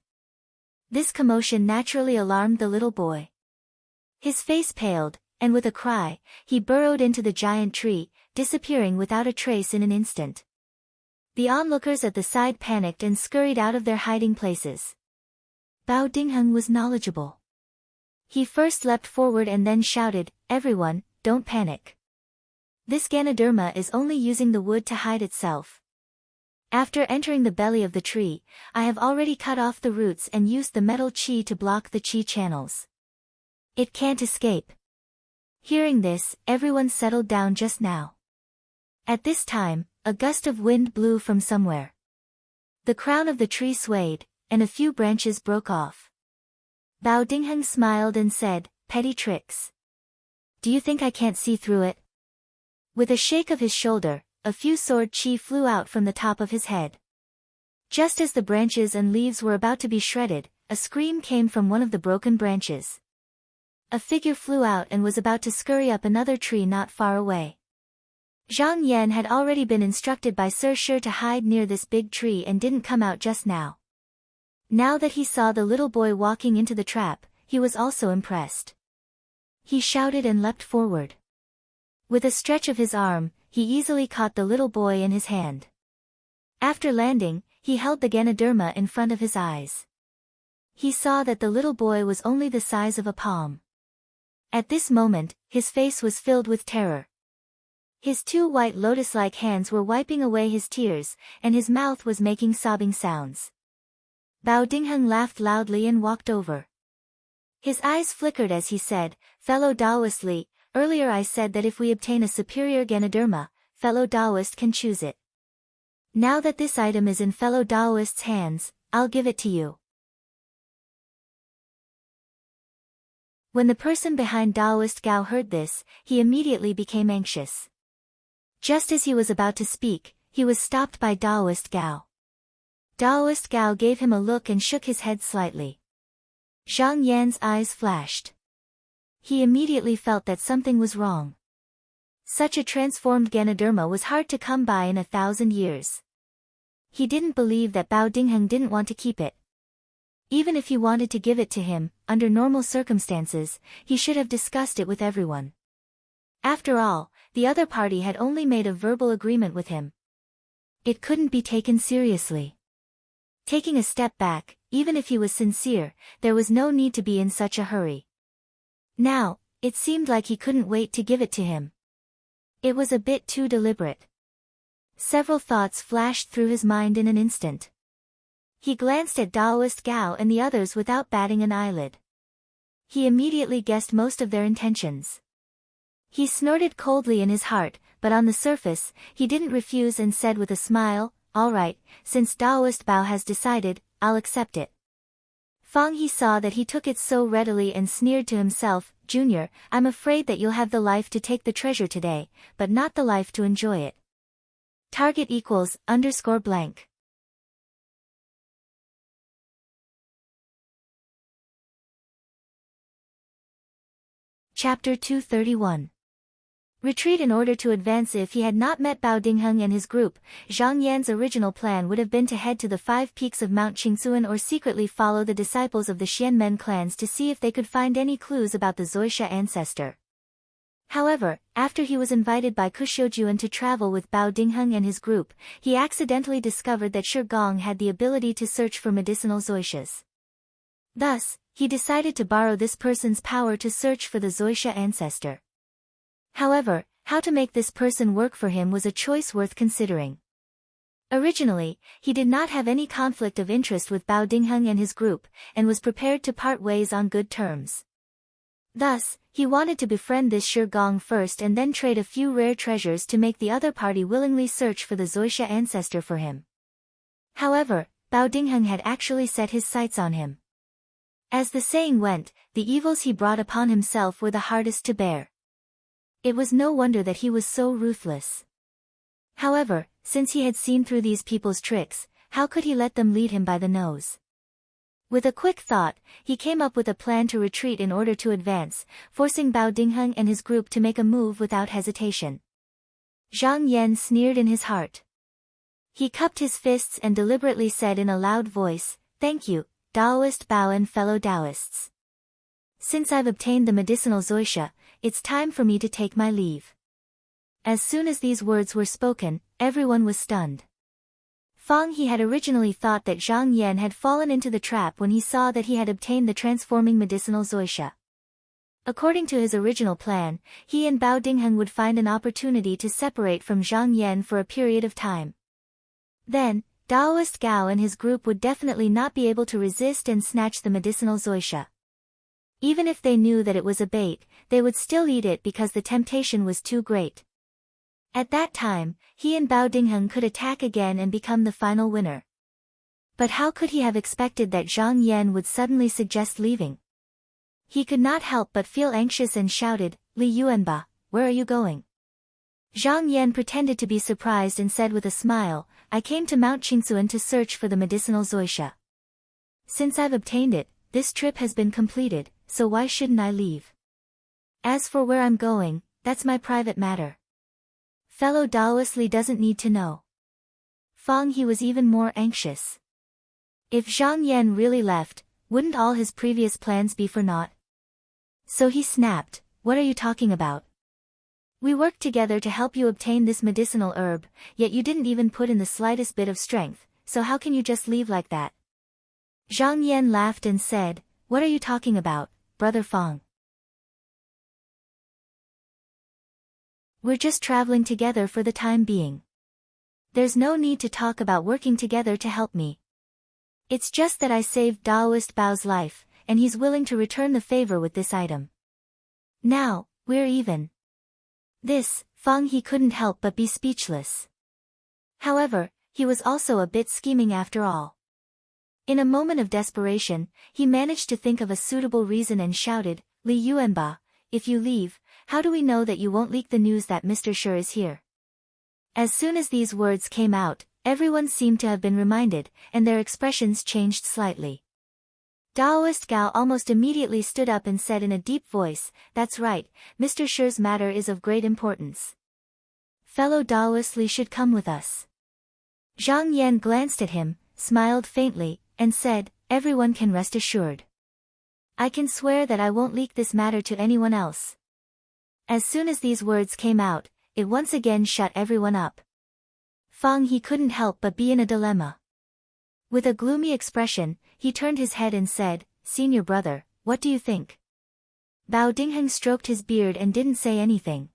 This commotion naturally alarmed the little boy. His face paled, and with a cry, he burrowed into the giant tree, disappearing without a trace in an instant. The onlookers at the side panicked and scurried out of their hiding places. Bao Dingheng was knowledgeable. He first leapt forward and then shouted, "Everyone, don't panic. This Ganoderma is only using the wood to hide itself. After entering the belly of the tree, I have already cut off the roots and used the metal chi to block the chi channels. It can't escape." Hearing this, everyone settled down just now. At this time, a gust of wind blew from somewhere. The crown of the tree swayed, and a few branches broke off. Bao Dingheng smiled and said, "Petty tricks. Do you think I can't see through it?" With a shake of his shoulder, a few sword chi flew out from the top of his head. Just as the branches and leaves were about to be shredded, a scream came from one of the broken branches. A figure flew out and was about to scurry up another tree not far away. Zhang Yan had already been instructed by Sir Shi to hide near this big tree and didn't come out just now. Now that he saw the little boy walking into the trap, he was also impressed. He shouted and leapt forward. With a stretch of his arm, he easily caught the little boy in his hand. After landing, he held the Ganoderma in front of his eyes. He saw that the little boy was only the size of a palm. At this moment, his face was filled with terror. His two white lotus-like hands were wiping away his tears, and his mouth was making sobbing sounds. Bao Dingheng laughed loudly and walked over. His eyes flickered as he said, "Fellow Taoist Li, earlier I said that if we obtain a superior Ganoderma, fellow Taoist can choose it. Now that this item is in fellow Taoist's hands, I'll give it to you." When the person behind Taoist Gao heard this, he immediately became anxious. Just as he was about to speak, he was stopped by Taoist Gao. Taoist Gao gave him a look and shook his head slightly. Zhang Yan's eyes flashed. He immediately felt that something was wrong. Such a transformed Ganoderma was hard to come by in 1,000 years. He didn't believe that Bao Dingheng didn't want to keep it. Even if he wanted to give it to him, under normal circumstances, he should have discussed it with everyone. After all, the other party had only made a verbal agreement with him. It couldn't be taken seriously. Taking a step back, even if he was sincere, there was no need to be in such a hurry. Now, it seemed like he couldn't wait to give it to him. It was a bit too deliberate. Several thoughts flashed through his mind in an instant. He glanced at Taoist Gao and the others without batting an eyelid. He immediately guessed most of their intentions. He snorted coldly in his heart, but on the surface, he didn't refuse and said with a smile, "All right, since Taoist Bao has decided, I'll accept it." Fang He saw that he took it so readily and sneered to himself, "Junior, I'm afraid that you'll have the life to take the treasure today, but not the life to enjoy it." Target equals _blank. Chapter 231. Retreat. In order to advance. If he had not met Bao Dingheng and his group, Zhang Yan's original plan would have been to head to the 5 peaks of Mount Qingsuan or secretly follow the disciples of the Xianmen clans to see if they could find any clues about the Zoisha ancestor. However, after he was invited by Kushoujuan to travel with Bao Dingheng and his group, he accidentally discovered that Shi Gong had the ability to search for medicinal Zoishas. Thus, he decided to borrow this person's power to search for the Zoisha ancestor. However, how to make this person work for him was a choice worth considering. Originally, he did not have any conflict of interest with Bao Dingheng and his group, and was prepared to part ways on good terms. Thus, he wanted to befriend this Shi Gong first and then trade a few rare treasures to make the other party willingly search for the Zoisha ancestor for him. However, Bao Dingheng had actually set his sights on him. As the saying went, the evils he brought upon himself were the hardest to bear. It was no wonder that he was so ruthless. However, since he had seen through these people's tricks, how could he let them lead him by the nose? With a quick thought, he came up with a plan to retreat in order to advance, forcing Bao Dingheng and his group to make a move without hesitation. Zhang Yan sneered in his heart. He cupped his fists and deliberately said in a loud voice, "Thank you, Taoist Bao and fellow Taoists. Since I've obtained the medicinal zoysia, it's time for me to take my leave." As soon as these words were spoken, everyone was stunned. Fang He had originally thought that Zhang Yan had fallen into the trap when he saw that he had obtained the transforming medicinal zoysia. According to his original plan, he and Bao Dingheng would find an opportunity to separate from Zhang Yan for a period of time. Then, Taoist Gao and his group would definitely not be able to resist and snatch the medicinal zoysia. Even if they knew that it was a bait, they would still eat it because the temptation was too great. At that time, he and Bao Dingheng could attack again and become the final winner. But how could he have expected that Zhang Yan would suddenly suggest leaving? He could not help but feel anxious and shouted, "Li Yuanba, where are you going?" Zhang Yan pretended to be surprised and said with a smile, "I came to Mount Qingsuan to search for the medicinal zoysia. Since I've obtained it, this trip has been completed, so why shouldn't I leave? As for where I'm going, that's my private matter. Fellow Taoist Li doesn't need to know." Fang He was even more anxious. If Zhang Yan really left, wouldn't all his previous plans be for naught? So he snapped, "What are you talking about? We worked together to help you obtain this medicinal herb, yet you didn't even put in the slightest bit of strength, so how can you just leave like that?" Zhang Yan laughed and said, "What are you talking about, brother Fang? We're just traveling together for the time being. There's no need to talk about working together to help me. It's just that I saved Taoist Bao's life, and he's willing to return the favor with this item. Now, we're even." This, Fang He couldn't help but be speechless. However, he was also a bit scheming after all. In a moment of desperation, he managed to think of a suitable reason and shouted, "Li Yuanba, if you leave, how do we know that you won't leak the news that Mr. Shi is here?" As soon as these words came out, everyone seemed to have been reminded, and their expressions changed slightly. Taoist Gao almost immediately stood up and said in a deep voice, "That's right, Mr. Shi's matter is of great importance. Fellow Taoist Li should come with us." Zhang Yan glanced at him, smiled faintly, and said, "Everyone can rest assured. I can swear that I won't leak this matter to anyone else." As soon as these words came out, it once again shut everyone up. Fang He couldn't help but be in a dilemma. With a gloomy expression, he turned his head and said, "Senior brother, what do you think?" Bao Dingheng stroked his beard and didn't say anything.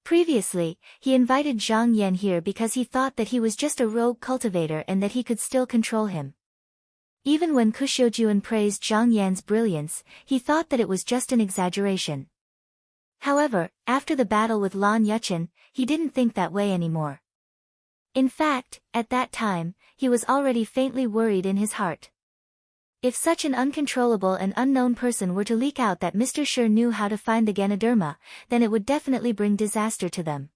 Previously, he invited Zhang Yan here because he thought that he was just a rogue cultivator and that he could still control him. Even when Kuxiujuan praised Zhang Yan's brilliance, he thought that it was just an exaggeration. However, after the battle with Lan Yuchen, he didn't think that way anymore. In fact, at that time, he was already faintly worried in his heart. If such an uncontrollable and unknown person were to leak out that Mr. Shi knew how to find the Ganoderma, then it would definitely bring disaster to them.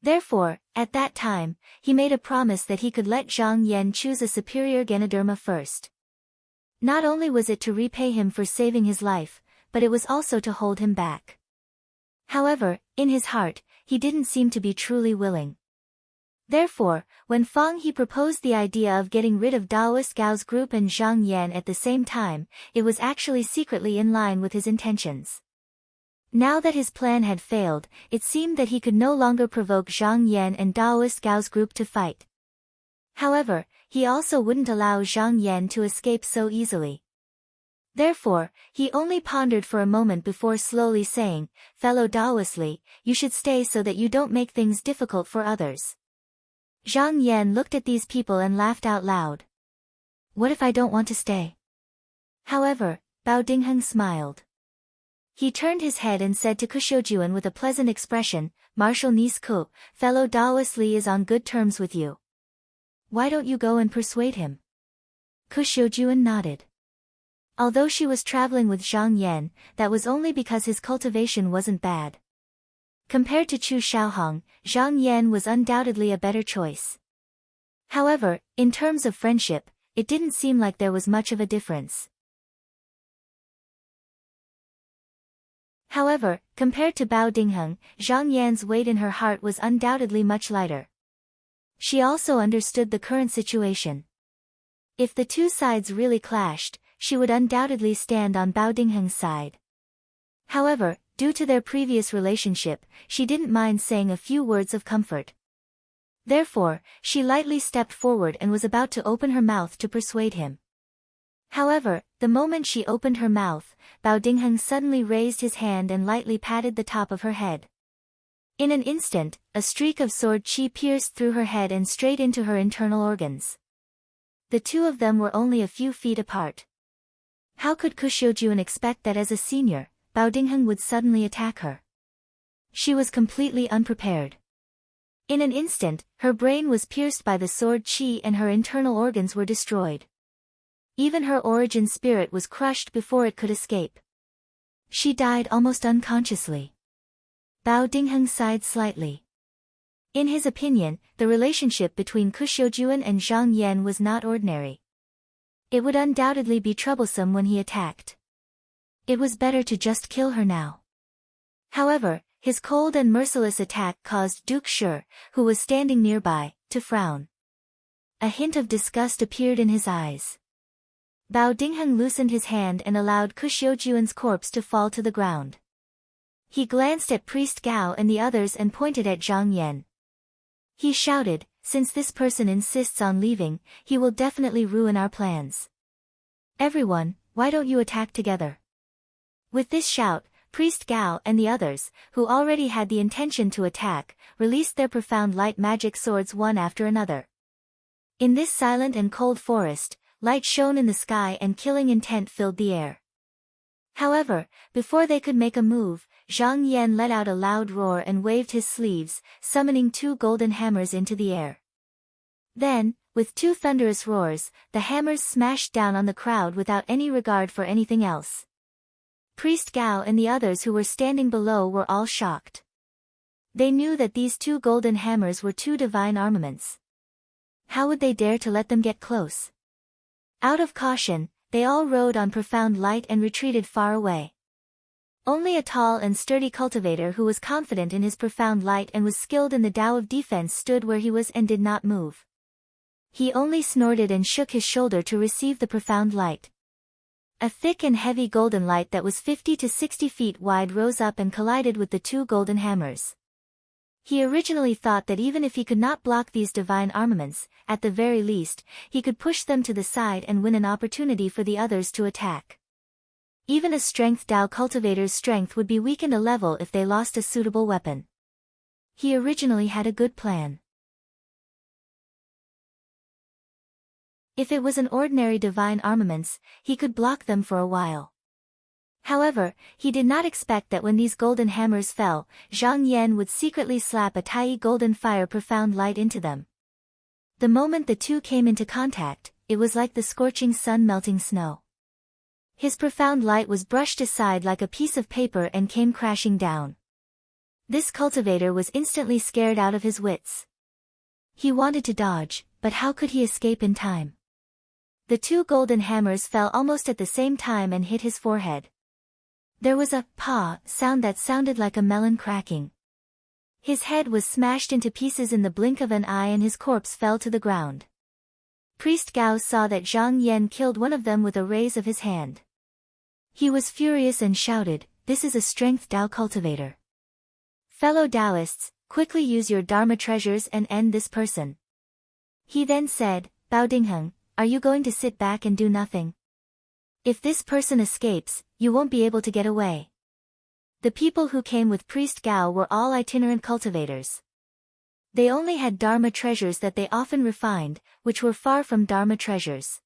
Therefore, at that time, he made a promise that he could let Zhang Yan choose a superior Ganoderma first. Not only was it to repay him for saving his life, but it was also to hold him back. However, in his heart, he didn't seem to be truly willing. Therefore, when Fang He proposed the idea of getting rid of Taoist Gao's group and Zhang Yan at the same time, it was actually secretly in line with his intentions. Now that his plan had failed, it seemed that he could no longer provoke Zhang Yan and Taoist Gao's group to fight. However, he also wouldn't allow Zhang Yan to escape so easily. Therefore, he only pondered for a moment before slowly saying, "Fellow Taoist Li, you should stay so that you don't make things difficult for others." Zhang Yan looked at these people and laughed out loud. "What if I don't want to stay?" However, Bao Dingheng smiled. He turned his head and said to Kuxiujuan with a pleasant expression, "Marshal Nis Ku, fellow Taoist Li is on good terms with you. Why don't you go and persuade him?" Kuxiujuan nodded. Although she was traveling with Zhang Yan, that was only because his cultivation wasn't bad. compared to Chu Xiaohong, Zhang Yan was undoubtedly a better choice. However, in terms of friendship, it didn't seem like there was much of a difference. However, compared to Bao Dingheng, Zhang Yan's weight in her heart was undoubtedly much lighter. She also understood the current situation. If the two sides really clashed, she would undoubtedly stand on Bao Dingheng's side. However, due to their previous relationship, she didn't mind saying a few words of comfort. Therefore, she lightly stepped forward and was about to open her mouth to persuade him. However, the moment she opened her mouth, Bao Dingheng suddenly raised his hand and lightly patted the top of her head. In an instant, a streak of sword qi pierced through her head and straight into her internal organs. The two of them were only a few feet apart. How could Kuxiujuan expect that as a senior, Bao Dingheng would suddenly attack her? She was completely unprepared. In an instant, her brain was pierced by the sword qi and her internal organs were destroyed. Even her origin spirit was crushed before it could escape. She died almost unconsciously. Bao Dingheng sighed slightly. In his opinion, the relationship between Kuxiujuan and Zhang Yan was not ordinary. It would undoubtedly be troublesome when he attacked. It was better to just kill her now. However, his cold and merciless attack caused Duke Shi, who was standing nearby, to frown. A hint of disgust appeared in his eyes. Bao Dingheng loosened his hand and allowed Kuxiujuan's corpse to fall to the ground. He glanced at Priest Gao and the others and pointed at Zhang Yan. He shouted, "Since this person insists on leaving, he will definitely ruin our plans. Everyone, why don't you attack together?" With this shout, Priest Gao and the others, who already had the intention to attack, released their profound light magic swords one after another. In this silent and cold forest, light shone in the sky and killing intent filled the air. However, before they could make a move, Zhang Yan let out a loud roar and waved his sleeves, summoning two golden hammers into the air. Then, with two thunderous roars, the hammers smashed down on the crowd without any regard for anything else. Priest Gao and the others who were standing below were all shocked. They knew that these two golden hammers were two divine armaments. How would they dare to let them get close? Out of caution, they all rode on profound light and retreated far away. Only a tall and sturdy cultivator who was confident in his profound light and was skilled in the Tao of defense stood where he was and did not move. He only snorted and shook his shoulder to receive the profound light. A thick and heavy golden light that was 50 to 60 feet wide rose up and collided with the two golden hammers. He originally thought that even if he could not block these divine armaments, at the very least, he could push them to the side and win an opportunity for the others to attack. Even a strength Tao cultivator's strength would be weakened a level if they lost a suitable weapon. He originally had a good plan. If it was an ordinary divine armaments, he could block them for a while. However, he did not expect that when these golden hammers fell, Zhang Yan would secretly slap a tiny golden fire profound light into them. The moment the two came into contact, it was like the scorching sun melting snow. His profound light was brushed aside like a piece of paper and came crashing down. This cultivator was instantly scared out of his wits. He wanted to dodge, but how could he escape in time? The two golden hammers fell almost at the same time and hit his forehead. There was a "pa" sound that sounded like a melon cracking. His head was smashed into pieces in the blink of an eye and his corpse fell to the ground. Priest Gao saw that Zhang Yan killed one of them with a raise of his hand. He was furious and shouted, "This is a strength Tao cultivator. Fellow Taoists, quickly use your Dharma treasures and end this person." He then said, "Bao Dingheng, are you going to sit back and do nothing? If this person escapes, you won't be able to get away." The people who came with Priest Gao were all itinerant cultivators. They only had Dharma treasures that they often refined, which were far from Dharma treasures.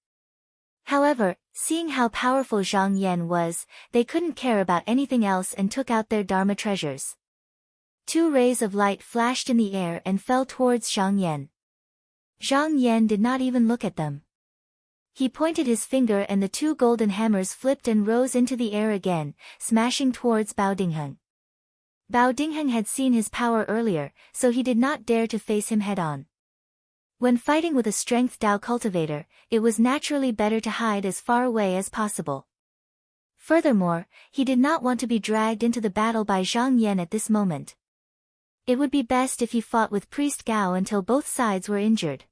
However, seeing how powerful Zhang Yan was, they couldn't care about anything else and took out their Dharma treasures. Two rays of light flashed in the air and fell towards Zhang Yan. Zhang Yan did not even look at them. He pointed his finger and the two golden hammers flipped and rose into the air again, smashing towards Bao Dingheng. Bao Dingheng had seen his power earlier, so he did not dare to face him head-on. When fighting with a strength Dao cultivator, it was naturally better to hide as far away as possible. Furthermore, he did not want to be dragged into the battle by Zhang Yan at this moment. It would be best if he fought with Priest Gao until both sides were injured.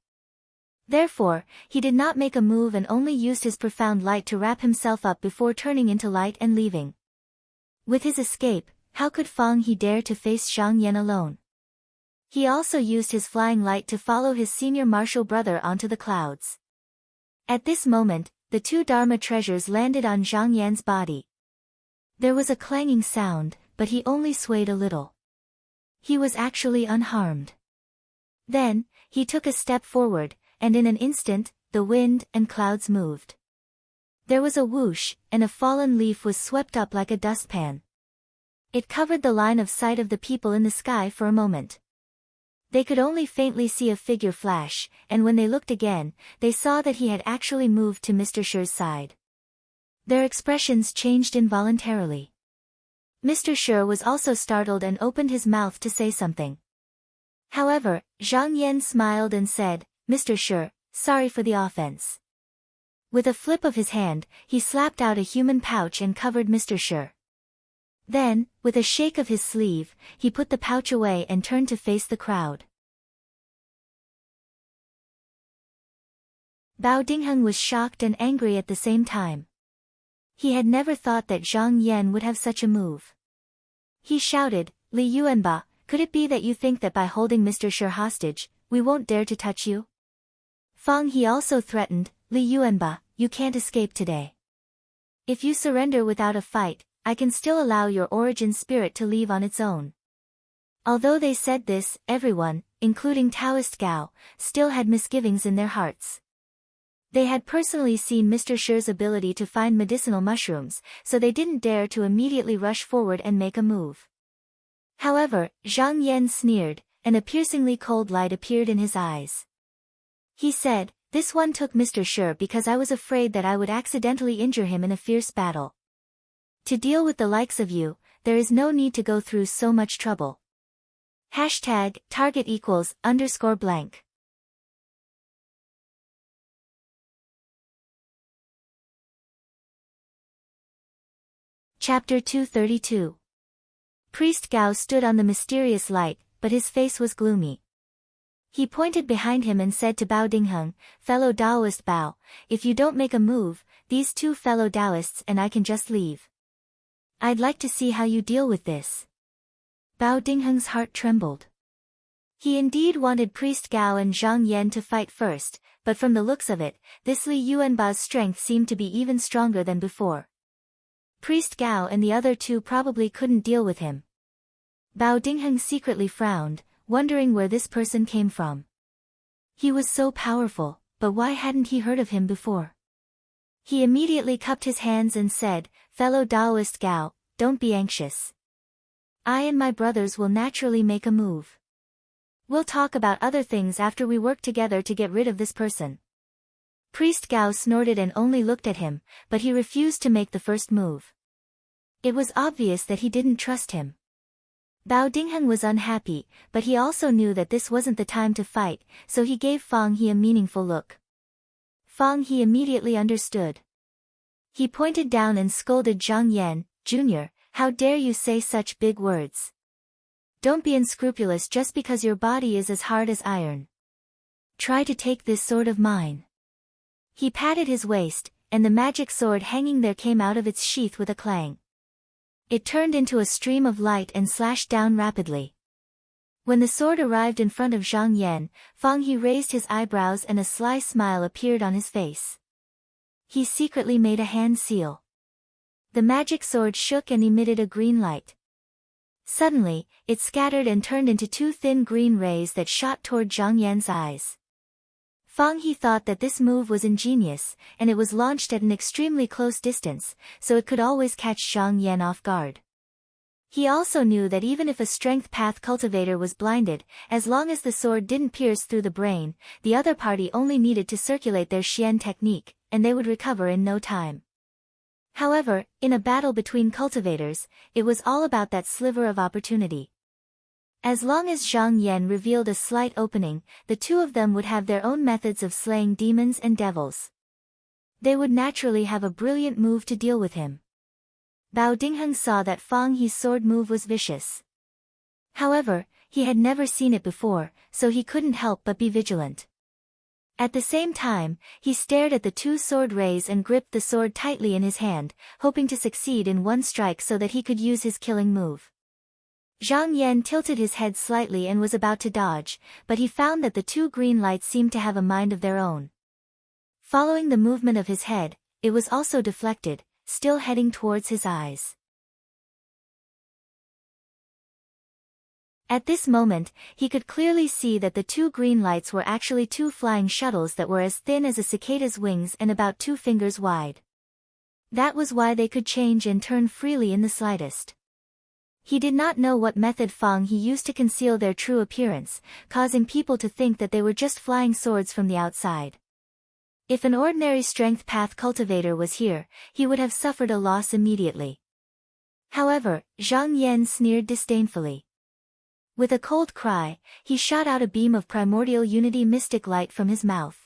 Therefore, he did not make a move and only used his profound light to wrap himself up before turning into light and leaving. With his escape, how could Fang He dare to face Zhang Yan alone? He also used his flying light to follow his senior martial brother onto the clouds. At this moment, the two Dharma treasures landed on Zhang Yan's body. There was a clanging sound, but he only swayed a little. He was actually unharmed. Then, he took a step forward, and in an instant, the wind and clouds moved. There was a whoosh, and a fallen leaf was swept up like a dustpan. It covered the line of sight of the people in the sky for a moment. They could only faintly see a figure flash, and when they looked again, they saw that he had actually moved to Mr. Shi's side. Their expressions changed involuntarily. Mr. Shi was also startled and opened his mouth to say something. However, Zhang Yan smiled and said, "Mr. Shi, sorry for the offense." With a flip of his hand, he slapped out a human pouch and covered Mr. Shi. Then, with a shake of his sleeve, he put the pouch away and turned to face the crowd. Bao Dingheng was shocked and angry at the same time. He had never thought that Zhang Yan would have such a move. He shouted, "Li Yuanba, could it be that you think that by holding Mr. Shi hostage, we won't dare to touch you?" Fang He also threatened, "Li Yuanba, you can't escape today. If you surrender without a fight, I can still allow your origin spirit to leave on its own." Although they said this, everyone, including Taoist Gao, still had misgivings in their hearts. They had personally seen Mr. Shi's ability to find medicinal mushrooms, so they didn't dare to immediately rush forward and make a move. However, Zhang Yan sneered, and a piercingly cold light appeared in his eyes. He said, "This one took Mr. Shi because I was afraid that I would accidentally injure him in a fierce battle. To deal with the likes of you, there is no need to go through so much trouble." #target =_ blank. Chapter 232. Priest Gao stood on the mysterious light, but his face was gloomy. He pointed behind him and said to Bao Dingheng, "Fellow Taoist Bao, if you don't make a move, these two fellow Taoists and I can just leave. I'd like to see how you deal with this." Bao Dingheng's heart trembled. He indeed wanted Priest Gao and Zhang Yan to fight first, but from the looks of it, this Li Yuanba's strength seemed to be even stronger than before. Priest Gao and the other two probably couldn't deal with him. Bao Dingheng secretly frowned, wondering where this person came from. He was so powerful, but why hadn't he heard of him before? He immediately cupped his hands and said, "Fellow Taoist Gao, don't be anxious. I and my brothers will naturally make a move. We'll talk about other things after we work together to get rid of this person." Priest Gao snorted and only looked at him, but he refused to make the first move. It was obvious that he didn't trust him. Bao Dingheng was unhappy, but he also knew that this wasn't the time to fight, so he gave Fang He a meaningful look. Fang He immediately understood. He pointed down and scolded Zhang Yan, "Junior, how dare you say such big words? Don't be unscrupulous just because your body is as hard as iron. Try to take this sword of mine." He patted his waist, and the magic sword hanging there came out of its sheath with a clang. It turned into a stream of light and slashed down rapidly. When the sword arrived in front of Zhang Yan, Fang He raised his eyebrows and a sly smile appeared on his face. He secretly made a hand seal. The magic sword shook and emitted a green light. Suddenly, it scattered and turned into two thin green rays that shot toward Zhang Yan's eyes. Fang He thought that this move was ingenious, and it was launched at an extremely close distance, so it could always catch Zhang Yan off guard. He also knew that even if a strength path cultivator was blinded, as long as the sword didn't pierce through the brain, the other party only needed to circulate their Xian technique, and they would recover in no time. However, in a battle between cultivators, it was all about that sliver of opportunity. As long as Zhang Yan revealed a slight opening, the two of them would have their own methods of slaying demons and devils. They would naturally have a brilliant move to deal with him. Bao Dingheng saw that Fang He's sword move was vicious. However, he had never seen it before, so he couldn't help but be vigilant. At the same time, he stared at the two sword rays and gripped the sword tightly in his hand, hoping to succeed in one strike so that he could use his killing move. Zhang Yan tilted his head slightly and was about to dodge, but he found that the two green lights seemed to have a mind of their own. Following the movement of his head, it was also deflected, still heading towards his eyes. At this moment, he could clearly see that the two green lights were actually two flying shuttles that were as thin as a cicada's wings and about 2 fingers wide. That was why they could change and turn freely in the slightest. He did not know what method Fang He used to conceal their true appearance, causing people to think that they were just flying swords from the outside. If an ordinary strength path cultivator was here, he would have suffered a loss immediately. However, Zhang Yan sneered disdainfully. With a cold cry, he shot out a beam of primordial unity mystic light from his mouth.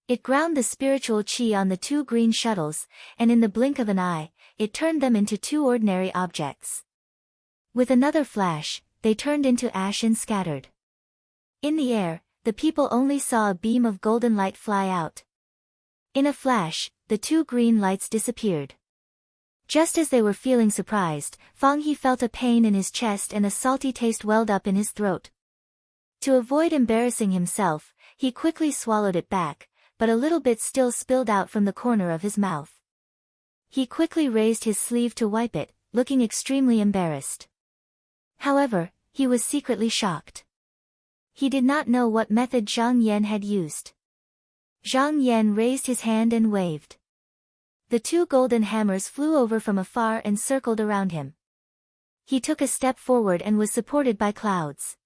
It ground the spiritual chi on the two green shuttles, and in the blink of an eye, it turned them into two ordinary objects. With another flash, they turned into ash and scattered. In the air, the people only saw a beam of golden light fly out. In a flash, the two green lights disappeared. Just as they were feeling surprised, Fang He felt a pain in his chest and a salty taste welled up in his throat. To avoid embarrassing himself, he quickly swallowed it back, but a little bit still spilled out from the corner of his mouth. He quickly raised his sleeve to wipe it, looking extremely embarrassed. However, he was secretly shocked. He did not know what method Zhang Yan had used. Zhang Yan raised his hand and waved. The two golden hammers flew over from afar and circled around him. He took a step forward and was supported by clouds.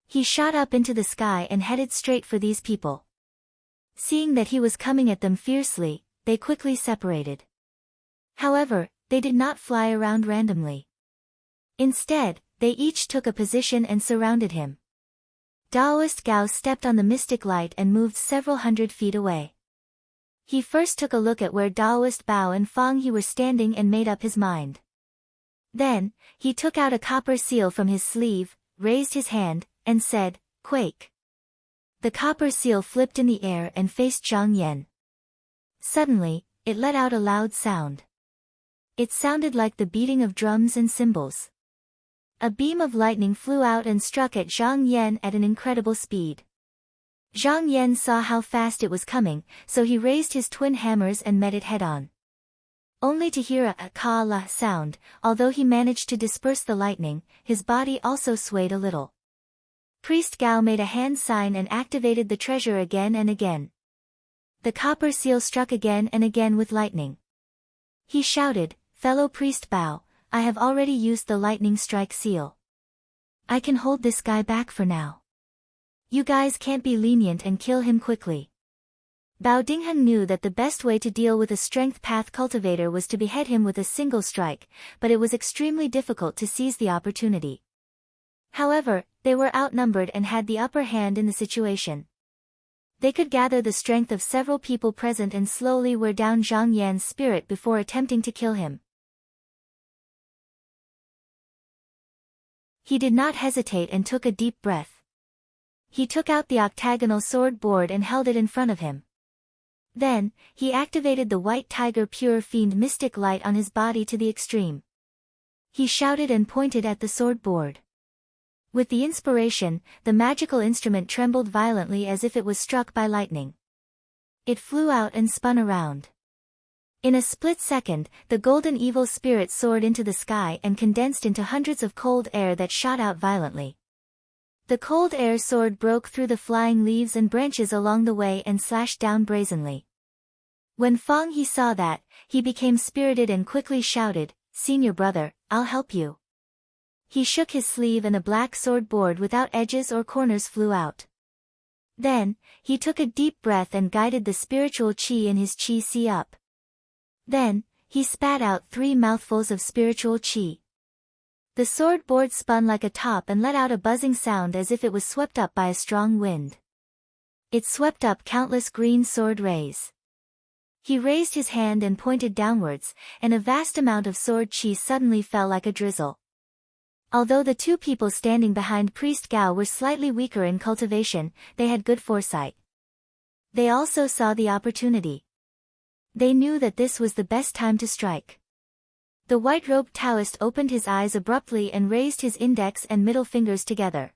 He shot up into the sky and headed straight for these people. Seeing that he was coming at them fiercely, they quickly separated. However, they did not fly around randomly. Instead, they each took a position and surrounded him. Daoist Gao stepped on the mystic light and moved several hundred feet away. He first took a look at where Daoist Bao and Fang He were standing and made up his mind. Then, he took out a copper seal from his sleeve, raised his hand, and said, "Quake." The copper seal flipped in the air and faced Zhang Yan. Suddenly, it let out a loud sound. It sounded like the beating of drums and cymbals. A beam of lightning flew out and struck at Zhang Yan at an incredible speed. Zhang Yan saw how fast it was coming, so he raised his twin hammers and met it head-on. Only to hear a ka-la sound, although he managed to disperse the lightning, his body also swayed a little. Priest Gao made a hand sign and activated the treasure again and again. The copper seal struck again and again with lightning. He shouted, "Fellow Priest Bao, I have already used the lightning strike seal. I can hold this guy back for now. You guys can't be lenient and kill him quickly." Bao Dingheng knew that the best way to deal with a strength path cultivator was to behead him with a single strike, but it was extremely difficult to seize the opportunity. However, they were outnumbered and had the upper hand in the situation. They could gather the strength of several people present and slowly wear down Zhang Yan's spirit before attempting to kill him. He did not hesitate and took a deep breath. He took out the octagonal sword board and held it in front of him. Then, he activated the White Tiger Pure Fiend mystic light on his body to the extreme. He shouted and pointed at the sword board. With the inspiration, the magical instrument trembled violently as if it was struck by lightning. It flew out and spun around. In a split second, the golden evil spirit soared into the sky and condensed into hundreds of cold air that shot out violently. The cold air sword broke through the flying leaves and branches along the way and slashed down brazenly. When Fang He saw that, he became spirited and quickly shouted, "Senior brother, I'll help you." He shook his sleeve and a black sword board without edges or corners flew out. Then, he took a deep breath and guided the spiritual chi in his chi-si up. Then, he spat out 3 mouthfuls of spiritual qi. The sword board spun like a top and let out a buzzing sound as if it was swept up by a strong wind. It swept up countless green sword rays. He raised his hand and pointed downwards, and a vast amount of sword qi suddenly fell like a drizzle. Although the 2 people standing behind Priest Gao were slightly weaker in cultivation, they had good foresight. They also saw the opportunity. They knew that this was the best time to strike. The white-robed Taoist opened his eyes abruptly and raised his index and middle fingers together.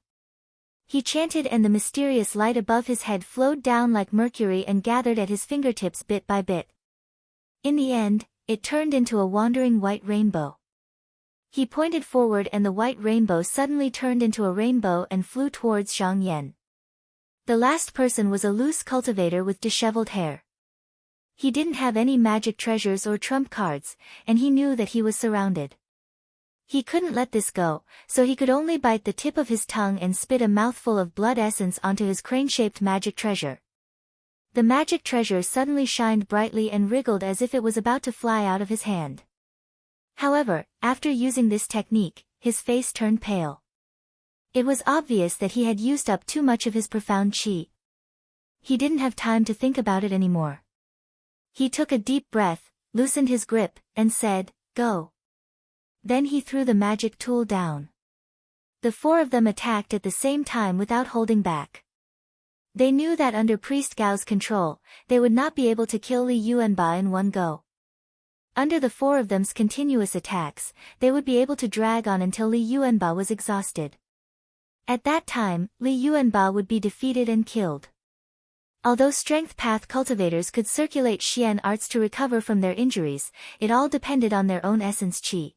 He chanted, and the mysterious light above his head flowed down like mercury and gathered at his fingertips bit by bit. In the end, it turned into a wandering white rainbow. He pointed forward and the white rainbow suddenly turned into a rainbow and flew towards Zhang Yan. The last person was a loose cultivator with disheveled hair. He didn't have any magic treasures or trump cards, and he knew that he was surrounded. He couldn't let this go, so he could only bite the tip of his tongue and spit a mouthful of blood essence onto his crane-shaped magic treasure. The magic treasure suddenly shined brightly and wriggled as if it was about to fly out of his hand. However, after using this technique, his face turned pale. It was obvious that he had used up too much of his profound qi. He didn't have time to think about it anymore. He took a deep breath, loosened his grip, and said, "Go." Then he threw the magic tool down. The 4 of them attacked at the same time without holding back. They knew that under Priest Gao's control, they would not be able to kill Li Yuanba in one go. Under the 4 of them's continuous attacks, they would be able to drag on until Li Yuanba was exhausted. At that time, Li Yuanba would be defeated and killed. Although strength path cultivators could circulate Xian arts to recover from their injuries, it all depended on their own essence qi.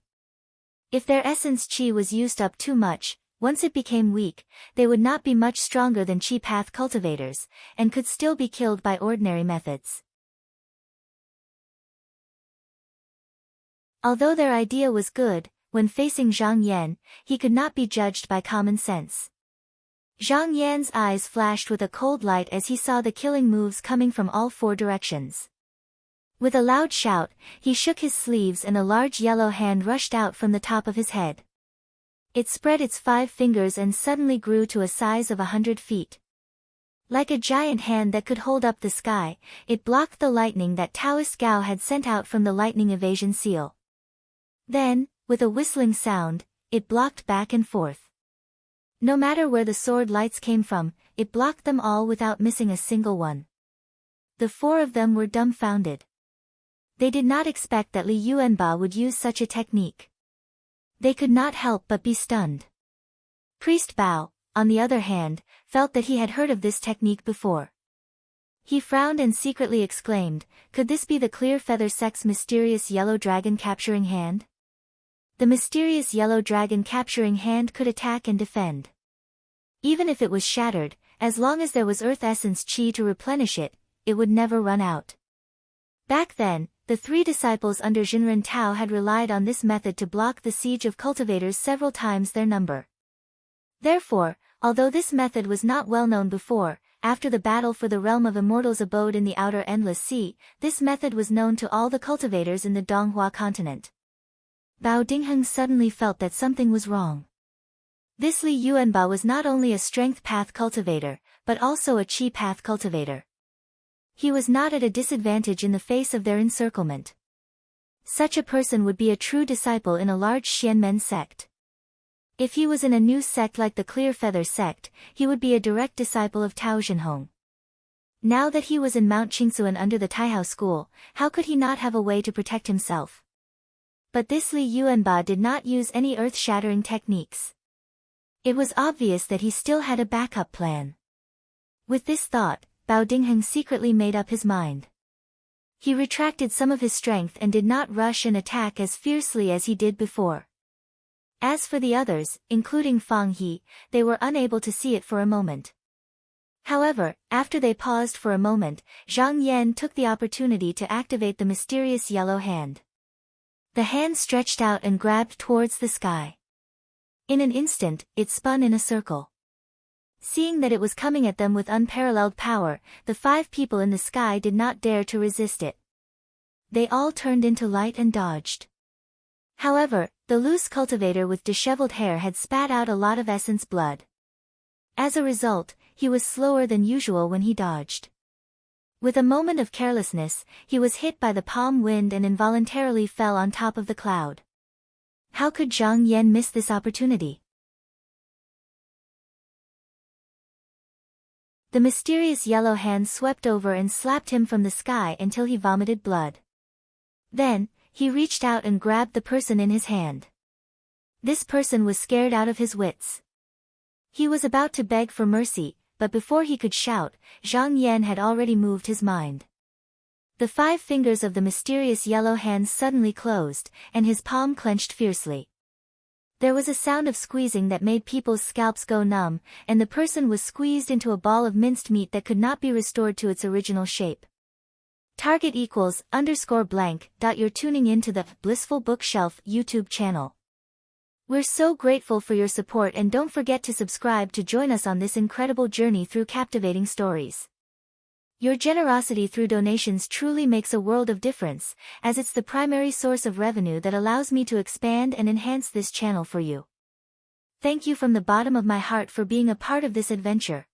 If their essence qi was used up too much, once it became weak, they would not be much stronger than qi path cultivators, and could still be killed by ordinary methods. Although their idea was good, when facing Zhang Yan, he could not be judged by common sense. Zhang Yan's eyes flashed with a cold light as he saw the killing moves coming from all 4 directions. With a loud shout, he shook his sleeves and a large yellow hand rushed out from the top of his head. It spread its 5 fingers and suddenly grew to a size of 100 feet. Like a giant hand that could hold up the sky, it blocked the lightning that Taoist Gao had sent out from the lightning evasion seal. Then, with a whistling sound, it blocked back and forth. No matter where the sword lights came from, it blocked them all without missing a single one. The 4 of them were dumbfounded. They did not expect that Li Yuanba would use such a technique. They could not help but be stunned. Priest Bao, on the other hand, felt that he had heard of this technique before. He frowned and secretly exclaimed, "Could this be the Clear Feather Sect's mysterious yellow dragon capturing hand?" The mysterious yellow dragon capturing hand could attack and defend. Even if it was shattered, as long as there was earth essence qi to replenish it, it would never run out. Back then, the 3 disciples under Jinren Tao had relied on this method to block the siege of cultivators several times their number. Therefore, although this method was not well known before, after the battle for the realm of immortals abode in the outer endless sea, this method was known to all the cultivators in the Donghua continent. Bao Dingheng suddenly felt that something was wrong. This Li Yuanba was not only a strength path cultivator, but also a qi path cultivator. He was not at a disadvantage in the face of their encirclement. Such a person would be a true disciple in a large Xianmen sect. If he was in a new sect like the Clear Feather sect, he would be a direct disciple of Tao Zhenhong. Now that he was in Mount Qingsuan under the Taihao school, how could he not have a way to protect himself? But this Li Yuanba did not use any earth-shattering techniques. It was obvious that he still had a backup plan. With this thought, Bao Dingheng secretly made up his mind. He retracted some of his strength and did not rush and attack as fiercely as he did before. As for the others, including Fang He, they were unable to see it for a moment. However, after they paused for a moment, Zhang Yan took the opportunity to activate the mysterious yellow hand. The hand stretched out and grabbed towards the sky. In an instant, it spun in a circle. Seeing that it was coming at them with unparalleled power, the 5 people in the sky did not dare to resist it. they all turned into light and dodged. However, the loose cultivator with disheveled hair had spat out a lot of essence blood. As a result, he was slower than usual when he dodged. With a moment of carelessness, he was hit by the palm wind and involuntarily fell on top of the cloud. How could Zhang Yan miss this opportunity? The mysterious yellow hand swept over and slapped him from the sky until he vomited blood. Then, he reached out and grabbed the person in his hand. This person was scared out of his wits. He was about to beg for mercy, but before he could shout, Zhang Yan had already moved his mind. The 5 fingers of the mysterious yellow hand suddenly closed, and his palm clenched fiercely. There was a sound of squeezing that made people's scalps go numb, and the person was squeezed into a ball of minced meat that could not be restored to its original shape. Target =_blank. You're tuning in to the Blissful Bookshelf YouTube channel. We're so grateful for your support, and don't forget to subscribe to join us on this incredible journey through captivating stories. Your generosity through donations truly makes a world of difference, as it's the primary source of revenue that allows me to expand and enhance this channel for you. Thank you from the bottom of my heart for being a part of this adventure.